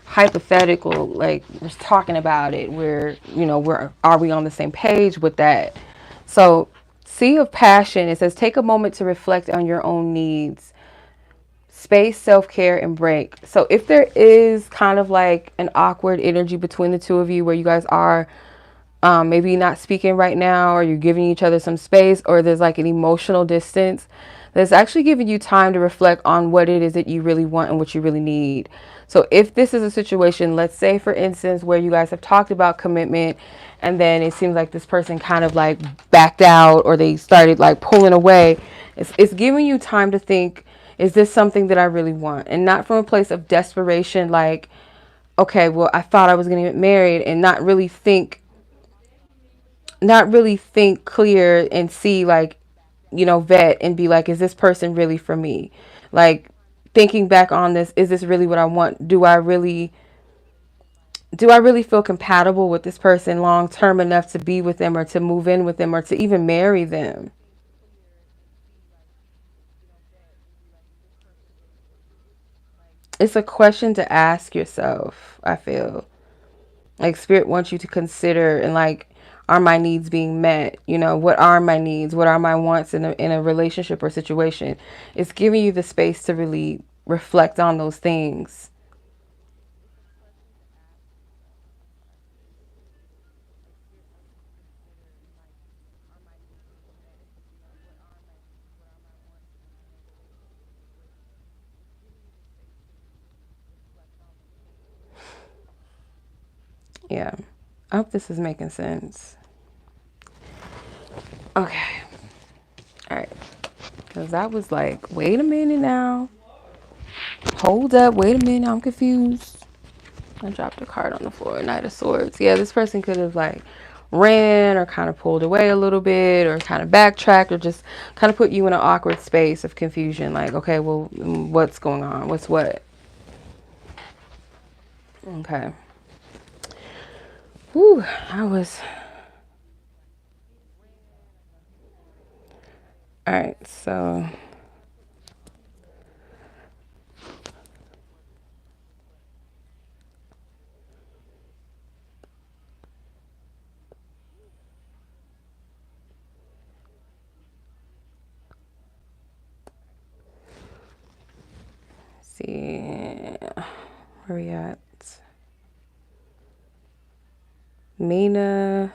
hypothetical, like we're talking about it, where, you know, are we on the same page with that? So, Sea of Passion, it says take a moment to reflect on your own needs, space, self-care, and break. So if there is kind of like an awkward energy between the two of you, where you guys are maybe not speaking right now, or you're giving each other some space, or there's like an emotional distance, that's actually giving you time to reflect on what it is that you really want and what you really need. So if this is a situation, let's say for instance, where you guys have talked about commitment, and then it seems like this person kind of like backed out, or they started like pulling away, it's giving you time to think, is this something that I really want? And not from a place of desperation, like, okay, well, I thought I was going to get married, and not really think clear and see, like, you know, vet and be like, is this person really for me? Like, thinking back on this, is this really what I want? Do I really feel compatible with this person long term enough to be with them, or to move in with them, or to even marry them? It's a question to ask yourself, I feel. Like, spirit wants you to consider, and like, are my needs being met? You know, what are my needs? What are my wants in a relationship or situation? It's giving you the space to really reflect on those things. Yeah. I hope this is making sense. Okay. All right. Because I was like, wait a minute now. Hold up. Wait a minute. I'm confused. I dropped a card on the floor. Knight of Swords. Yeah, this person could have like ran or kind of pulled away a little bit or kind of backtracked or just kind of put you in an awkward space of confusion. Like, okay, well, what's going on? What's what? Okay. Whew, I was... All right, so... see, where we at? Minah,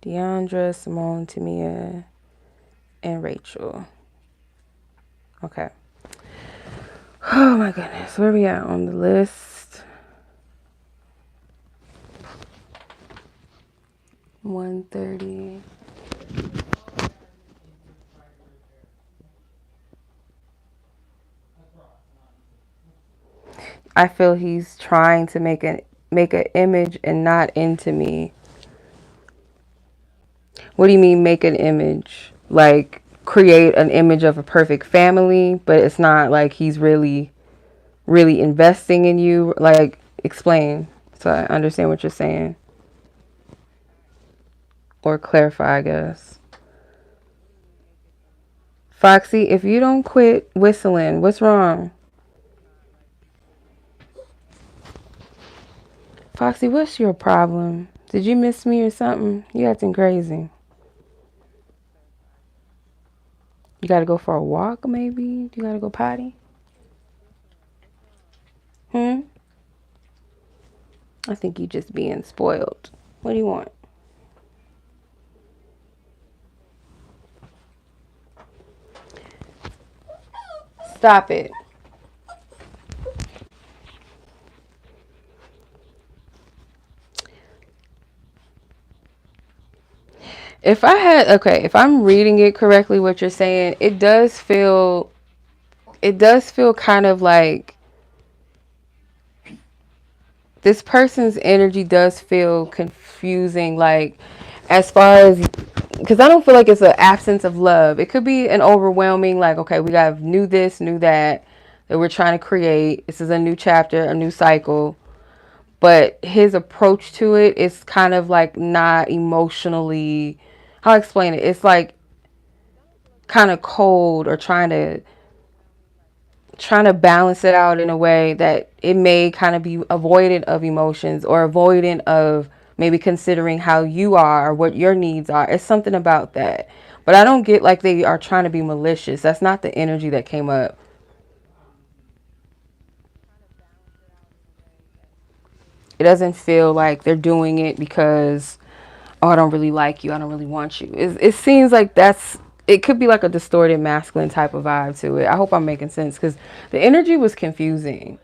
Deandra, Simone, Temia, and Rachel. Okay. Oh my goodness, where we at on the list? 130. I feel he's trying to make an image and not into me. What do you mean make an image? Like create an image of a perfect family, but it's not like he's really investing in you. Like explain so I understand what you're saying. Or clarify, I guess. Foxy, if you don't quit whistling, what's wrong? Foxy, what's your problem? Did you miss me or something? You acting crazy. You gotta go for a walk, maybe? You gotta go potty? I think you just being spoiled. What do you want? Stop it. If I had, okay, if I'm reading it correctly, what you're saying, it does feel kind of like this person's energy does feel confusing, like as far as, because I don't feel like it's an absence of love. It could be an overwhelming, like, okay, we got new this, new that we're trying to create. This is a new chapter, a new cycle. But his approach to it is kind of like not emotionally, how I explain it? It's like kind of cold or trying to balance it out in a way that it may kind of be avoidant of emotions or avoidant of maybe considering how you are or what your needs are. It's something about that. But I don't get like they are trying to be malicious. That's not the energy that came up. It doesn't feel like they're doing it because, oh, I don't really like you. I don't really want you. It seems like it could be like a distorted masculine type of vibe to it. I hope I'm making sense because the energy was confusing.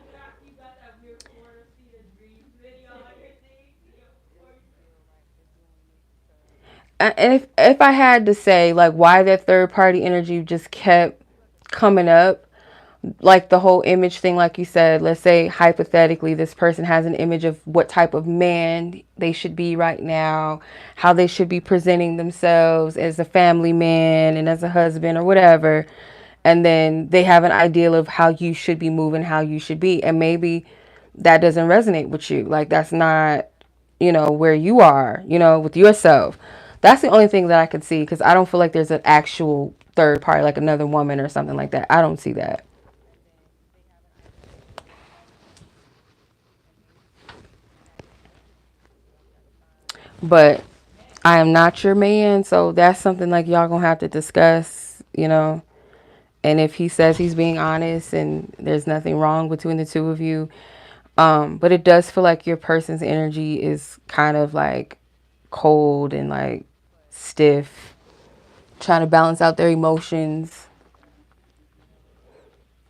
And if I had to say like why that third party energy just kept coming up, like the whole image thing, like you said, let's say hypothetically this person has an image of what type of man they should be right now, how they should be presenting themselves as a family man and as a husband or whatever, and then they have an ideal of how you should be moving, how you should be, and maybe that doesn't resonate with you, like that's not, where you are, with yourself. That's the only thing that I could see, because I don't feel like there's an actual third party, like another woman or something like that. I don't see that. But I am not your man, so that's something like y'all gonna have to discuss. And if he says he's being honest and there's nothing wrong between the two of you, but it does feel like your person's energy is kind of like cold and like stiff, trying to balance out their emotions.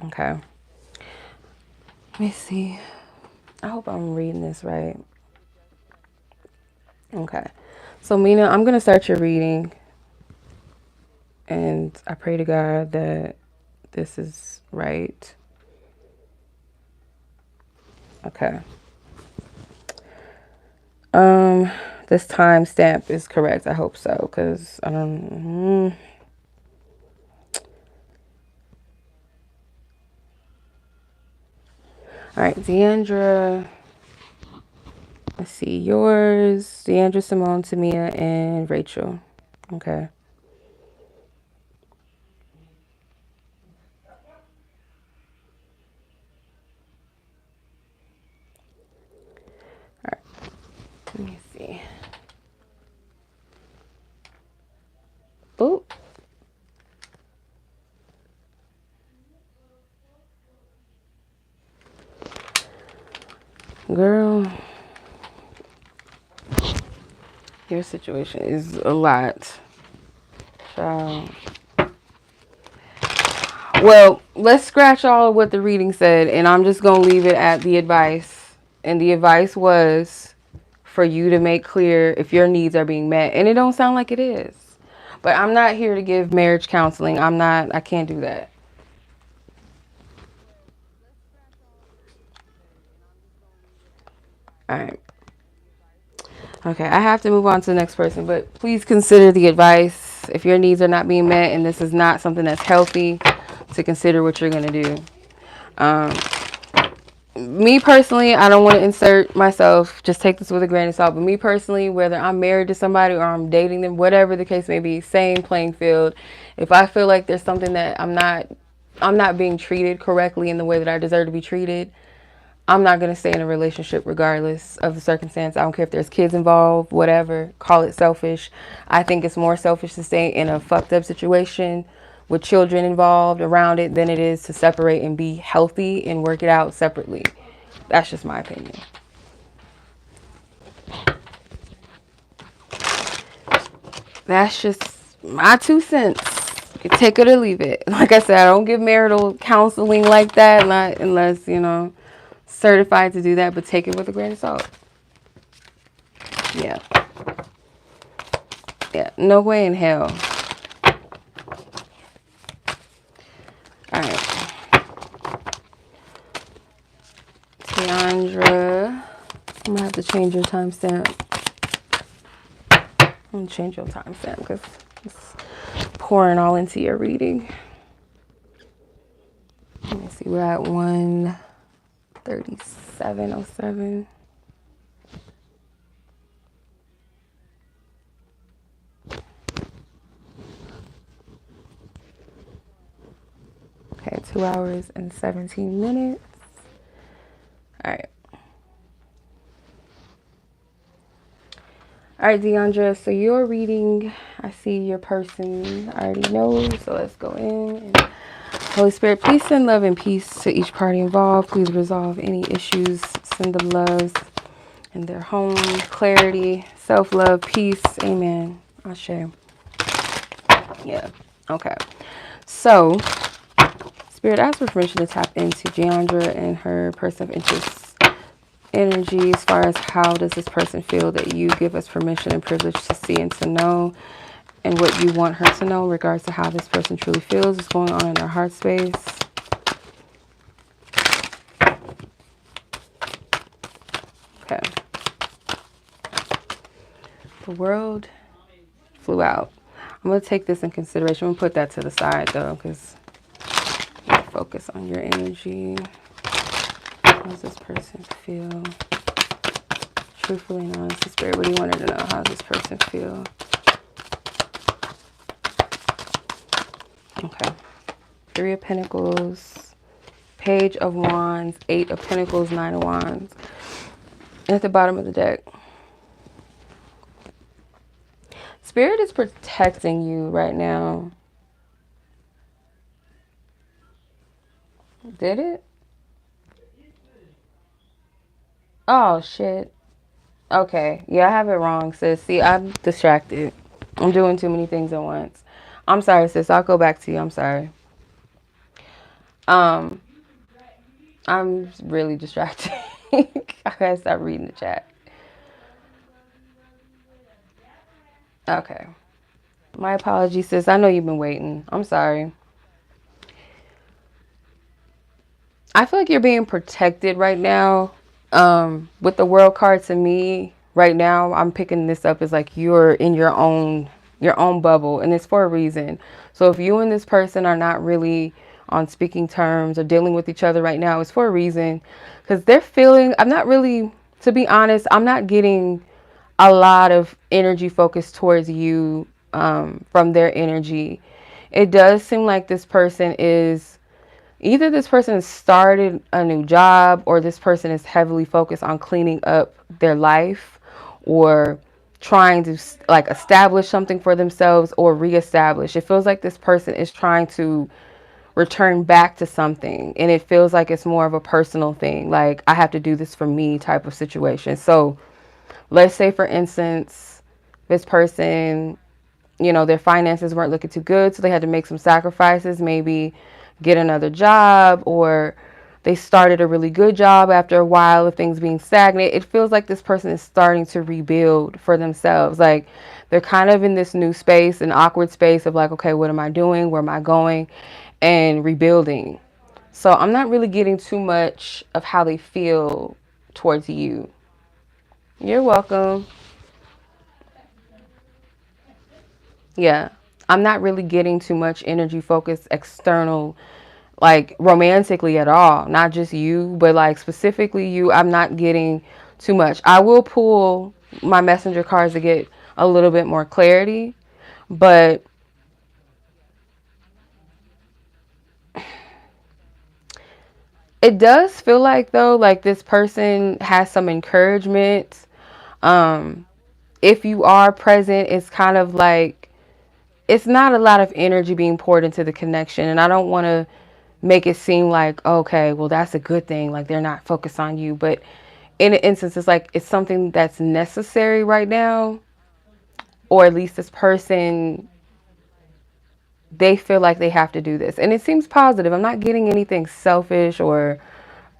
Okay. Let me see. I hope I'm reading this right. Okay. So, Minah, I'm going to start your reading. And I pray to God that this is right. Okay. This timestamp is correct. I hope so, because I don't. All right, Deandra. Let's see, yours, Deandra, Simone, Temia, and Rachel. Okay. All right. Let me see. Oop. Girl, your situation is a lot. Child. Well, let's scratch all of what the reading said, and I'm just going to leave it at the advice. And the advice was for you to make clear if your needs are being met. And it don't sound like it is. But I'm not here to give marriage counseling. I can't do that. All right. Okay, I have to move on to the next person, but please consider the advice. If your needs are not being met and this is not something that's healthy, to consider what you're going to do. Um, Me personally, I don't want to insert myself. Just take this with a grain of salt. But me personally, whether I'm married to somebody or I'm dating them, whatever the case may be, same playing field. If I feel like there's something that I'm not being treated correctly in the way that I deserve to be treated, I'm not going to stay in a relationship regardless of the circumstance. I don't care if there's kids involved, whatever. Call it selfish. I think it's more selfish to stay in a fucked up situation with children involved around it than it is to separate and be healthy and work it out separately. That's just my opinion. That's just my 2 cents. You can take it or leave it. Like I said, I don't give marital counseling like that, not unless, certified to do that, but take it with a grain of salt. Yeah. Yeah. No way in hell. All right. Deandra. I'm going to have to change your timestamp. I'm going to change your timestamp because it's pouring all into your reading. Let me see. We're at 1:37:07. Okay, 2 hours and 17 minutes. All right. All right, Deandra, so your reading, I see your person already knows, so let's go in. And Holy Spirit, please send love and peace to each party involved. Please resolve any issues. Send them loves in their home, clarity, self-love, peace. Amen. Ashe. Yeah. Okay. So, Spirit, ask for permission to tap into Deandra and her person of interest energy as far as how does this person feel that you give us permission and privilege to see and to know, and what you want her to know in regards to how this person truly feels is going on in their heart space. Okay. The world flew out. I'm going to take this in consideration. I'm going to put that to the side though, because focus on your energy. How does this person feel? Truthfully and honestly, Spirit, what do you want her to know? How does this person feel? Okay. 3 of Pentacles, Page of Wands, 8 of Pentacles, 9 of Wands. And at the bottom of the deck, Spirit is protecting you right now. Did it? Oh, shit. Okay. Yeah, I have it wrong, sis. See, I'm distracted. I'm doing too many things at once. I'm sorry, sis. I'll go back to you. I'm sorry. I'm really distracted. I gotta stop reading the chat. Okay. My apologies, sis. I know you've been waiting. I'm sorry. I feel like you're being protected right now. With the world card, to me right now, I'm picking this up as like you're in your own bubble, and it's for a reason. So if you and this person are not really on speaking terms or dealing with each other right now, it's for a reason, because they're feeling, I'm not really, to be honest, I'm not getting a lot of energy focused towards you from their energy. It does seem like this person is, either this person has started a new job, or this person is heavily focused on cleaning up their life, or trying to like establish something for themselves or reestablish. It feels like this person is trying to return back to something, and it feels like it's more of a personal thing, like I have to do this for me type of situation. So let's say, for instance, this person, their finances weren't looking too good, so they had to make some sacrifices, maybe get another job, or they started a really good job after a while of things being stagnant. It feels like this person is starting to rebuild for themselves. Like they're kind of in this new space, an awkward space of like, okay, what am I doing? Where am I going? And rebuilding. So I'm not really getting too much of how they feel towards you. You're welcome. Yeah. I'm not really getting too much energy focused external, like romantically at all. Not just you, but like specifically you. I'm not getting too much. I will pull my messenger cards to get a little bit more clarity, but it does feel like, though, like this person has some encouragement. Um, if you are present, it's kind of like it's not a lot of energy being poured into the connection. And I don't want to make it seem like, okay, well, that's a good thing. Like they're not focused on you. But in an instance, it's like it's something that's necessary right now. Or at least this person, they feel like they have to do this. And it seems positive. I'm not getting anything selfish or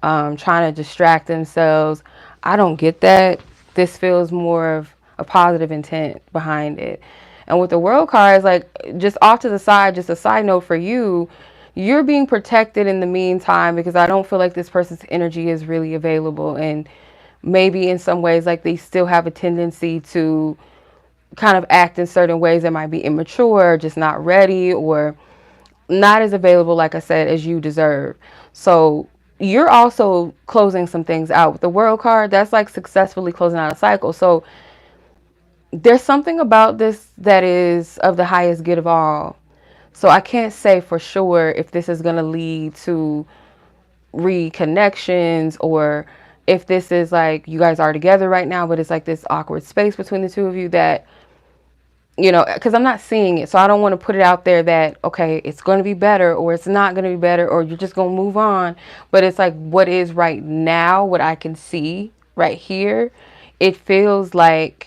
trying to distract themselves. I don't get that. This feels more of a positive intent behind it. And with the world cards, like just off to the side, just a side note for you, you're being protected in the meantime, because I don't feel like this person's energy is really available. And maybe in some ways, like they still have a tendency to kind of act in certain ways that might be immature, just not ready, or not as available, like I said, as you deserve. So you're also closing some things out with the world card. That's like successfully closing out a cycle. So there's something about this that is of the highest good of all. So I can't say for sure if this is going to lead to reconnections, or if this is like you guys are together right now, but it's like this awkward space between the two of you that, because I'm not seeing it. So I don't want to put it out there that, okay, it's going to be better or it's not going to be better or you're just going to move on. But it's like what is right now, what I can see right here. It feels like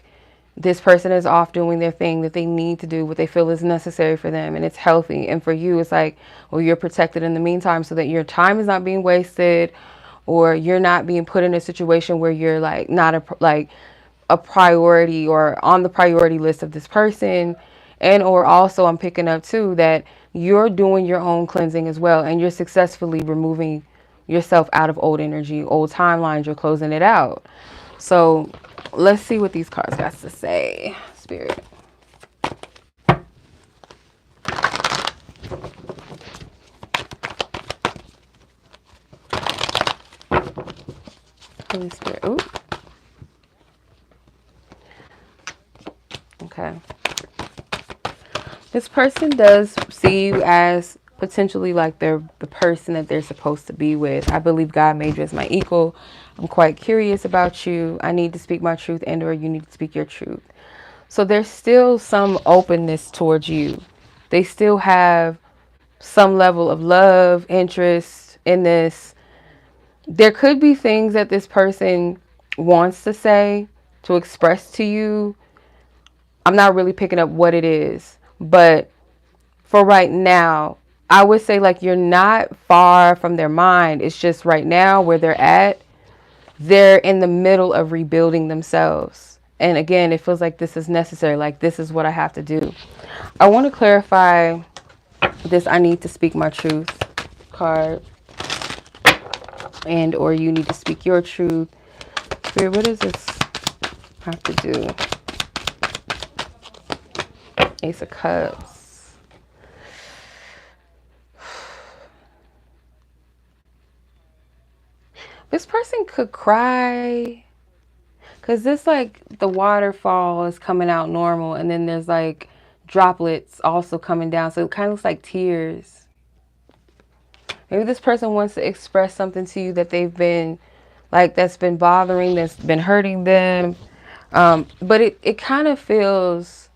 this person is off doing their thing that they need to do, what they feel is necessary for them, and it's healthy. And for you, it's like, well, you're protected in the meantime so that your time is not being wasted, or you're not being put in a situation where you're like not a priority or on the priority list of this person. And or also I'm picking up too that you're doing your own cleansing as well, and you're successfully removing yourself out of old energy, old timelines. You're closing it out. So let's see what these cards got to say. Spirit. Holy Spirit. Ooh. Okay. This person does see you as potentially like they're the person that they're supposed to be with. I believe God made you as my equal. I'm quite curious about you. I need to speak my truth, and or you need to speak your truth. So there's still some openness towards you. They still have some level of love, interest in this. There could be things that this person wants to say, to express to you. I'm not really picking up what it is, but for right now, I would say like you're not far from their mind. It's just right now where they're at, they're in the middle of rebuilding themselves. And again, it feels like this is necessary. Like this is what I have to do. I want to clarify this I need to speak my truth card. And or you need to speak your truth. Spirit, what does this have to do? Ace of Cups. This person could cry. Because this, like, the waterfall is coming out normal. And then there's, like, droplets also coming down. So it kind of looks like tears. Maybe this person wants to express something to you that they've been, like, that's been bothering, that's been hurting them. But it kind of feels,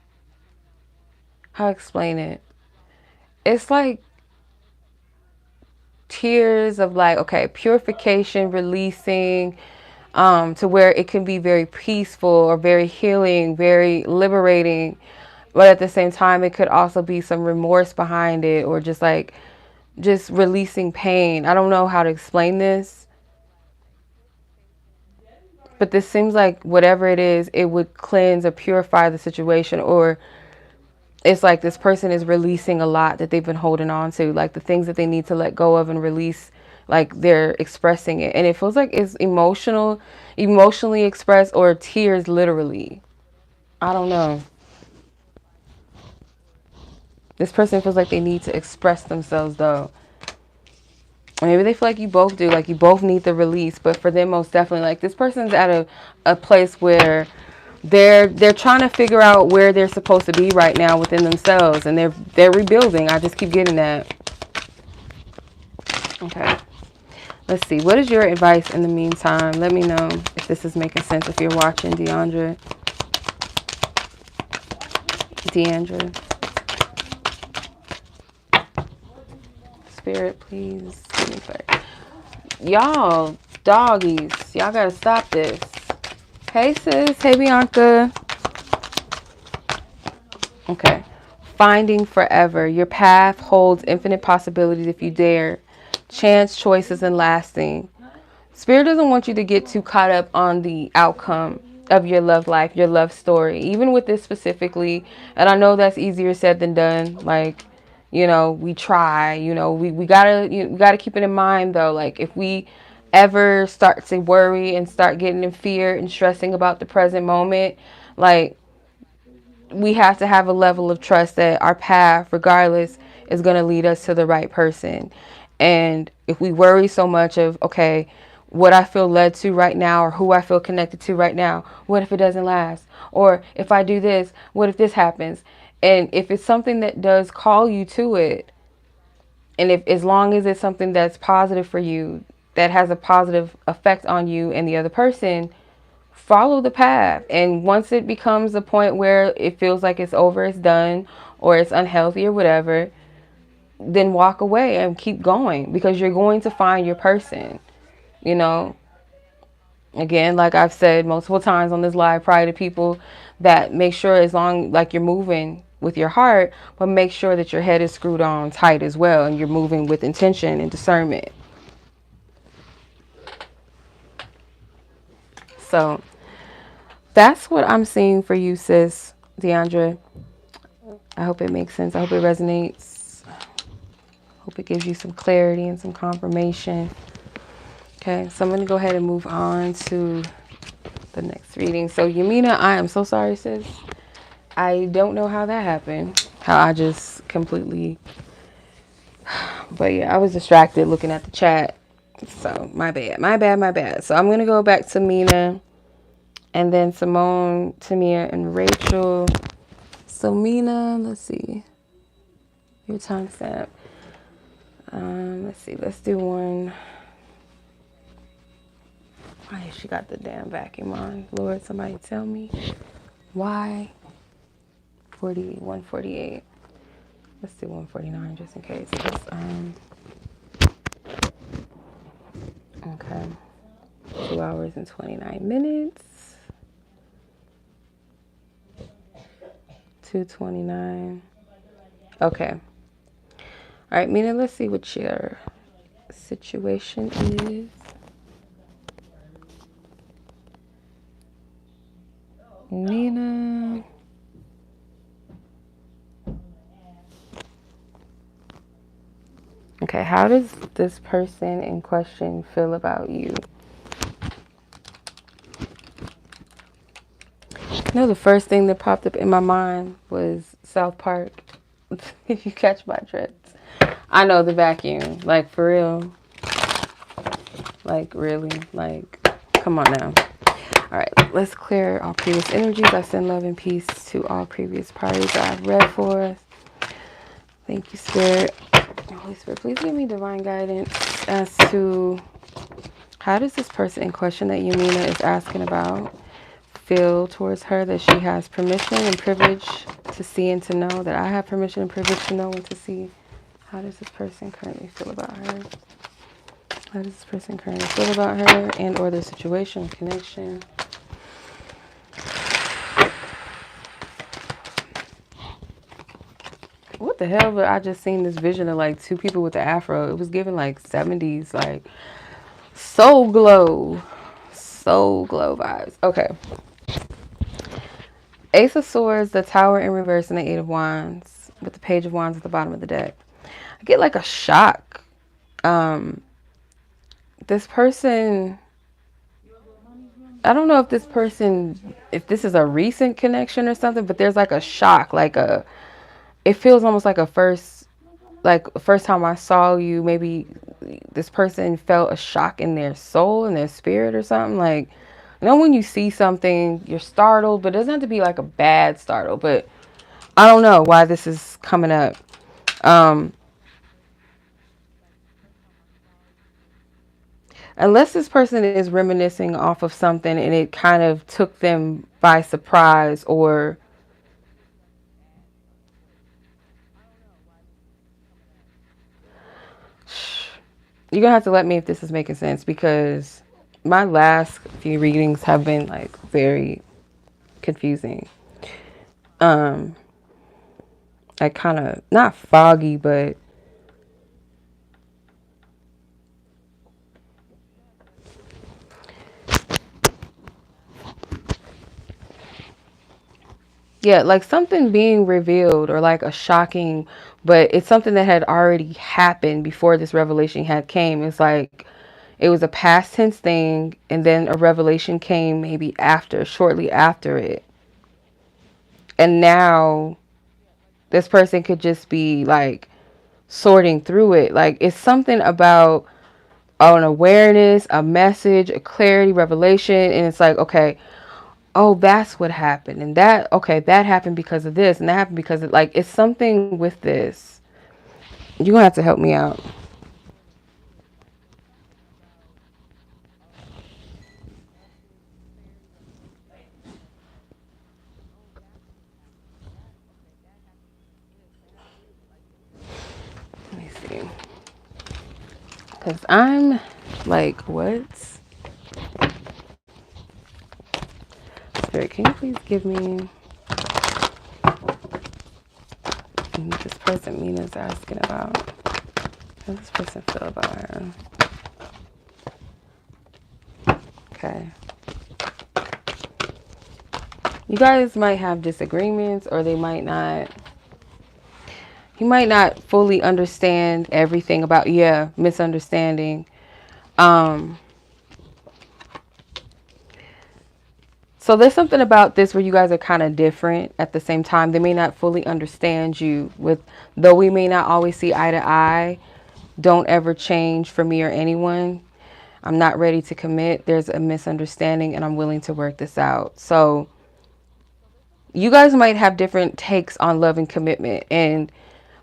how to explain it? It's like tears of like, okay, purification, releasing, to where it can be very peaceful or very healing, very liberating. But at the same time, it could also be some remorse behind it or just like, just releasing pain. I don't know how to explain this. But this seems like whatever it is, it would cleanse or purify the situation. Or it's like this person is releasing a lot that they've been holding on to. Like the things that they need to let go of and release. Like they're expressing it. And it feels like it's emotionally expressed or tears literally. I don't know. This person feels like they need to express themselves though. Maybe they feel like you both do, like you both need the release, but for them most definitely, like this person's at a place where they're trying to figure out where they're supposed to be right now within themselves, and they're rebuilding. I just keep getting that. Okay. Let's see. What is your advice in the meantime? Let me know if this is making sense if you're watching, Deandra. Spirit, please. Y'all, doggies, y'all gotta stop this. Hey, sis. Hey, Bianca. Okay. Finding forever. Your path holds infinite possibilities if you dare. Chance, choices, and lasting. Spirit doesn't want you to get too caught up on the outcome of your love life, your love story. Even with this specifically, and I know that's easier said than done. Like, you know, we try, you know, we gotta keep it in mind though. Like if we ever start to worry and start getting in fear and stressing about the present moment, like we have to have a level of trust that our path, regardless, is going to lead us to the right person. And if we worry so much of, okay, what I feel led to right now or who I feel connected to right now, what if it doesn't last? Or if I do this, what if this happens? And if it's something that does call you to it, and if as long as it's something that's positive for you, that has a positive effect on you and the other person, follow the path. And once it becomes a point where it feels like it's over, it's done, or it's unhealthy or whatever, then walk away and keep going, because you're going to find your person. You know, again, like I've said multiple times on this live prior to people, that make sure as long like you're moving with your heart, but make sure that your head is screwed on tight as well, and you're moving with intention and discernment. So that's what I'm seeing for you, sis, Deandra. I hope it makes sense. I hope it resonates. Hope it gives you some clarity and some confirmation. Okay, so I'm going to go ahead and move on to the next reading. So, Yamina, I am so sorry, sis. I don't know how that happened. How I just completely... But yeah, I was distracted looking at the chat. So, my bad. So, I'm going to go back to Minah. And then Simone, Temia, and Rachel. So Minah, let's see. Your timestamp. Let's see. Let's do one. Why she got the damn vacuum on? Lord, somebody tell me. Why? 148. Let's do 149 just in case. Okay. 2 hours and 29 minutes. 2:29. Okay. All right, Minah, let's see what your situation is. Okay, how does this person in question feel about you? No, the first thing that popped up in my mind was South Park. If you catch my drift. I know, the vacuum. Like, for real. Like, really. Like, come on now. All right, let's clear all previous energies. I send love and peace to all previous parties that I've read for us. Thank you, Spirit. Holy Spirit, please give me divine guidance as to how does this person in question that Yamina is asking about feel towards her, that she has permission and privilege to see and to know, that I have permission and privilege to know and to see. How does this person currently feel about her? How does this person currently feel about her and or their situation, connection? What the hell? But I just seen this vision of like two people with the afro. It was giving like 70s, like soul glow vibes. Okay. Ace of Swords, the Tower in reverse, and the Eight of Wands with the Page of Wands at the bottom of the deck. I get like a shock. This person, I don't know if this person, if this is a recent connection or something, but there's like a shock, like it feels almost like first time I saw you, maybe this person felt a shock in their soul, in their spirit or something. Like, you know, when you see something, you're startled, but it doesn't have to be like a bad startle, but I don't know why this is coming up. Unless this person is reminiscing off of something and it kind of took them by surprise, or you're gonna have to let me if this is making sense, because my last few readings have been like very confusing. Like kind of not foggy, but yeah, like something being revealed, or like a shocking, but it's something that had already happened before this revelation had came. It's like it was a past tense thing, and then a revelation came maybe after, shortly after it. And now this person could just be like sorting through it. Like it's something about an awareness, a message, a clarity, revelation, and it's like, okay, oh, that's what happened. And that, okay, that happened because of this, and that happened because of, like, it's something with this. You're gonna have to help me out. Let me see. Because I'm like, what? Spirit, can you please give me this person Mina's asking about? How does this person feel about her? Okay. You guys might have disagreements, or they might not. You might not fully understand everything about, yeah, misunderstanding. So there's something about this where you guys are kind of different at the same time. They may not fully understand you, though we may not always see eye to eye. Don't ever change for me or anyone. I'm not ready to commit. There's a misunderstanding and I'm willing to work this out. So you guys might have different takes on love and commitment, and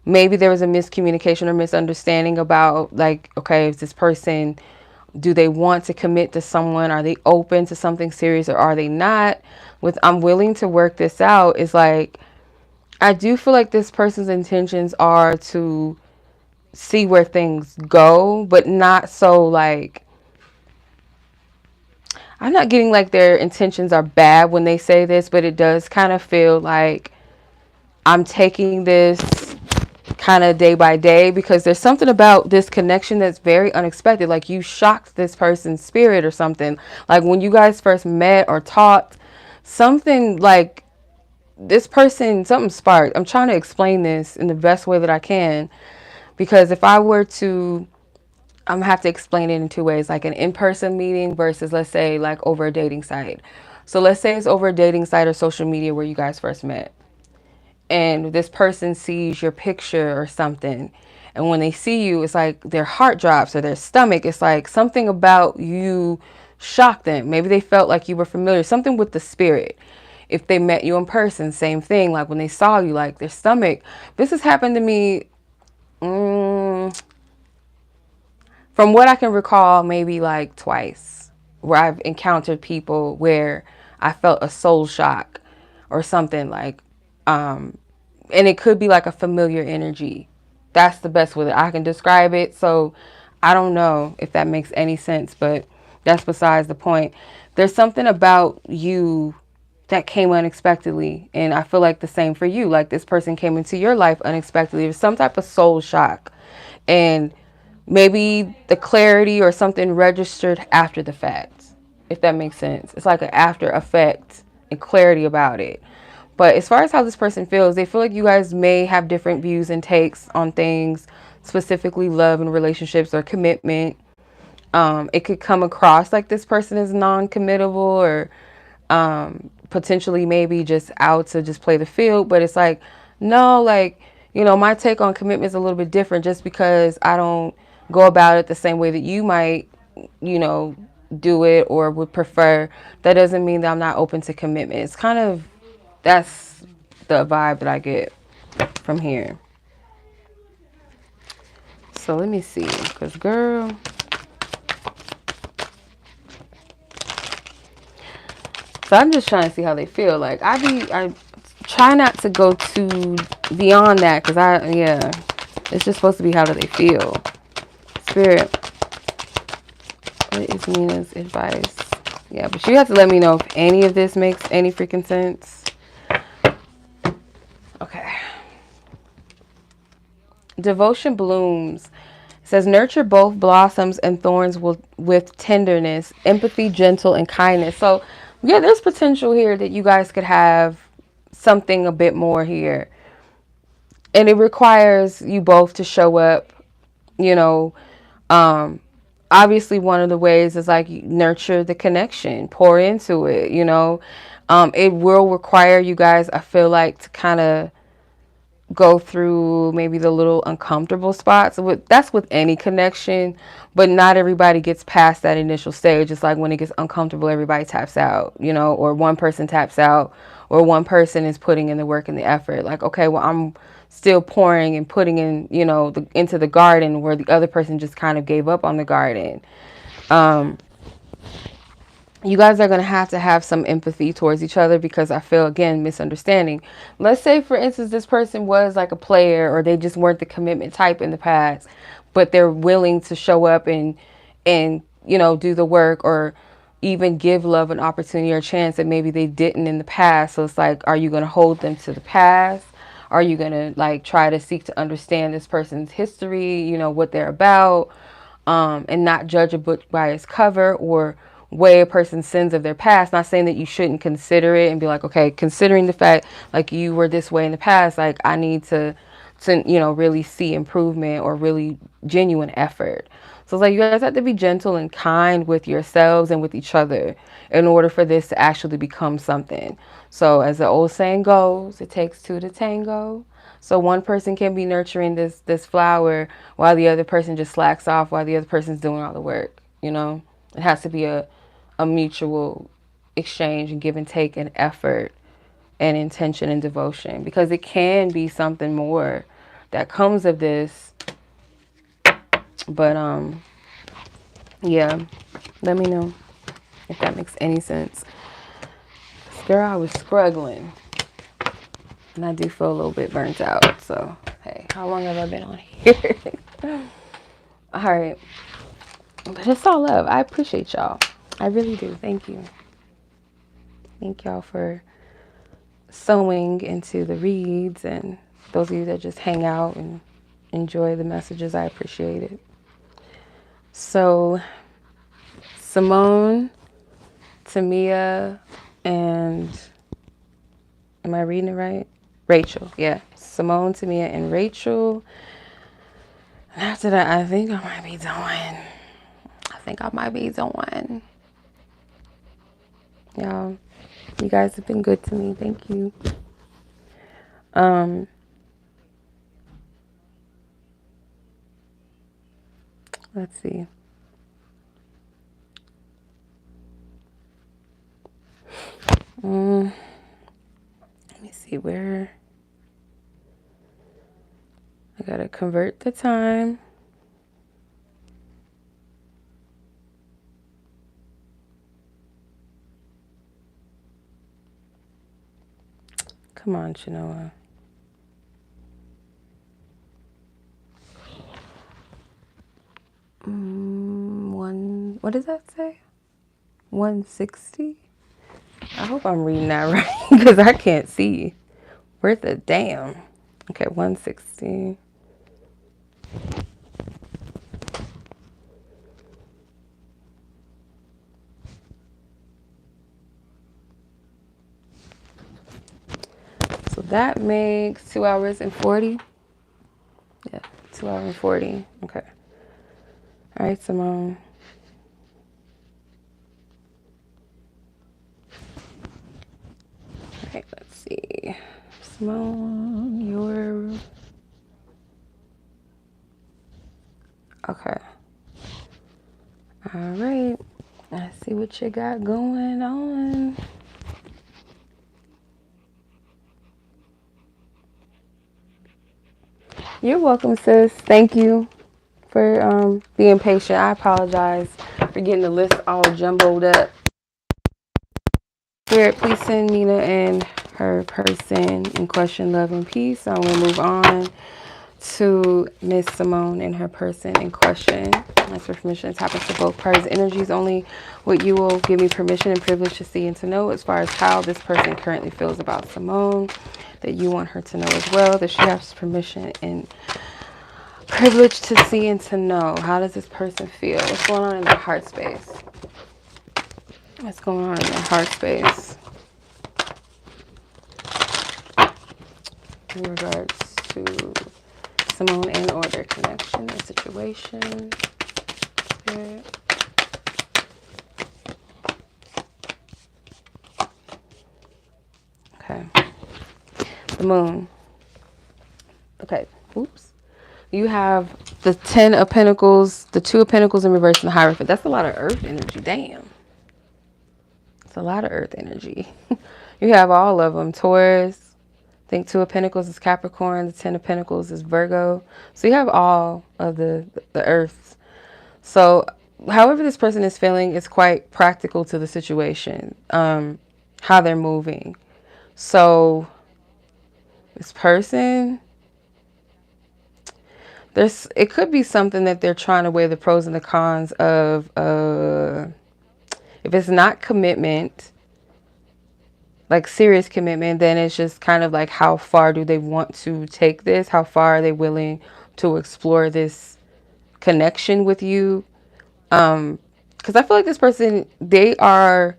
maybe there was a miscommunication or misunderstanding about, like, okay, is this person, do they want to commit to someone? Are they open to something serious, or are they not? I'm willing to work this out is like, I do feel like this person's intentions are to see where things go, but not so like, I'm not getting like their intentions are bad when they say this, but it does kind of feel like I'm taking this kind of day by day, because there's something about this connection that's very unexpected. Like you shocked this person's spirit or something. Like when you guys first met or talked, something like this person, something sparked. I'm trying to explain this in the best way that I can, Because if I were to, I'm gonna have to explain it in two ways, like an in-person meeting versus, let's say, like over a dating site. So let's say it's over a dating site or social media where you guys first met, and this person sees your picture or something, and when they see you, it's like their heart drops or their stomach. It's like something about you shocked them. Maybe they felt like you were familiar, something with the spirit. If they met you in person, same thing. Like when they saw you, like their stomach. This has happened to me, from what I can recall, maybe like twice, where I've encountered people where I felt a soul shock or something, like, and it could be like a familiar energy. That's the best way that I can describe it. So I don't know if that makes any sense, but that's besides the point. There's something about you that came unexpectedly, and I feel like the same for you. Like this person came into your life unexpectedly. There's some type of soul shock, and maybe the clarity or something registered after the fact, if that makes sense. It's like an after effect and clarity about it. But as far as how this person feels, they feel like you guys may have different views and takes on things, specifically love and relationships or commitment. It could come across like this person is non-committable or potentially maybe just out to just play the field. But it's like, no, like, you know, my take on commitment is a little bit different. Just because I don't go about it the same way that you might, you know, do it or would prefer, that doesn't mean that I'm not open to commitment. It's kind of, that's the vibe that I get from here. So let me see, because girl, so I'm just trying to see how they feel. Like I try not to go too beyond that, because yeah, it's just supposed to be how do they feel. Spirit, what is Minah's advice? Yeah, but you have to let me know if any of this makes any freaking sense. Okay. Devotion blooms. It says, nurture both blossoms and thorns with tenderness, empathy, gentle, and kindness. So, yeah, there's potential here that you guys could have something a bit more here. And it requires you both to show up, you know. Obviously, one of the ways is like nurture the connection, pour into it, you know. It will require you guys, I feel like, to kind of go through maybe the little uncomfortable spots. That's with any connection, but not everybody gets past that initial stage. It's like when it gets uncomfortable, everybody taps out, you know, or one person taps out, or one person is putting in the work and the effort. Like, okay, well, I'm still pouring and putting in, you know, into the garden, where the other person just kind of gave up on the garden. You guys are going to have some empathy towards each other, because I feel, again, misunderstanding. Let's say, for instance, this person was like a player, or they just weren't the commitment type in the past, but they're willing to show up and you know, do the work, or even give love an opportunity or a chance that maybe they didn't in the past. So it's like, are you going to hold them to the past? Are you going to like try to seek to understand this person's history, you know, what they're about, and not judge a book by its cover, or weigh a person's sins of their past? Not saying that you shouldn't consider it and be like, okay, considering the fact like you were this way in the past, like I need to you know, really see improvement or really genuine effort. So it's like you guys have to be gentle and kind with yourselves and with each other in order for this to actually become something. So as the old saying goes, it takes two to tango. So one person can be nurturing this flower while the other person just slacks off, while the other person's doing all the work, you know? It has to be a mutual exchange and give and take and effort and intention and devotion, because it can be something more that comes of this. But yeah, let me know if that makes any sense. Girl, I was struggling, and I do feel a little bit burnt out. So hey, how long have I been on here? All right, but it's all love. I appreciate y'all. I really do. Thank you. Thank y'all for sewing into the reads, and those of you that just hang out and enjoy the messages, I appreciate it. So Simone, Temia, and am I reading it right? Rachel, yeah. Simone, Temia, and Rachel. And after that, I think I might be done. Y'all, you guys have been good to me. Thank you. Let's see. Let me see where I gotta convert the time. Come on, Chenoa. What does that say? 160? I hope I'm reading that right because I can't see. Where's the damn? Okay, 160. So that makes 2 hours and 40. Yeah, 2 hours and 40. Okay. All right, Simone. Okay, let's see. Simone, you're... Okay. All right. Let's see what you got going on. You're welcome, sis. Thank you for being patient. I apologize for getting the list all jumbled up. Spirit, please send Minah and her person in question love and peace. I'm going to move on to Miss Simone and her person in question. That's for permission. It happens to both parties. Energies only what you will give me permission and privilege to see and to know as far as how this person currently feels about Simone, that you want her to know as well, that she has permission and privilege to see and to know. How does this person feel? What's going on in their heart space? What's going on in their heart space in regards to Simone and or their connection, their situation? Spirit. Okay. The moon. Okay. Oops. You have the 10 of Pentacles, the 2 of Pentacles in reverse and the Hierophant. That's a lot of earth energy. Damn. It's a lot of earth energy. You have all of them. Taurus. I think 2 of Pentacles is Capricorn. The 10 of Pentacles is Virgo. So you have all of the earths. So however this person is feeling is quite practical to the situation. How they're moving. So this person, it could be something that they're trying to weigh the pros and the cons of. If it's not commitment, like serious commitment, then it's just kind of like how far do they want to take this? How far are they willing to explore this connection with you? Because I feel like this person, they are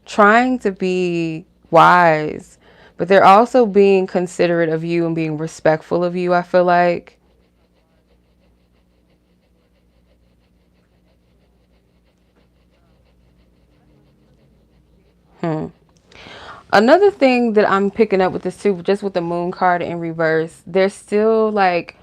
trying to be wise, but they're also being considerate of you and being respectful of you, I feel like. Another thing that I'm picking up with this too, just with the moon card in reverse, there's still like,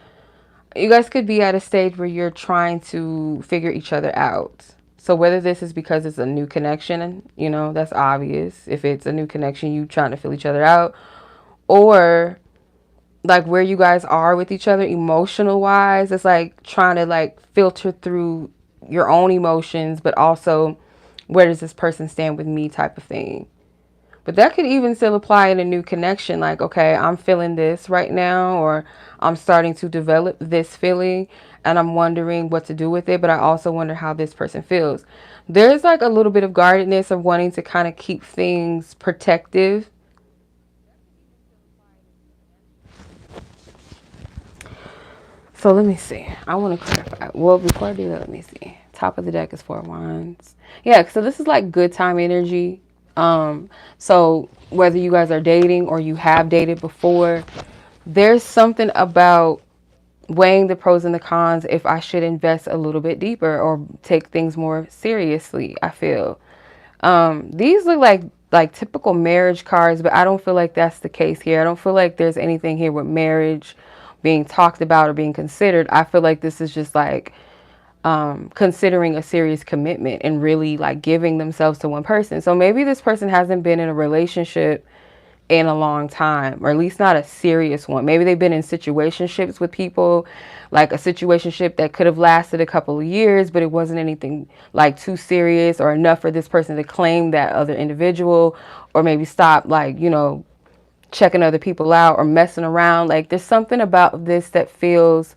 you guys could be at a stage where you're trying to figure each other out. So whether this is because it's a new connection, you know, that's obvious. If it's a new connection, you trying to feel each other out, or like where you guys are with each other emotional wise, it's like trying to like filter through your own emotions, but also where does this person stand with me type of thing. But that could even still apply in a new connection. Like, okay, I'm feeling this right now, or I'm starting to develop this feeling and I'm wondering what to do with it. But I also wonder how this person feels. There's like a little bit of guardedness of wanting to kind of keep things protective. So let me see. I want to clarify. Well, before I do that, let me see. Top of the deck is 4 of Wands. Yeah, so this is like good time energy. So whether you guys are dating or you have dated before, there's something about weighing the pros and the cons if I should invest a little bit deeper or take things more seriously, I feel. These look like typical marriage cards, but I don't feel like that's the case here. I don't feel like there's anything here with marriage being talked about or being considered. I feel like this is just like considering a serious commitment and really like giving themselves to one person. So maybe this person hasn't been in a relationship in a long time, or at least not a serious one. Maybe they've been in situationships with people, like a situationship that could have lasted a couple of years, but it wasn't anything like too serious or enough for this person to claim that other individual, or maybe stop like, you know, checking other people out or messing around. Like there's something about this that feels,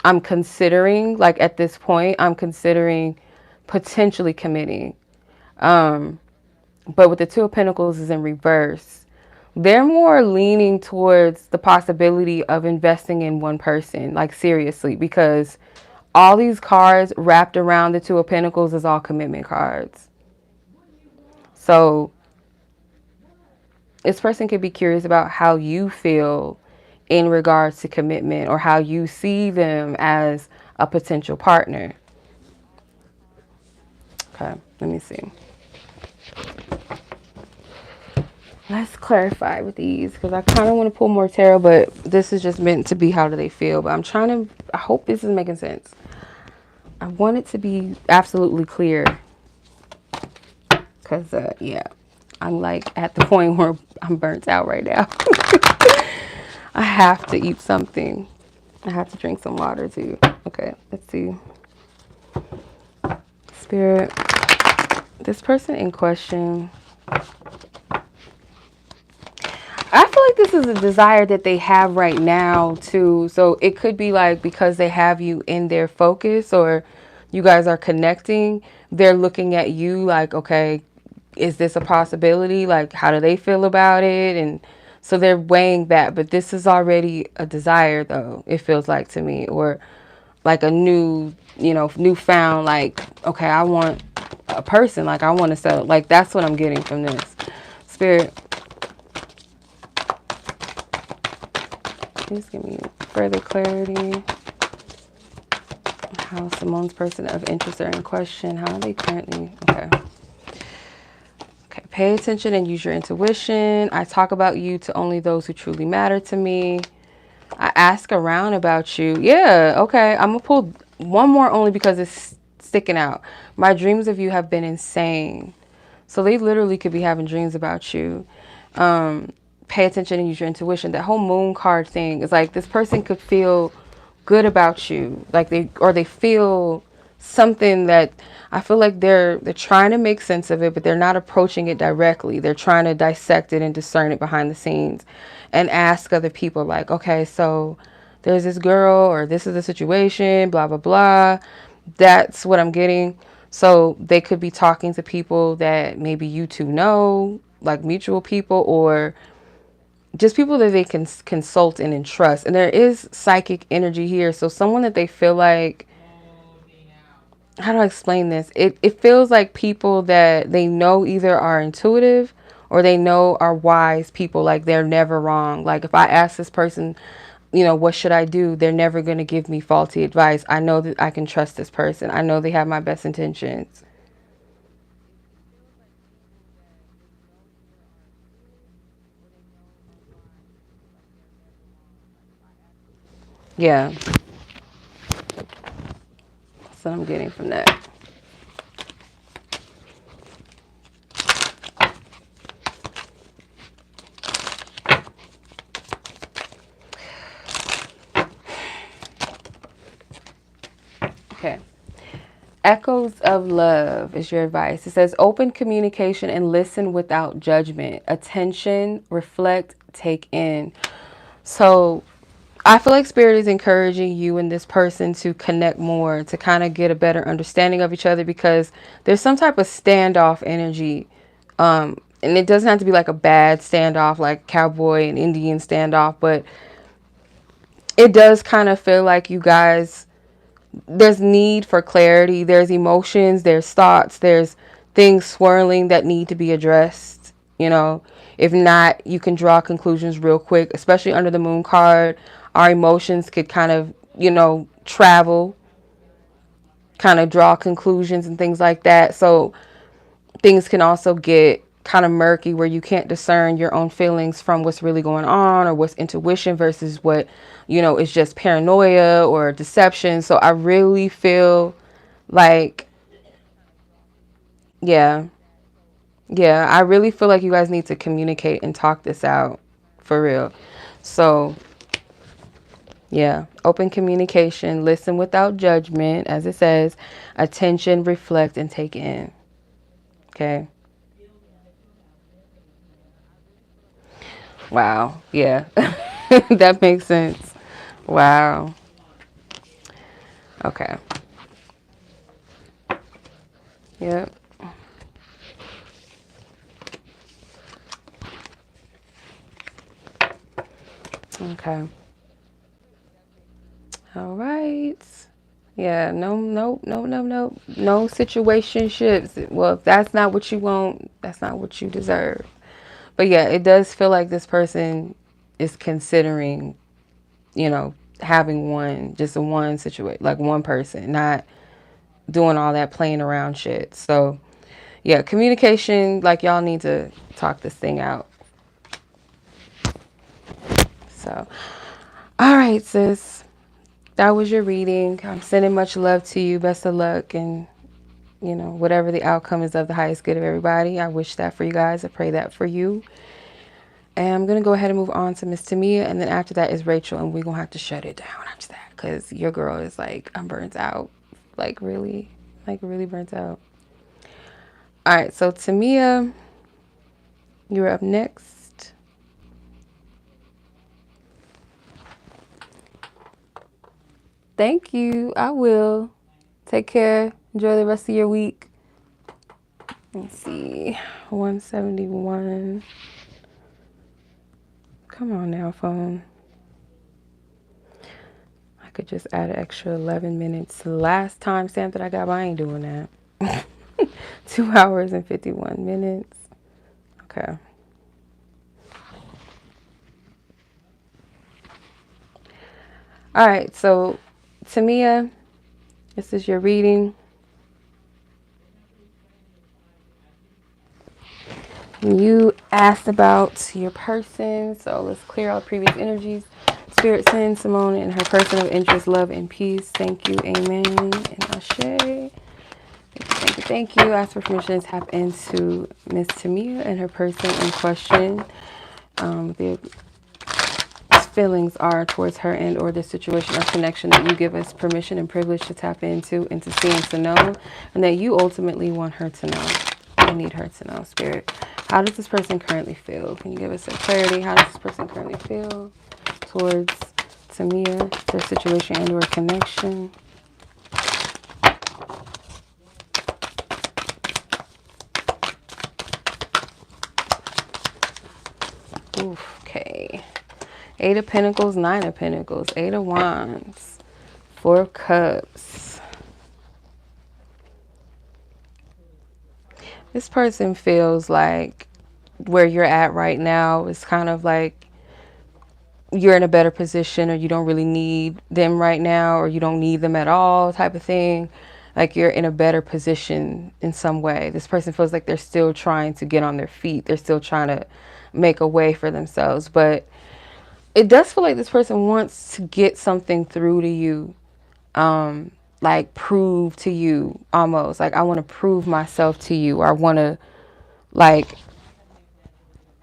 I'm considering, like at this point, I'm considering potentially committing. But with the Two of Pentacles is in reverse, they're more leaning towards the possibility of investing in one person, like seriously, because all these cards wrapped around the Two of Pentacles is all commitment cards. So this person could be curious about how you feel in regards to commitment, or how you see them as a potential partner. Okay, let me see. Let's clarify with these, because I kind of want to pull more tarot, but this is just meant to be how do they feel. But I'm trying to, I hope this is making sense. I want it to be absolutely clear, because, yeah, I'm like at the point where I'm burnt out right now. I have to eat something. I have to drink some water too. Okay, let's see. Spirit, this person in question, I feel like this is a desire that they have right now too. So it could be like because they have you in their focus, or you guys are connecting, they're looking at you like, okay, is this a possibility? Like, how do they feel about it? And so they're weighing that. But this is already a desire though, it feels like to me, or like a new, you know, newfound, like, okay, I want a person, like I want to settle. Like that's what I'm getting from this. Spirit, please give me further clarity. How Simone's person of interest are in question. How are they currently? Okay. Okay. Pay attention and use your intuition. I talk about you to only those who truly matter to me. I ask around about you. Yeah. Okay. I'm going to pull one more only because it's sticking out. My dreams of you have been insane. So they literally could be having dreams about you. Pay attention and use your intuition. That whole moon card thing is like this person could feel good about you, like they feel something that I feel like they're trying to make sense of it, but they're not approaching it directly. They're trying to dissect it and discern it behind the scenes and ask other people like, okay, so there's this girl, or this is the situation, blah blah blah. That's what I'm getting. So they could be talking to people that maybe you two know, like mutual people, or just people that they can consult and entrust. And there is psychic energy here. So someone that they feel like, how do I explain this? It feels like people that they know either are intuitive or they know are wise people. Like they're never wrong. Like if I ask this person, you know, what should I do? They're never going to give me faulty advice. I know that I can trust this person. I know they have my best intentions. Yeah. That's what I'm getting from that. Okay. Echoes of love is your advice. It says open communication and listen without judgment. Attention, reflect, take in. So I feel like Spirit is encouraging you and this person to connect more, to kind of get a better understanding of each other, because there's some type of standoff energy. And it doesn't have to be like a bad standoff, like cowboy and Indian standoff, but it does kind of feel like you guys, there's need for clarity. There's emotions, there's thoughts, there's things swirling that need to be addressed. You know, if not, you can draw conclusions real quick, especially under the moon card. Our emotions could kind of you know, travel, kind of draw conclusions and things like that. So things can also get kind of murky where you can't discern your own feelings from what's really going on or what's intuition versus what, you know, is just paranoia or deception. So I really feel like, yeah, yeah, I really feel like you guys need to communicate and talk this out for real. So yeah, open communication, listen without judgment, as it says, attention, reflect, and take in. Okay. Wow. Yeah. That makes sense. Wow. Okay. Yep. Okay. All right. Yeah, no situationships. Well, if that's not what you want, that's not what you deserve. But yeah, it does feel like this person is considering, you know, having just a one situation, like one person, not doing all that playing around shit. So yeah, communication, like y'all need to talk this thing out. So, all right, sis. That was your reading. I'm sending much love to you. Best of luck. And, you know, whatever the outcome is of the highest good of everybody, I wish that for you guys. I pray that for you. And I'm going to go ahead and move on to Miss Temia. And then after that is Rachel. And we're going to have to shut it down after that. Because your girl is like, I'm burnt out. Like really burnt out. All right. So Temia, you're up next. Thank you. I will. Take care. Enjoy the rest of your week. Let's see. 171. Come on now, phone. I could just add an extra 11 minutes to the last time stamp that I got, but I ain't doing that. 2 hours and 51 minutes. Okay. All right. So, Temia, this is your reading. You asked about your person, so let's clear all previous energies. Spirit send Simone and her person of interest, love, and peace. Thank you, amen, and ashe. Thank you, thank you. Ask for permission to tap into Miss Temia and her person in question. The feelings are towards her and or the situation or connection that you give us permission and privilege to tap into and to see and to know, and that you ultimately want her to know. I need her to know, Spirit. How does this person currently feel? Can you give us some clarity? How does this person currently feel towards Temia, their situation and or connection? Oof, okay. 8 of Pentacles, 9 of Pentacles, 8 of Wands, 4 of Cups. This person feels like where you're at right now is kind of like you're in a better position, or you don't really need them right now, or you don't need them at all type of thing. Like you're in a better position in some way. This person feels like they're still trying to get on their feet. They're still trying to make a way for themselves. But it does feel like this person wants to get something through to you. Like prove to you almost. Like I want to prove myself to you. Or I want to like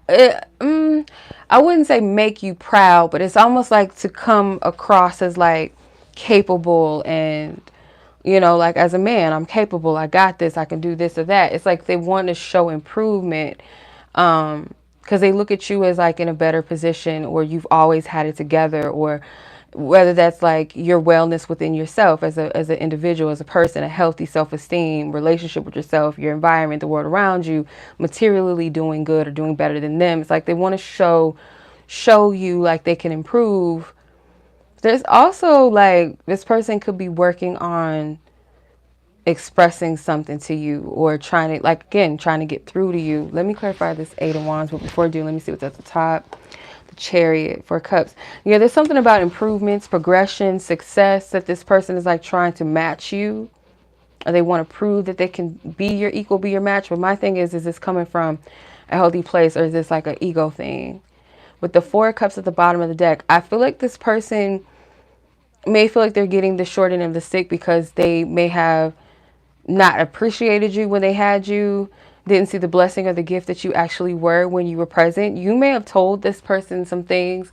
I wouldn't say make you proud, but it's almost like to come across as like capable and, you know, like as a man, I'm capable, I got this, I can do this or that. It's like they want to show improvement because they look at you as like in a better position, or you've always had it together, or whether that's like your wellness within yourself as an individual, as a person, a healthy self-esteem, relationship with yourself, your environment, the world around you, materially doing good or doing better than them. It's like they want to show you like they can improve. There's also like this person could be working on expressing something to you, or trying to, like, again, trying to get through to you. Let me clarify this 8 of Wands, but before I do, let me see what's at the top. The Chariot, 4 cups. Yeah, there's something about improvements, progression, success that this person is like trying to match you, or they want to prove that they can be your equal, be your match. But my thing is this coming from a healthy place, or is this like an ego thing? With the 4 cups at the bottom of the deck, I feel like this person may feel like they're getting the short end of the stick because they may have not appreciated you when they had you, didn't see the blessing or the gift that you actually were when you were present. You may have told this person some things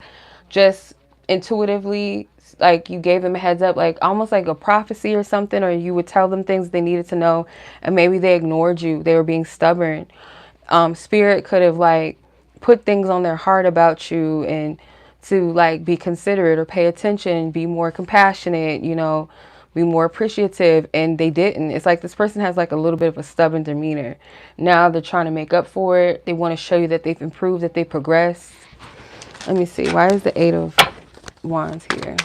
just intuitively, like you gave them a heads up, like almost like a prophecy or something, or you would tell them things they needed to know, and maybe they ignored you. They were being stubborn. Spirit could have like put things on their heart about you, and to like be considerate or pay attention, be more compassionate, you know, be more appreciative, and they didn't. It's like this person has like a little bit of a stubborn demeanor. Now they're trying to make up for it. They want to show you that they've improved, that they progressed. Let me see. Why is the 8 of Wands here?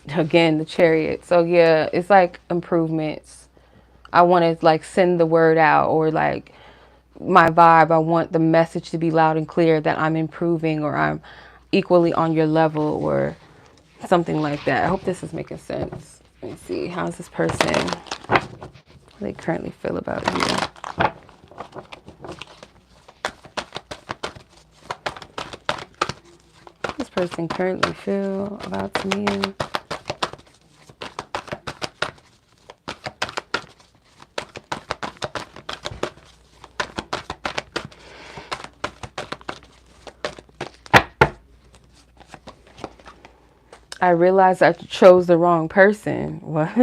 Again, the Chariot. So yeah, it's like improvements. I want to like send the word out, or like my vibe, I want the message to be loud and clear that I'm improving, or I'm equally on your level, or something like that. I hope this is making sense. Let me see. How's this person? How do they currently feel about you? How does this person currently feel about Temia? I realized I chose the wrong person. What?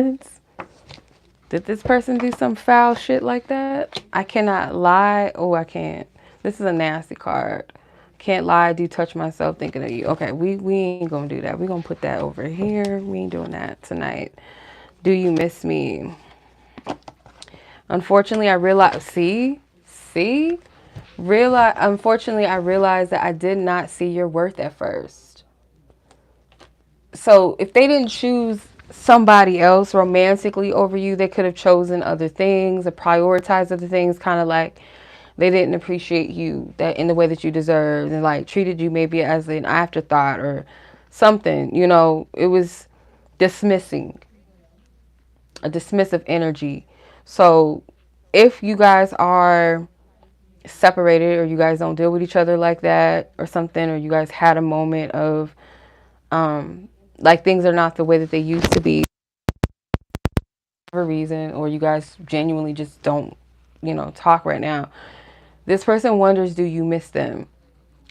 Did this person do some foul shit like that? I cannot lie. Oh, I can't. This is a nasty card. Can't lie, do touch myself thinking of you. Okay, we ain't gonna do that. We're gonna put that over here. We ain't doing that tonight. Do you miss me? Unfortunately, I realized, unfortunately, I realized that I did not see your worth at first. So if they didn't choose somebody else romantically over you, they could have chosen other things or prioritized other things, kind of like they didn't appreciate you that in the way that you deserved, and like treated you maybe as an afterthought or something, you know. It was dismissing, a dismissive energy. So if you guys are separated, or you guys don't deal with each other like that or something, or you guys had a moment of like things are not the way that they used to be for a reason, or you guys genuinely just don't, you know, talk right now, this person wonders, do you miss them?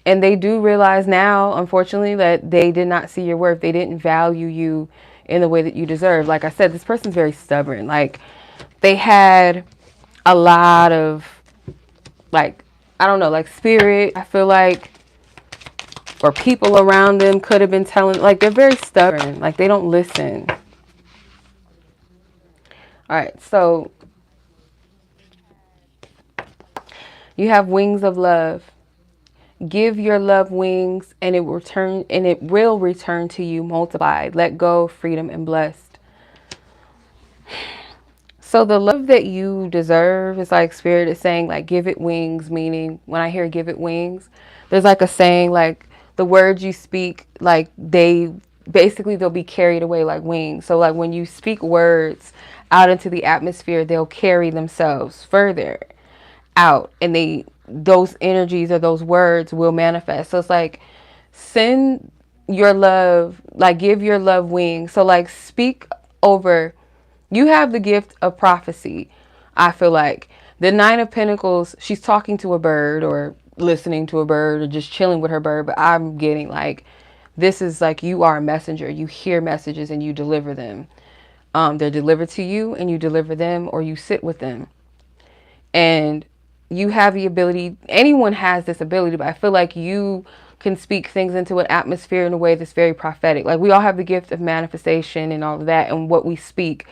And they do realize now, unfortunately, that they did not see your worth. They didn't value you in the way that you deserve. Like I said, this person's very stubborn. Like they had a lot of, like, I don't know, like spirit, I feel like, or people around them could have been telling, like they're very stubborn. Like they don't listen. All right, so you have wings of love. Give your love wings, and it will return to you multiplied. Let go, freedom, and blessed. So the love that you deserve is like spirit is saying, like, give it wings, meaning when I hear give it wings, there's like a saying, like the words you speak, like they'll be carried away like wings. So like when you speak words out into the atmosphere, they'll carry themselves further out, and those energies or those words will manifest. So it's like send your love, like give your love wings. So like speak over. You have the gift of prophecy. I feel like the 9 of Pentacles, she's talking to a bird or listening to a bird or just chilling with her bird, but I'm getting like this is like you are a messenger. You hear messages and you deliver them. They're delivered to you and you deliver them, or you sit with them. And you have the ability, anyone has this ability, but I feel like you can speak things into an atmosphere in a way that's very prophetic. Like we all have the gift of manifestation and all of that, and what we speak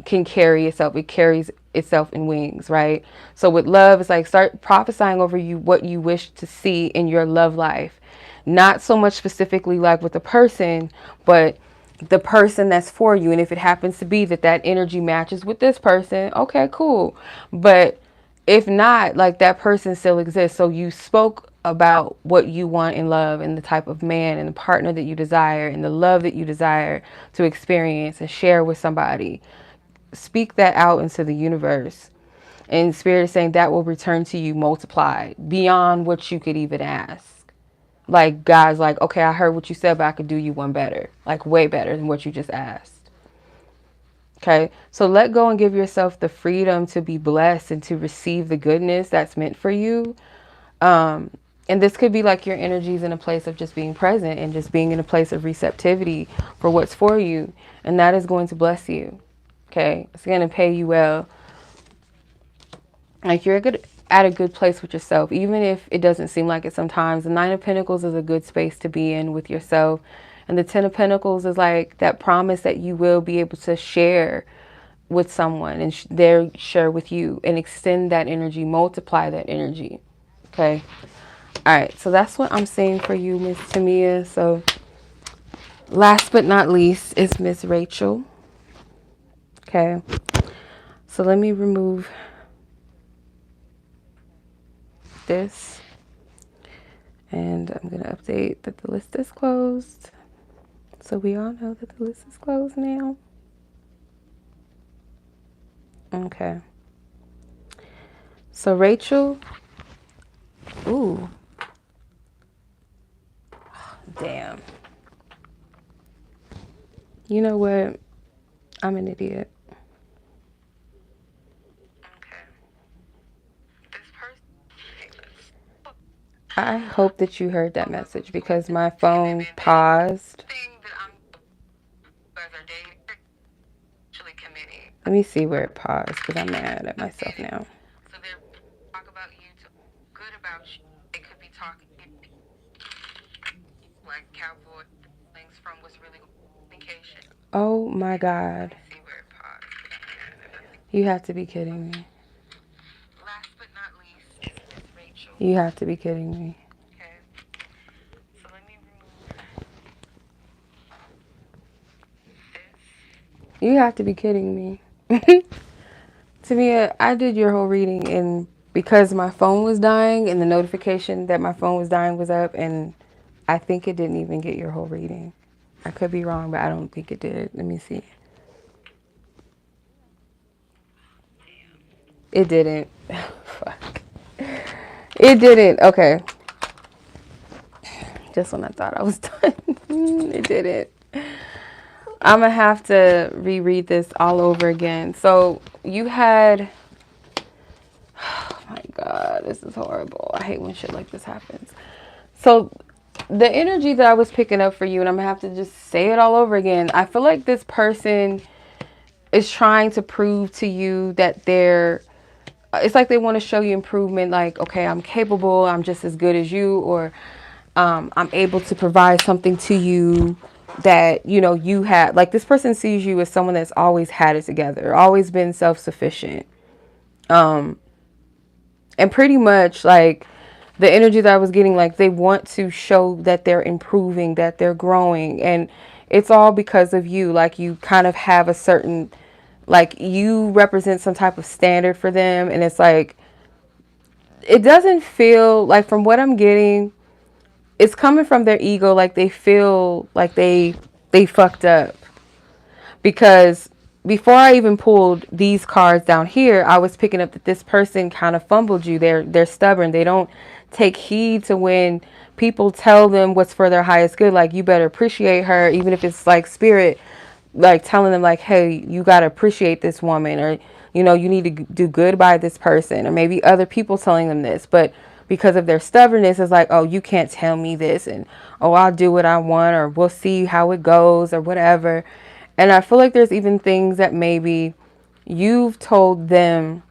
can carry itself. It carries itself in wings, right? So with love, it's like start prophesying over you what you wish to see in your love life. Not so much specifically like with the person, but the person that's for you. And if it happens to be that that energy matches with this person, okay, cool. But If not, like that person still exists. So you spoke about what you want in love and the type of man and the partner that you desire and the love that you desire to experience and share with somebody. Speak that out into the universe. And Spirit is saying that will return to you multiplied beyond what you could even ask. Like God's like, okay, I heard what you said, but I could do you one better. Like way better than what you just asked. Okay, so let go and give yourself the freedom to be blessed and to receive the goodness that's meant for you. And this could be like your energies in a place of just being present and just being in a place of receptivity for what's for you. And that is going to bless you. Okay, it's going to pay you well. Like you're at a good place with yourself, even if it doesn't seem like it sometimes. The Nine of Pentacles is a good space to be in with yourself. And the Ten of Pentacles is like that promise that you will be able to share with someone and they'll share with you and extend that energy, multiply that energy. Okay. All right. So that's what I'm saying for you, Miss Temia. So last but not least is Miss Rachel. Okay. So let me remove this. And I'm going to update that the list is closed. So we all know that the list is closed now. Okay. So Rachel. Ooh. Damn. You know what? I'm an idiot. I hope that you heard that message because my phone paused. Let me see where it paused because I'm mad at myself now. Oh my God. You have to be kidding me. You have to be kidding me. You have to be kidding me. Temia, I did your whole reading and because my phone was dying and the notification that my phone was dying was up and I think it didn't even get your whole reading. I could be wrong, but I don't think it did. Let me see. It didn't. Fuck. It didn't. Okay. Just when I thought I was done. It didn't. I'm going to have to reread this all over again. So you had... Oh my God, this is horrible. I hate when shit like this happens. So the energy that I was picking up for you, and I'm going to have to just say it all over again. I feel like this person is trying to prove to you that they're... It's like they want to show you improvement. Like, okay, I'm capable. I'm just as good as you. Or I'm able to provide something to you that, you know, you have. Like this person sees you as someone that's always had it together. Always been self-sufficient. And pretty much like the energy that I was getting, like they want to show that they're improving, that they're growing. And it's all because of you. Like you kind of have a certain... Like you represent some type of standard for them. And it's like, it doesn't feel like from what I'm getting, it's coming from their ego. Like they feel like they fucked up because before I even pulled these cards down here, I was picking up that this person kind of fumbled you. They're stubborn. They don't take heed to when people tell them what's for their highest good. Like you better appreciate her, even if it's like spirit, like telling them like, hey, you got to appreciate this woman, or, you know, you need to do good by this person, or maybe other people telling them this. But because of their stubbornness, it's like, oh, you can't tell me this, and oh, I'll do what I want, or we'll see how it goes, or whatever. And I feel like there's even things that maybe you've told them.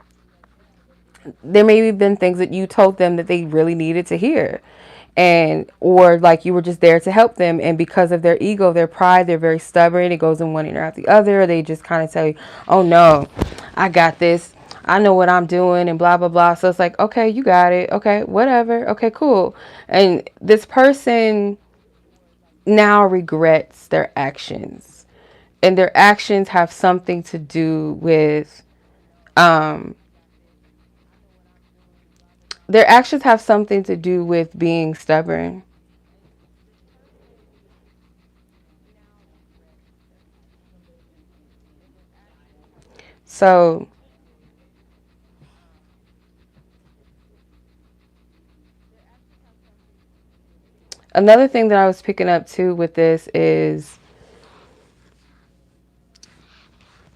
There may have been things that you told them that they really needed to hear. And or like you were just there to help them, and because of their ego, their pride, they're very stubborn. It goes in one ear out the other. They just kind of tell you, oh no, I got this, I know what I'm doing, and blah blah blah. So it's like, okay, you got it, okay, whatever, okay, cool. And this person now regrets their actions, and their actions have something to do with Their actions have something to do with being stubborn. So another thing that I was picking up too with this is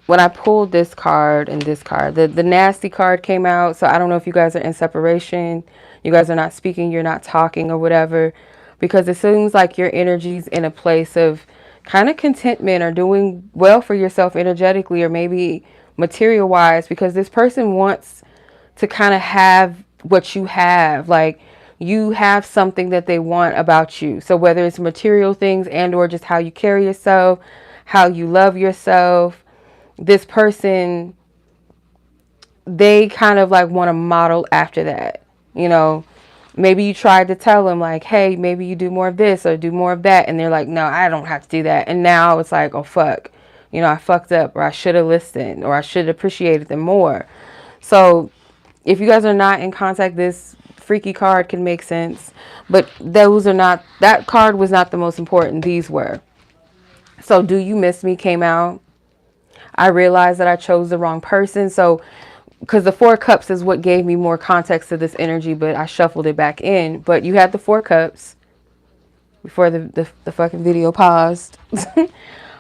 when I pulled this card and this card, the nasty card came out. So I don't know if you guys are in separation, you guys are not speaking, you're not talking or whatever, because it seems like your energy's in a place of kind of contentment or doing well for yourself energetically or maybe material wise, because this person wants to kind of have what you have. Like you have something that they want about you. So whether it's material things and or just how you carry yourself, how you love yourself, this person, they kind of like want to model after that. You know, maybe you tried to tell them like, hey, maybe you do more of this or do more of that. And they're like, no, I don't have to do that. And now it's like, oh, fuck, you know, I fucked up, or I should have listened, or I should have appreciated them more. So if you guys are not in contact, this freaky card can make sense. But those are not, that card was not the most important. These were. So do you miss me came out. I realized that I chose the wrong person. So, because the Four Cups is what gave me more context to this energy, but I shuffled it back in. But you had the Four Cups before the fucking video paused.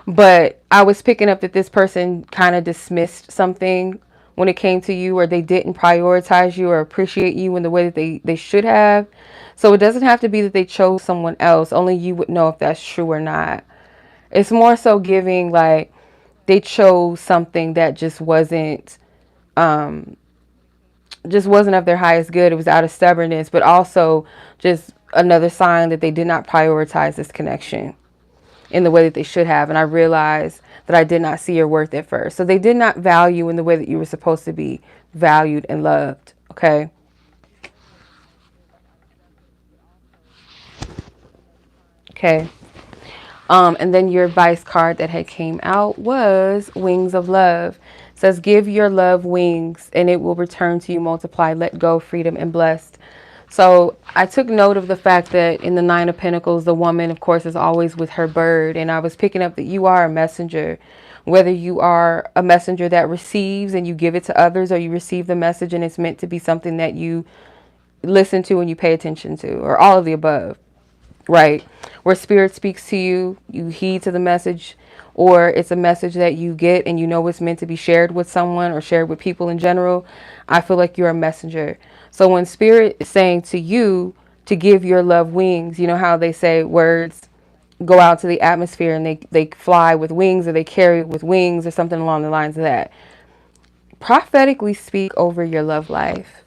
But I was picking up that this person kind of dismissed something when it came to you, or they didn't prioritize you or appreciate you in the way that they should have. So it doesn't have to be that they chose someone else. Only you would know if that's true or not. It's more so giving like they chose something that just wasn't of their highest good. It was out of stubbornness, but also just another sign that they did not prioritize this connection in the way that they should have. And I realized that I did not see your worth at first. So they did not value in the way that you were supposed to be valued and loved. Okay. Okay. And then your advice card that had came out was Wings of Love. It says, give your love wings and it will return to you multiplied. Let go, freedom, and blessed. So I took note of the fact that in the Nine of Pentacles, the woman, of course, is always with her bird. And I was picking up that you are a messenger, whether you are a messenger that receives and you give it to others, or you receive the message and it's meant to be something that you listen to and you pay attention to, or all of the above. Right, where spirit speaks to you, you heed to the message, or it's a message that you get and you know it's meant to be shared with someone or shared with people in general. I feel like you're a messenger. So when spirit is saying to you to give your love wings, you know how they say words go out to the atmosphere and they fly with wings, or they carry with wings, or something along the lines of that. Prophetically speak over your love life.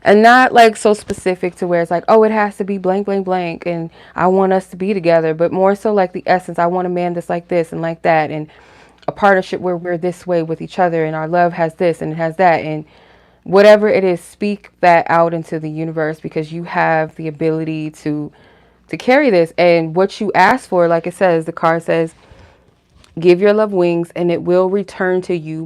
And not like so specific to where it's like, oh, it has to be blank, blank, blank, and I want us to be together. But more so like the essence. I want a man that's like this and like that, and a partnership where we're this way with each other, and our love has this and it has that, and whatever it is, speak that out into the universe, because you have the ability to carry this. And what you ask for, like it says, the card says, give your love wings and it will return to you